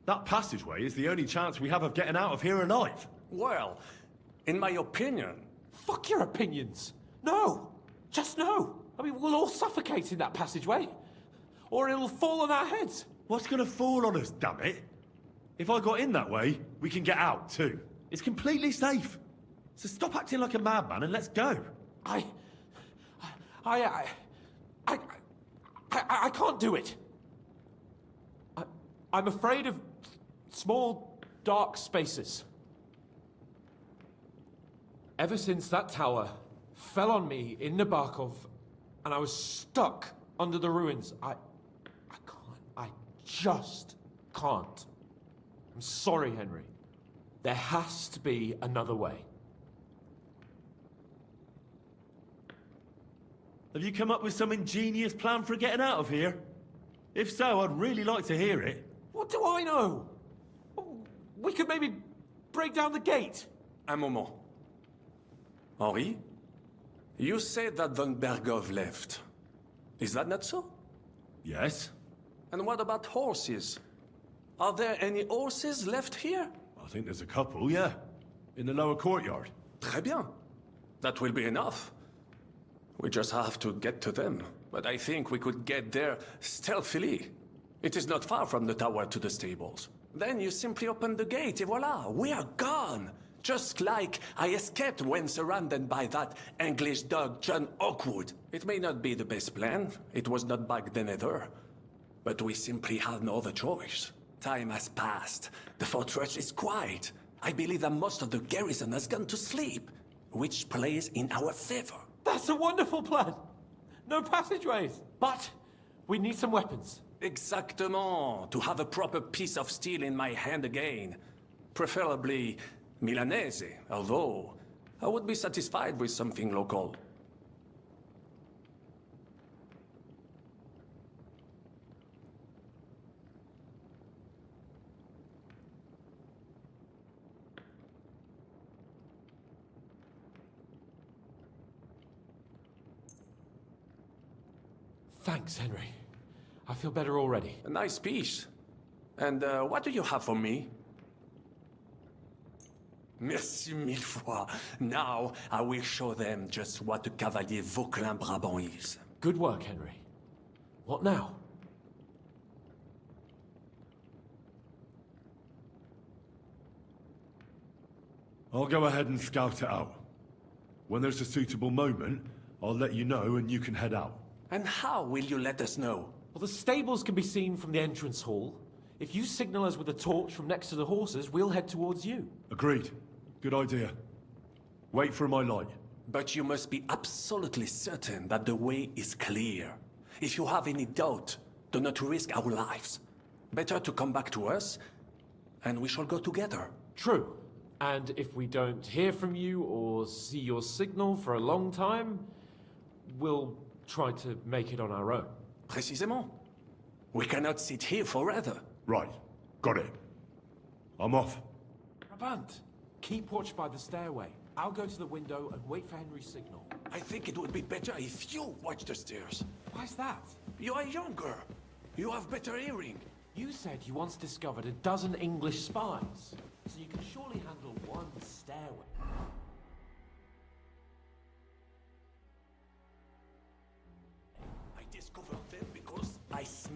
That passageway is the only chance we have of getting out of here alive. Well, in my opinion... Fuck your opinions. No. Just no. I mean, we'll all suffocate in that passageway. Or it'll fall on our heads. What's gonna fall on us, damn it? If I got in that way, we can get out, too. It's completely safe. So stop acting like a madman and let's go. I can't do it. I'm afraid of small, dark spaces. Ever since that tower fell on me in Nabokov, and I was stuck under the ruins, I just can't. I'm sorry, Henry. There has to be another way. Have you come up with some ingenious plan for getting out of here? If so, I'd really like to hear it. What do I know? We could maybe break down the gate. Un moment. Henri? You said that von Bergov left. Is that not so? Yes. And what about horses? Are there any horses left here? I think there's a couple, yeah. In the lower courtyard. Très bien. That will be enough. We just have to get to them. But I think we could get there stealthily. It is not far from the tower to the stables. Then you simply open the gate, et voila, we are gone. Just like I escaped when surrounded by that English dog John Oakwood. It may not be the best plan. It was not back then either. But we simply had no other choice. Time has passed. The fortress is quiet. I believe that most of the garrison has gone to sleep, which plays in our favor. That's a wonderful plan. No passageways. But we need some weapons. Exactement. To have a proper piece of steel in my hand again. Preferably Milanese, although I would be satisfied with something local. Thanks, Henry. I feel better already. A nice piece. And what do you have for me? Merci mille fois. Now I will show them just what a Cavalier Vauquelin Brabant is. Good work, Henry. What now? I'll go ahead and scout it out. When there's a suitable moment, I'll let you know and you can head out. And how will you let us know? Well, the stables can be seen from the entrance hall. If you signal us with a torch from next to the horses, we'll head towards you. Agreed. Good idea. Wait for my light. But you must be absolutely certain that the way is clear. If you have any doubt, do not risk our lives. Better to come back to us, and we shall go together. True. And if we don't hear from you or see your signal for a long time, we'll try to make it on our own. Précisément. We cannot sit here forever. Right. Got it. I'm off. Brabant, keep watch by the stairway. I'll go to the window and wait for Henry's signal. I think it would be better if you watch the stairs. Why's that? You are younger. You have better hearing. You said you once discovered a dozen English spies, so you can surely handle one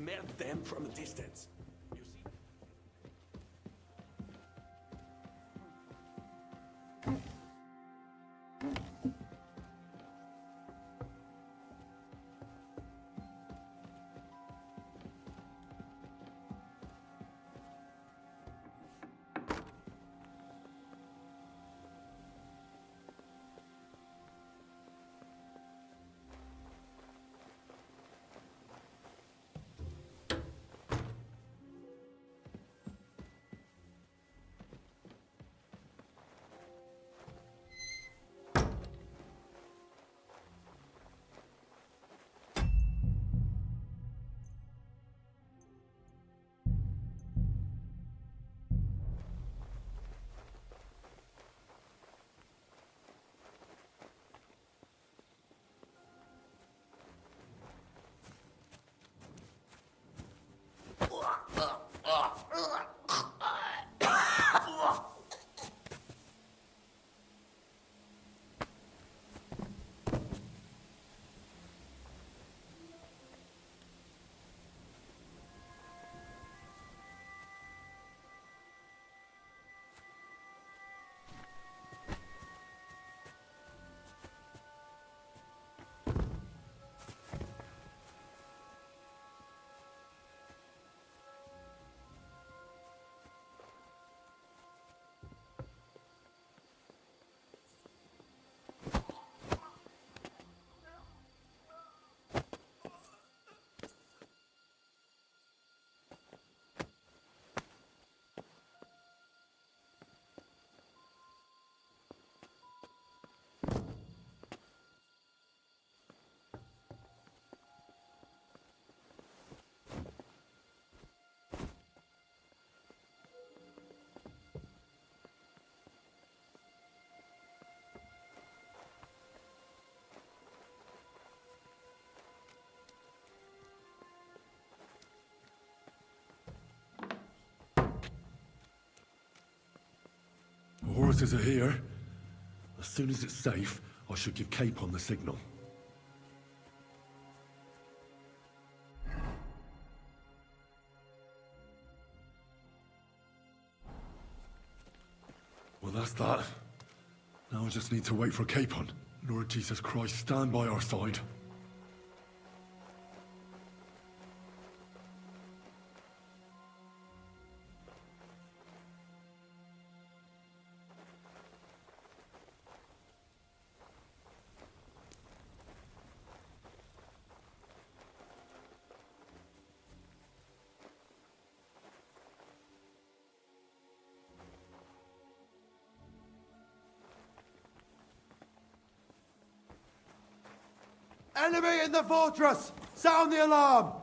smell them from a distance. You see? The horses are here. As soon as it's safe, I should give Capon the signal. Well, that's that. Now I just need to wait for Capon. Lord Jesus Christ, stand by our side. Enemy in the fortress! Sound the alarm!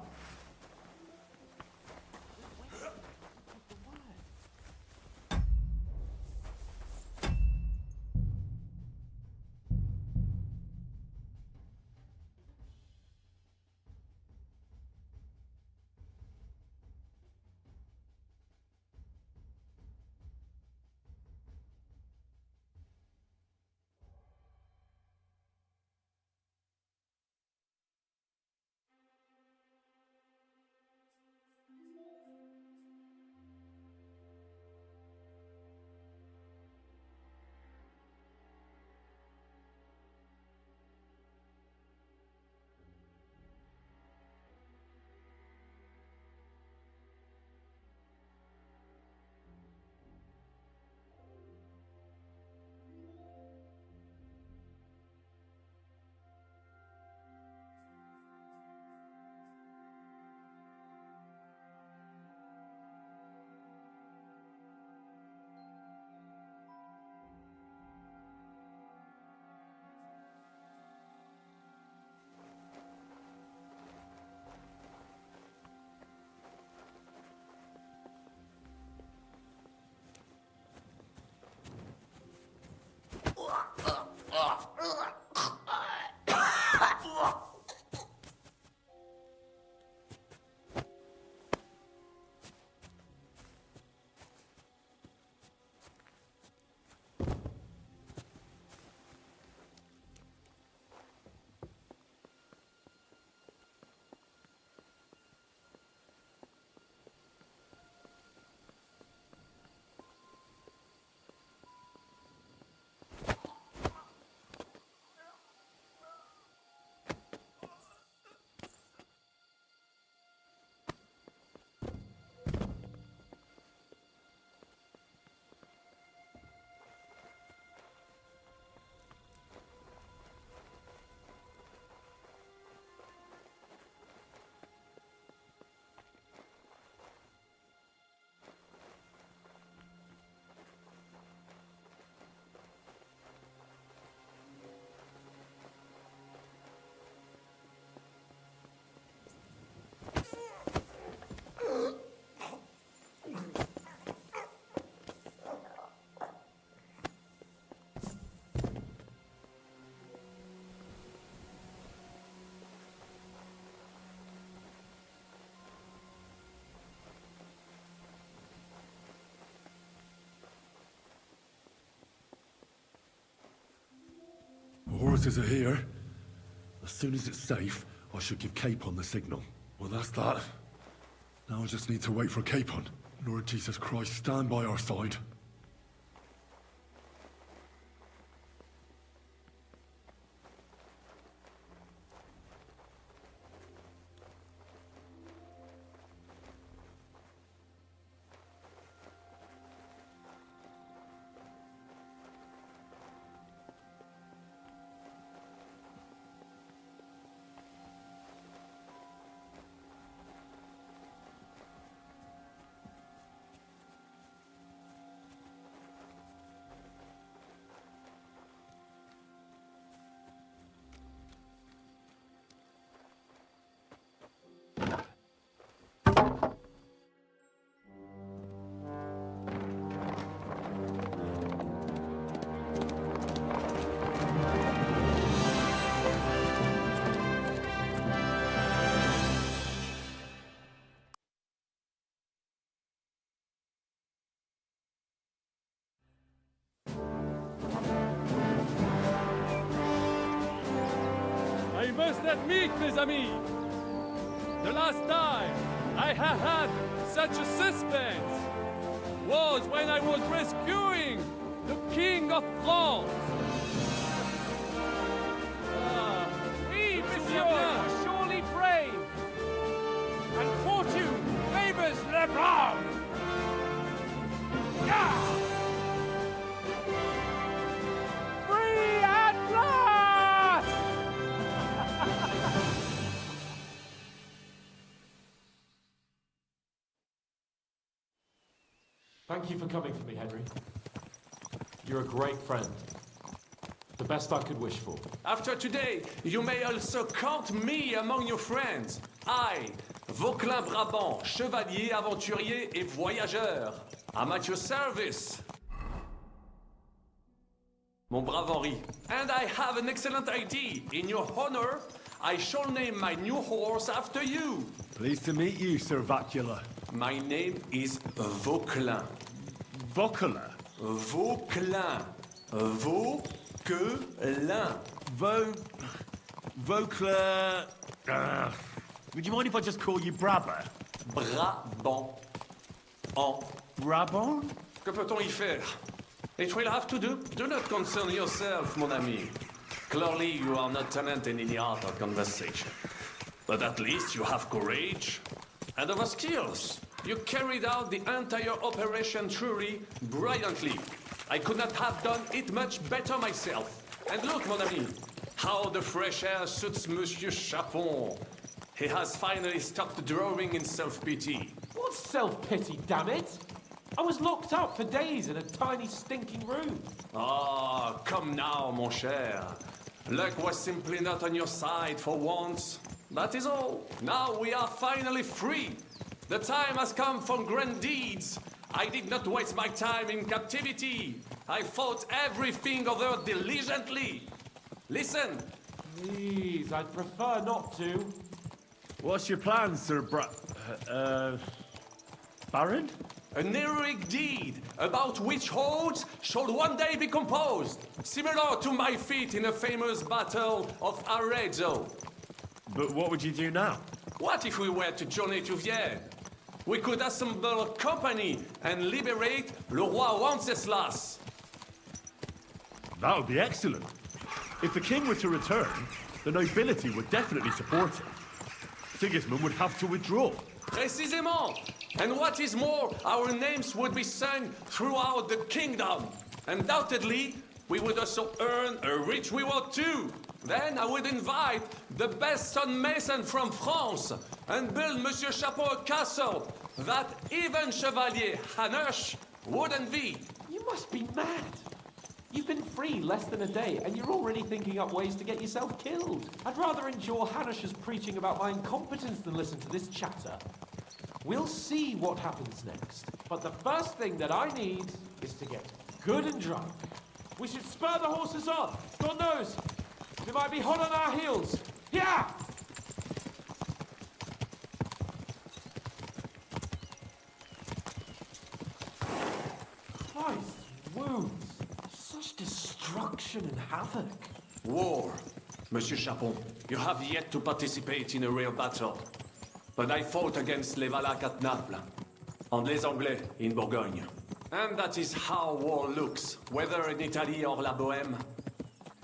forces are here. As soon as it's safe, I should give Capon the signal. Well, that's that. Now I just need to wait for Capon. Lord Jesus Christ, stand by our side. I must admit, mes amis, the last time I have had such a suspense was when I was rescuing the King of France. Oui, monsieur, you're surely brave. And fortune favors le brave. Yeah! Free at last! Thank you for coming for me, Henry. You're a great friend. The best I could wish for. After today, you may also count me among your friends. I, Vauquelin Brabant, chevalier, aventurier et voyageur. I'm at your service. Mon brave Henri. And I have an excellent idea. In your honor, I shall name my new horse after you. Pleased to meet you, Sir Vacula. My name is Vauquelin. Vauquelin? Vauquelin. Vauquelin. Vauquelin... would you mind if I just call you Brabber? Brabant. Brabant? Que peut-on y faire? It will have to do. Do not concern yourself, mon ami. Clearly, you are not talented in the art of conversation. But at least you have courage and other skills. You carried out the entire operation truly brilliantly. I could not have done it much better myself. And look, mon ami, how the fresh air suits Monsieur Chapon. He has finally stopped drawing in self-pity. What self-pity, damn it? I was locked up for days in a tiny stinking room. Ah, come now, mon cher. Luck was simply not on your side for once. That is all. Now we are finally free. The time has come for grand deeds. I did not waste my time in captivity. I fought everything over diligently. Listen. Please, I'd prefer not to. What's your plan, Sir Baron? An heroic deed about which hordes shall one day be composed, similar to my feat in the famous Battle of Arezzo. But what would you do now? What if we were to journey to Vienne? We could assemble a company and liberate Le Roi Wenceslas. That would be excellent. If the king were to return, the nobility would definitely support him. Sigismund would have to withdraw. Précisément! And what is more, our names would be sung throughout the kingdom. Undoubtedly, we would also earn a rich reward too. Then I would invite the best stonemason from France and build Monsieur Chapeau a castle that even Chevalier Hanush would envy. You must be mad. You've been free less than a day, and you're already thinking up ways to get yourself killed. I'd rather endure Hanush's preaching about my incompetence than listen to this chatter. We'll see what happens next. But the first thing that I need is to get good and drunk. We should spur the horses on. God knows, they might be hot on our heels. Yeah! Christ, wounds. Such destruction and havoc. War. Monsieur Chapon, you have yet to participate in a real battle. But I fought against les Valaques at Naples, and les Anglais in Bourgogne. And that is how war looks, whether in Italy or La Bohème.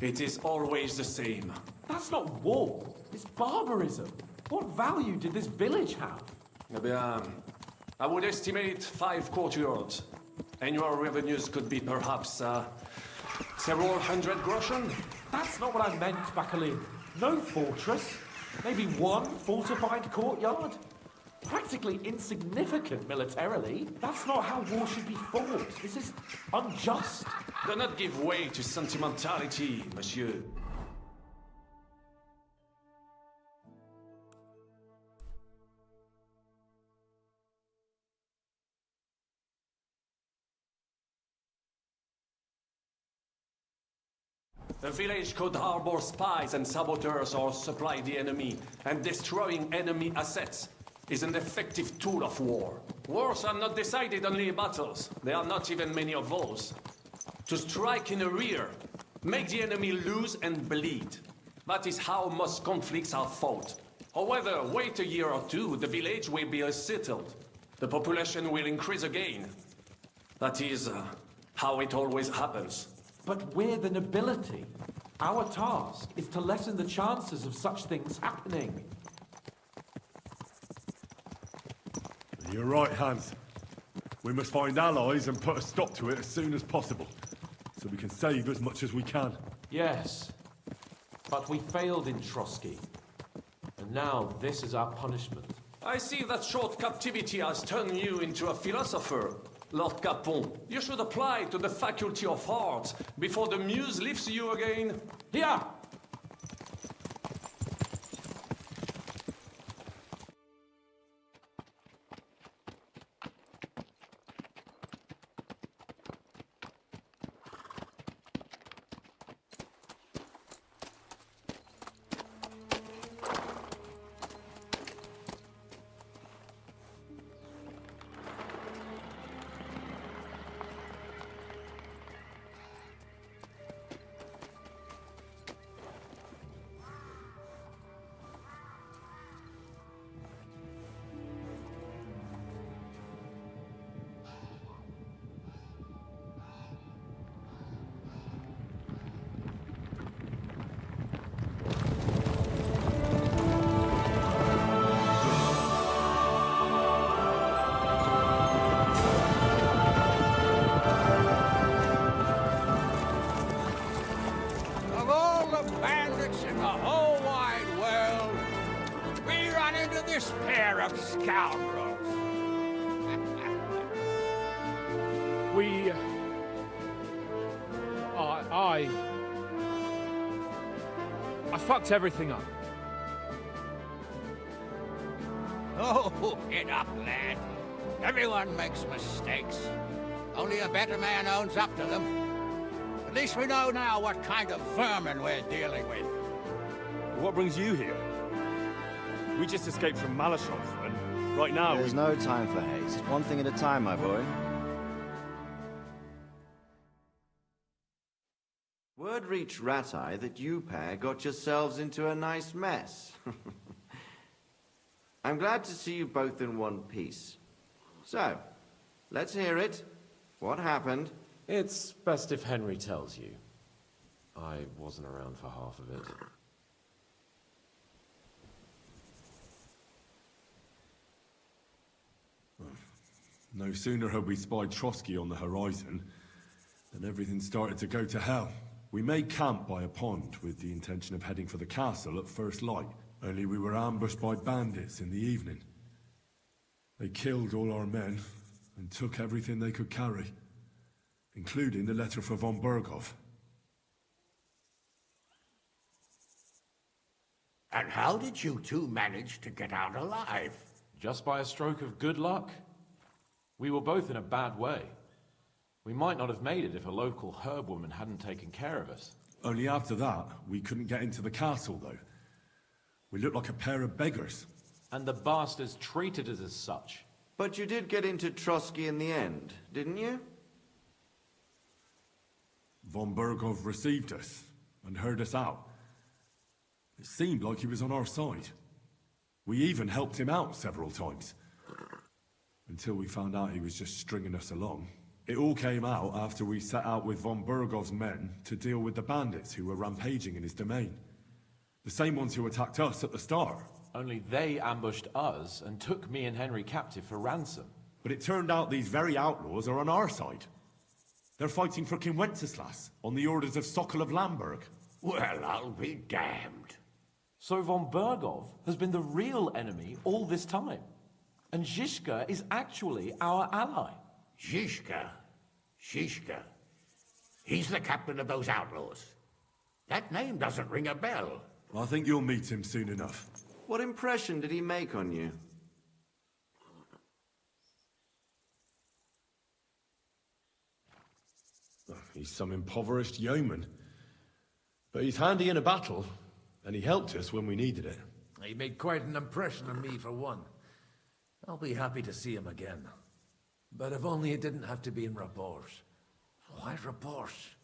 It is always the same. That's not war. It's barbarism. What value did this village have? Eh bien, I would estimate 5 courtyards. Annual revenues could be perhaps, several hundred groschen. That's not what I meant, Bacalin. No fortress. Maybe one fortified courtyard. Practically insignificant militarily. That's not how war should be fought. This is unjust. Do not give way to sentimentality, monsieur. The village could harbor spies and saboteurs or supply the enemy, and destroying enemy assets is an effective tool of war. Wars are not decided only in battles. There are not even many of those. To strike in the rear, make the enemy lose and bleed. That is how most conflicts are fought. However, wait a year or two, the village will be settled. The population will increase again. That is how it always happens. But we're the nobility. Our task is to lessen the chances of such things happening. You're right, Hans. We must find allies and put a stop to it as soon as possible, so we can save as much as we can. Yes, but we failed in Trotsky. And now this is our punishment. I see that short captivity has turned you into a philosopher, Lord Capon. You should apply to the Faculty of Arts before the muse lifts you again. Here! Of all the bandits in the whole wide world, we run into this pair of scoundrels. I fucked everything up. Oh, get up, lad. Everyone makes mistakes. Only a better man owns up to them. At least we know now what kind of vermin we're dealing with. What brings you here? We just escaped from Malashov, and right now There's no time for haste. One thing at a time, my boy. Word reached Rat-Eye that you pair got yourselves into a nice mess. I'm glad to see you both in one piece. So, let's hear it. What happened? It's best if Henry tells you. I wasn't around for half of it. No sooner had we spied Trotsky on the horizon than everything started to go to hell. We made camp by a pond with the intention of heading for the castle at first light, only we were ambushed by bandits in the evening. They killed all our men and took everything they could carry, including the letter for von Berghoff. And how did you two manage to get out alive? Just by a stroke of good luck. We were both in a bad way. We might not have made it if a local herb woman hadn't taken care of us. Only after that, we couldn't get into the castle, though. We looked like a pair of beggars. And the bastards treated us as such. But you did get into Trotsky in the end, didn't you? Von Berghoff received us, and heard us out. It seemed like he was on our side. We even helped him out several times. Until we found out he was just stringing us along. It all came out after we set out with von Burgov's men to deal with the bandits who were rampaging in his domain. The same ones who attacked us at the start. Only they ambushed us and took me and Henry captive for ransom. But it turned out these very outlaws are on our side. They're fighting for King Wenceslas on the orders of Sokol of Lamberg. Well, I'll be damned. So von Burgov has been the real enemy all this time. And Zizka is actually our ally. Zizka? He's the captain of those outlaws. That name doesn't ring a bell. I think you'll meet him soon enough. What impression did he make on you? He's some impoverished yeoman. But he's handy in a battle, and he helped us when we needed it. He made quite an impression on me, for one. I'll be happy to see him again. But if only it didn't have to be in Rabosh. Why Rabosh?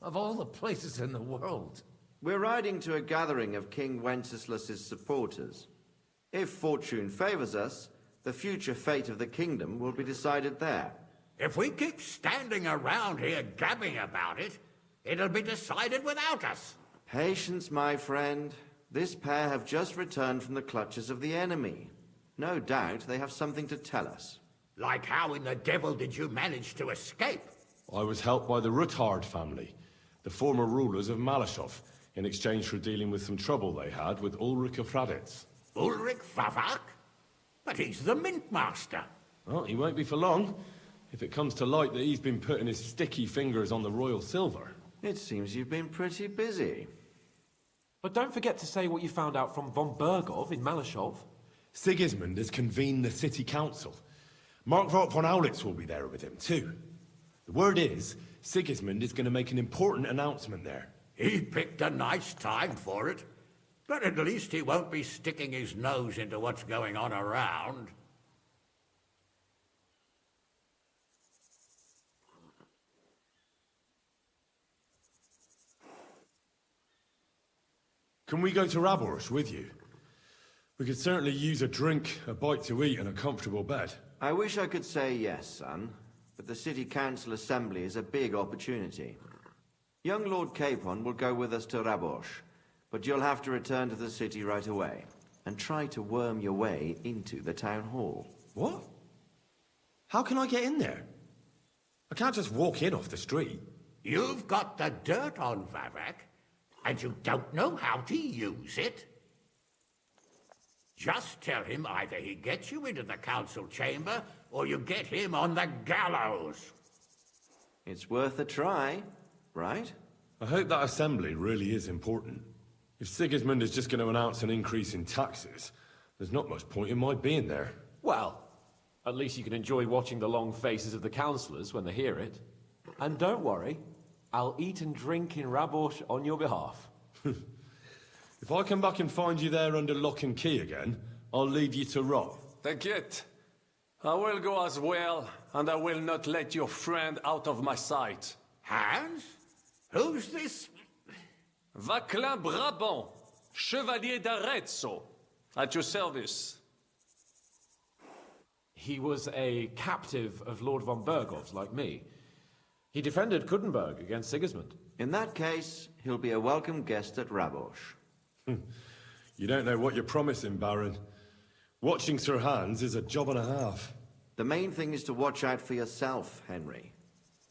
Of all the places in the world. We're riding to a gathering of King Wenceslas's supporters. If fortune favors us, the future fate of the kingdom will be decided there. If we keep standing around here gabbing about it, it'll be decided without us. Patience, my friend. This pair have just returned from the clutches of the enemy. No doubt they have something to tell us. Like how in the devil did you manage to escape? I was helped by the Ruthard family, the former rulers of Malashov, in exchange for dealing with some trouble they had with Ulrich of Raditz. Ulrich Favak? But he's the mint master. Well, he won't be for long, if it comes to light that he's been putting his sticky fingers on the royal silver. It seems you've been pretty busy. But don't forget to say what you found out from von Burgov in Malashov. Sigismund has convened the city council. Markvart von Aulitz will be there with him, too. The word is, Sigismund is going to make an important announcement there. He picked a nice time for it. But at least he won't be sticking his nose into what's going on around. Can we go to Raborsh with you? We could certainly use a drink, a bite to eat, and a comfortable bed. I wish I could say yes, son, but the City Council Assembly is a big opportunity. Young Lord Capon will go with us to Raborsh, but you'll have to return to the city right away, and try to worm your way into the town hall. What? How can I get in there? I can't just walk in off the street. You've got the dirt on Vavak, and you don't know how to use it? Just tell him either he gets you into the council chamber, or you get him on the gallows. It's worth a try, right? I hope that assembly really is important. If Sigismund is just going to announce an increase in taxes, there's not much point in my being there. Well, at least you can enjoy watching the long faces of the councillors when they hear it. And don't worry, I'll eat and drink in Raborsh on your behalf. If I come back and find you there under lock and key again, I'll leave you to rot. T'inquiète. I will go as well, and I will not let your friend out of my sight. Hans? Who's this? Vaclin Brabant, Chevalier d'Arezzo, at your service. He was a captive of Lord von Burgov's, like me. He defended Kuddenberg against Sigismund. In that case, he'll be a welcome guest at Raborsh. You don't know what you're promising, Baron. Watching Sir Hans is a job and a half. The main thing is to watch out for yourself, Henry.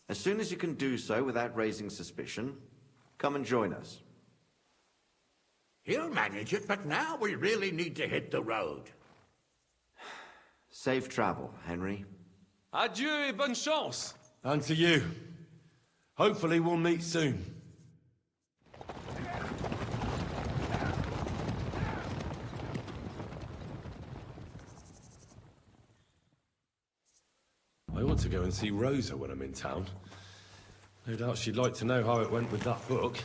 As soon as you can do so without raising suspicion, come and join us. He'll manage it, but now we really need to hit the road. Safe travel, Henry. Adieu et bonne chance. And to you. Hopefully we'll meet soon. I ought to go and see Rosa when I'm in town. No doubt she'd like to know how it went with that book.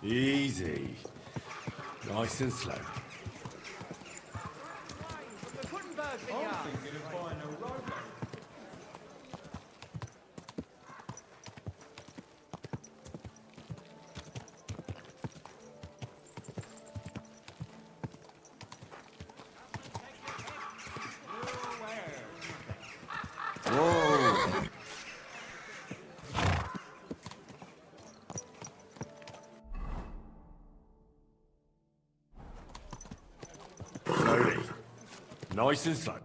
Easy. Nice and slow. Whoa! Slowly. Nice and slow.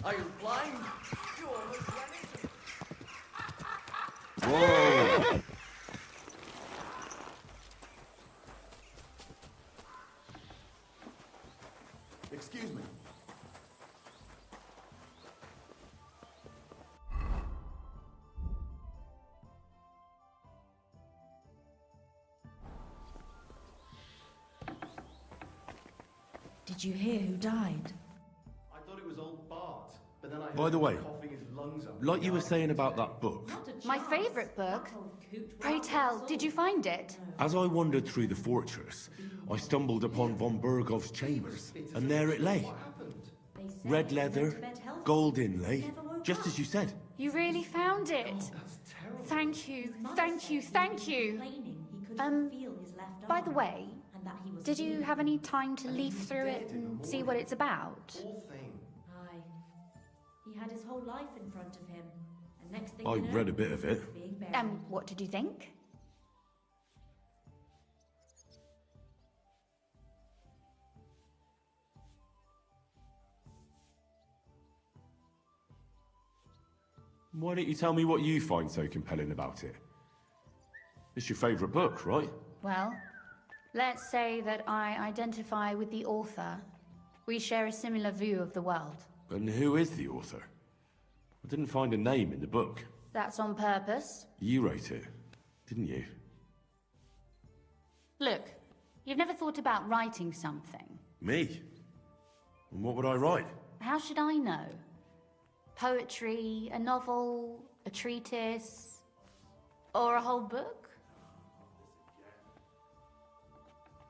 Are you blind? You almost ran into Whoa! Excuse me. Did you hear who died? I thought it was old Bart, but then I heard By the him way, coughing his lungs up. like you were saying about that book, My favourite book. Pray tell, did you find it? as I wandered through the fortress, I stumbled upon von Bergov's chambers, and there it lay. Red leather, gold inlay, just as you said. You really found it? Thank you, thank you, thank you. By the way, did you have any time to leaf through it and see what it's about? Aye. He had his whole life in front of him. And next thing I you know, read a bit of it. he was being buried. What did you think? Why don't you tell me what you find so compelling about it? It's your favourite book, right? Well, let's say that I identify with the author. We share a similar view of the world. And who is the author? I didn't find a name in the book. That's on purpose. You wrote it, didn't you? Look, you've never thought about writing something. Me? And what would I write? How should I know? Poetry, a novel, a treatise, or a whole book?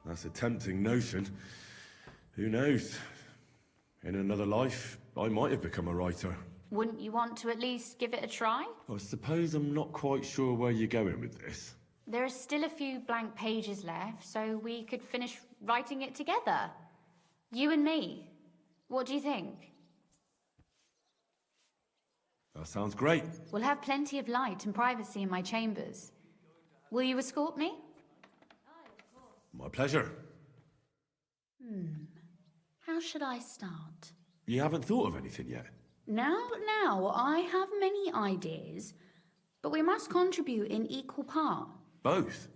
That's a tempting notion. Who knows? In another life, I might have become a writer. Wouldn't you want to at least give it a try? I suppose I'm not quite sure where you're going with this. There are still a few blank pages left, so we could finish writing it together. You and me. What do you think? That sounds great. We'll have plenty of light and privacy in my chambers. Will you escort me? My pleasure. How should I start? You haven't thought of anything yet? Now, I have many ideas, but we must contribute in equal part. Both?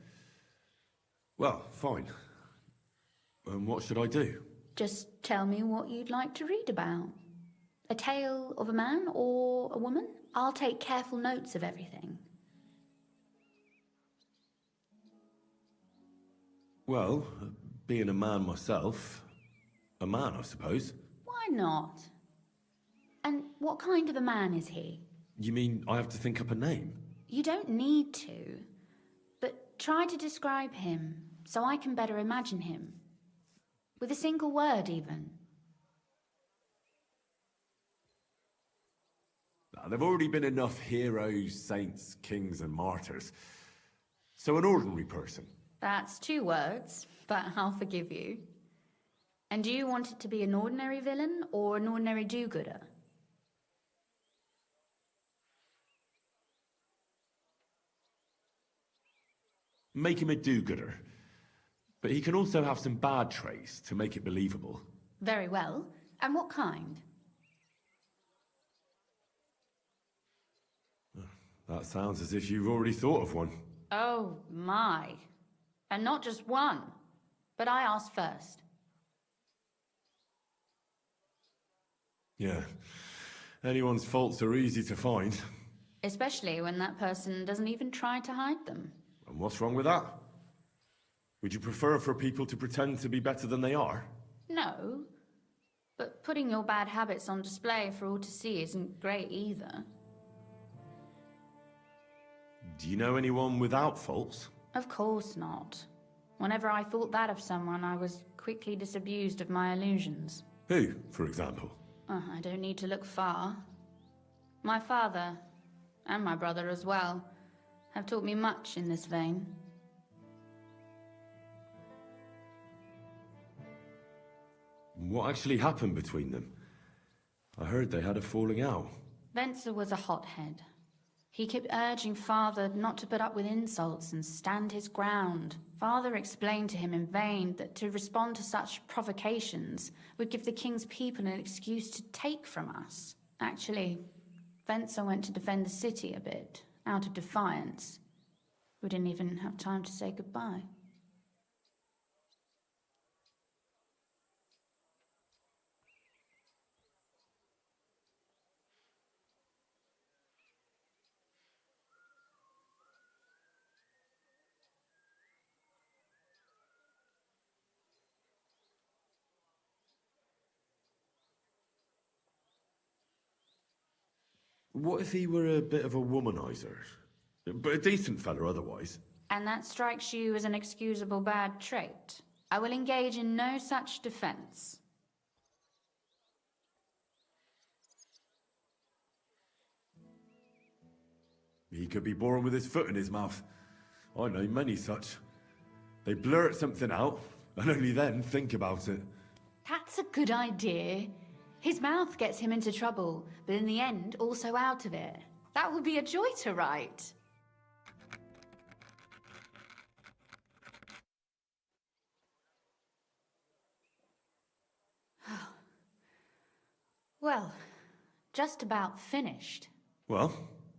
Well, fine. And what should I do? Just tell me what you'd like to read about. A tale of a man or a woman? I'll take careful notes of everything. Well, being a man myself, a man, I suppose. Why not? And what kind of a man is he? You mean I have to think up a name? You don't need to, but try to describe him so I can better imagine him. With a single word, even. There've already been enough heroes, saints, kings, and martyrs. So an ordinary person. That's 2 words, but I'll forgive you. And do you want it to be an ordinary villain or an ordinary do-gooder? Make him a do-gooder. But he can also have some bad traits to make it believable. Very well. And what kind? That sounds as if you've already thought of one. Oh, my. And not just one. But I asked first. Yeah. Anyone's faults are easy to find. Especially when that person doesn't even try to hide them. And what's wrong with that? Would you prefer for people to pretend to be better than they are? No. But putting your bad habits on display for all to see isn't great either. Do you know anyone without faults? Of course not. Whenever I thought that of someone, I was quickly disabused of my illusions. Who, for example? I don't need to look far. My father, and my brother as well, have taught me much in this vein. What actually happened between them? I heard they had a falling out. Venser was a hothead. He kept urging Father not to put up with insults and stand his ground. Father explained to him in vain that to respond to such provocations would give the king's people an excuse to take from us. Actually, Venser went to defend the city a bit, out of defiance. We didn't even have time to say goodbye. What if he were a bit of a womanizer? But a decent fella otherwise. And that strikes you as an excusable bad trait? I will engage in no such defense. He could be born with his foot in his mouth. I know many such. They blurt something out, and only then think about it. That's a good idea. His mouth gets him into trouble, but in the end, also out of it. That would be a joy to write. Well, just about finished. Well,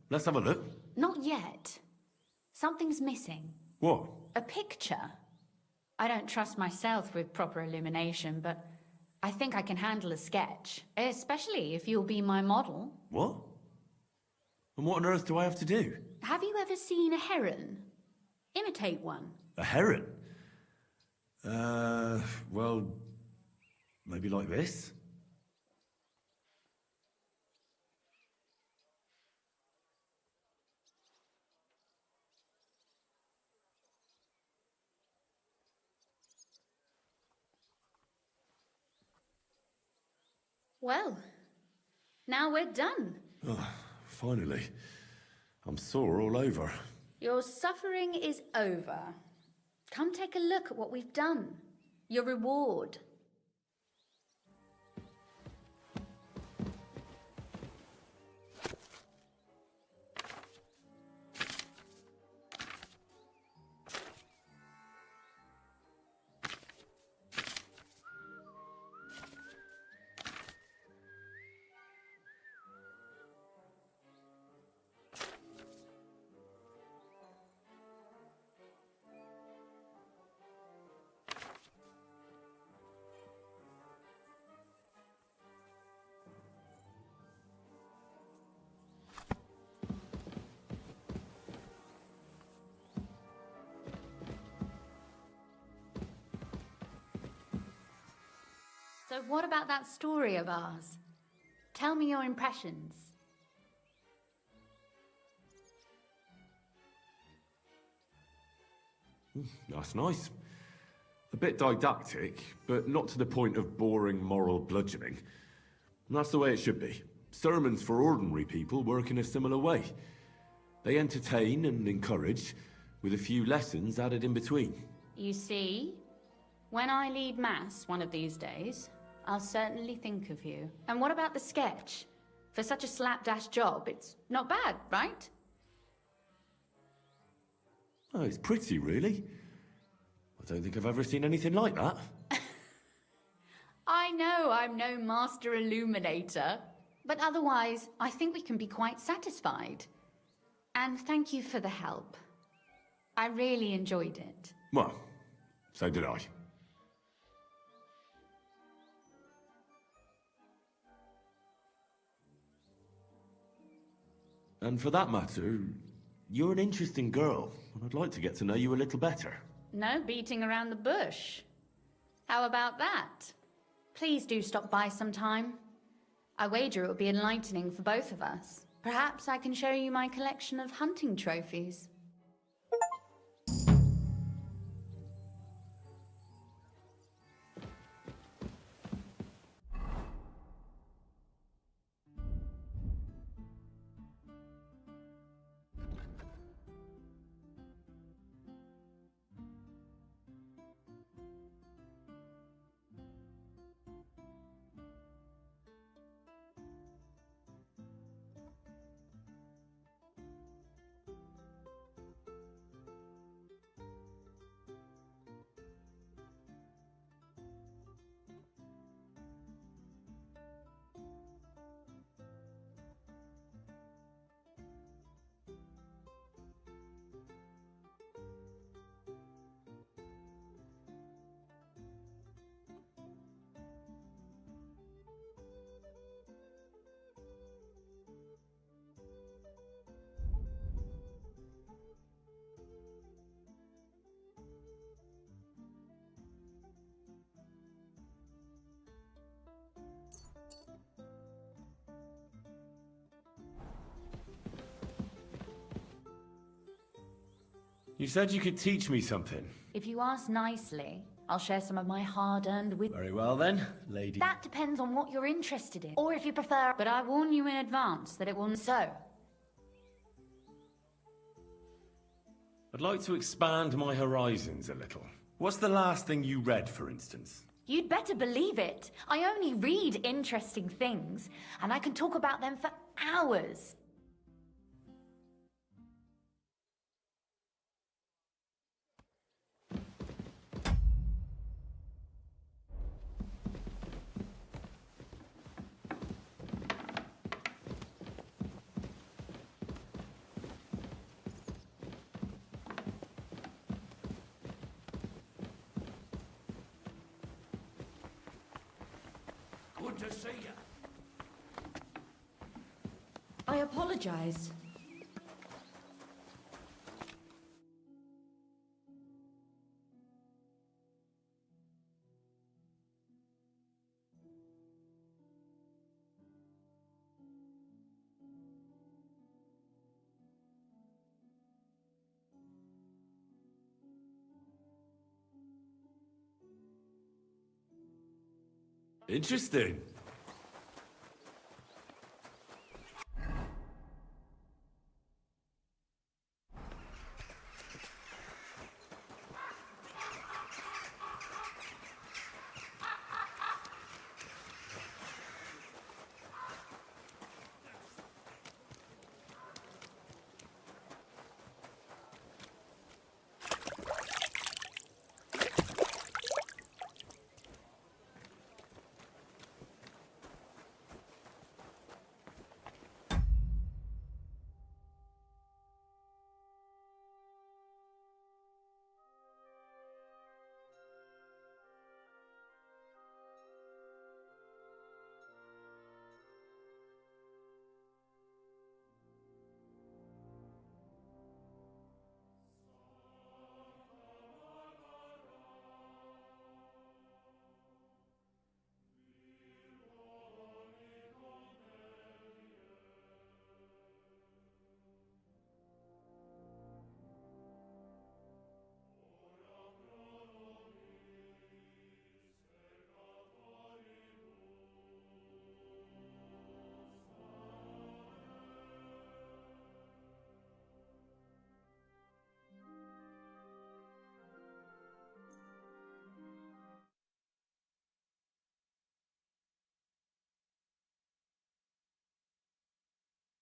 let's have a look. Not yet. Something's missing. What? A picture. I don't trust myself with proper illumination, but I think I can handle a sketch, especially if you'll be my model. What? And what on earth do I have to do? Have you ever seen a heron? Imitate one. A heron? Well, maybe like this? Well, now we're done. Oh, finally. I'm sore all over. Your suffering is over. Come take a look at what we've done. Your reward. So what about that story of ours? Tell me your impressions. That's nice. A bit didactic, but not to the point of boring moral bludgeoning. And that's the way it should be. Sermons for ordinary people work in a similar way. They entertain and encourage, with a few lessons added in between. You see, when I lead Mass one of these days, I'll certainly think of you. And what about the sketch? For such a slapdash job, it's not bad, right? Oh, it's pretty, really. I don't think I've ever seen anything like that. I know I'm no master illuminator, but otherwise, I think we can be quite satisfied. And thank you for the help. I really enjoyed it. Well, so did I. And for that matter, you're an interesting girl, and I'd like to get to know you a little better. No beating around the bush. How about that? Please do stop by sometime. I wager it would be enlightening for both of us. Perhaps I can show you my collection of hunting trophies. You said you could teach me something. If you ask nicely, I'll share some of my hard-earned wit. Very well then, lady. That depends on what you're interested in, or if you prefer. But I warn you in advance that it will. So, I'd like to expand my horizons a little. What's the last thing you read, for instance? you'd better believe it. I only read interesting things, and I can talk about them for hours. Good to see you. I apologize. Interesting.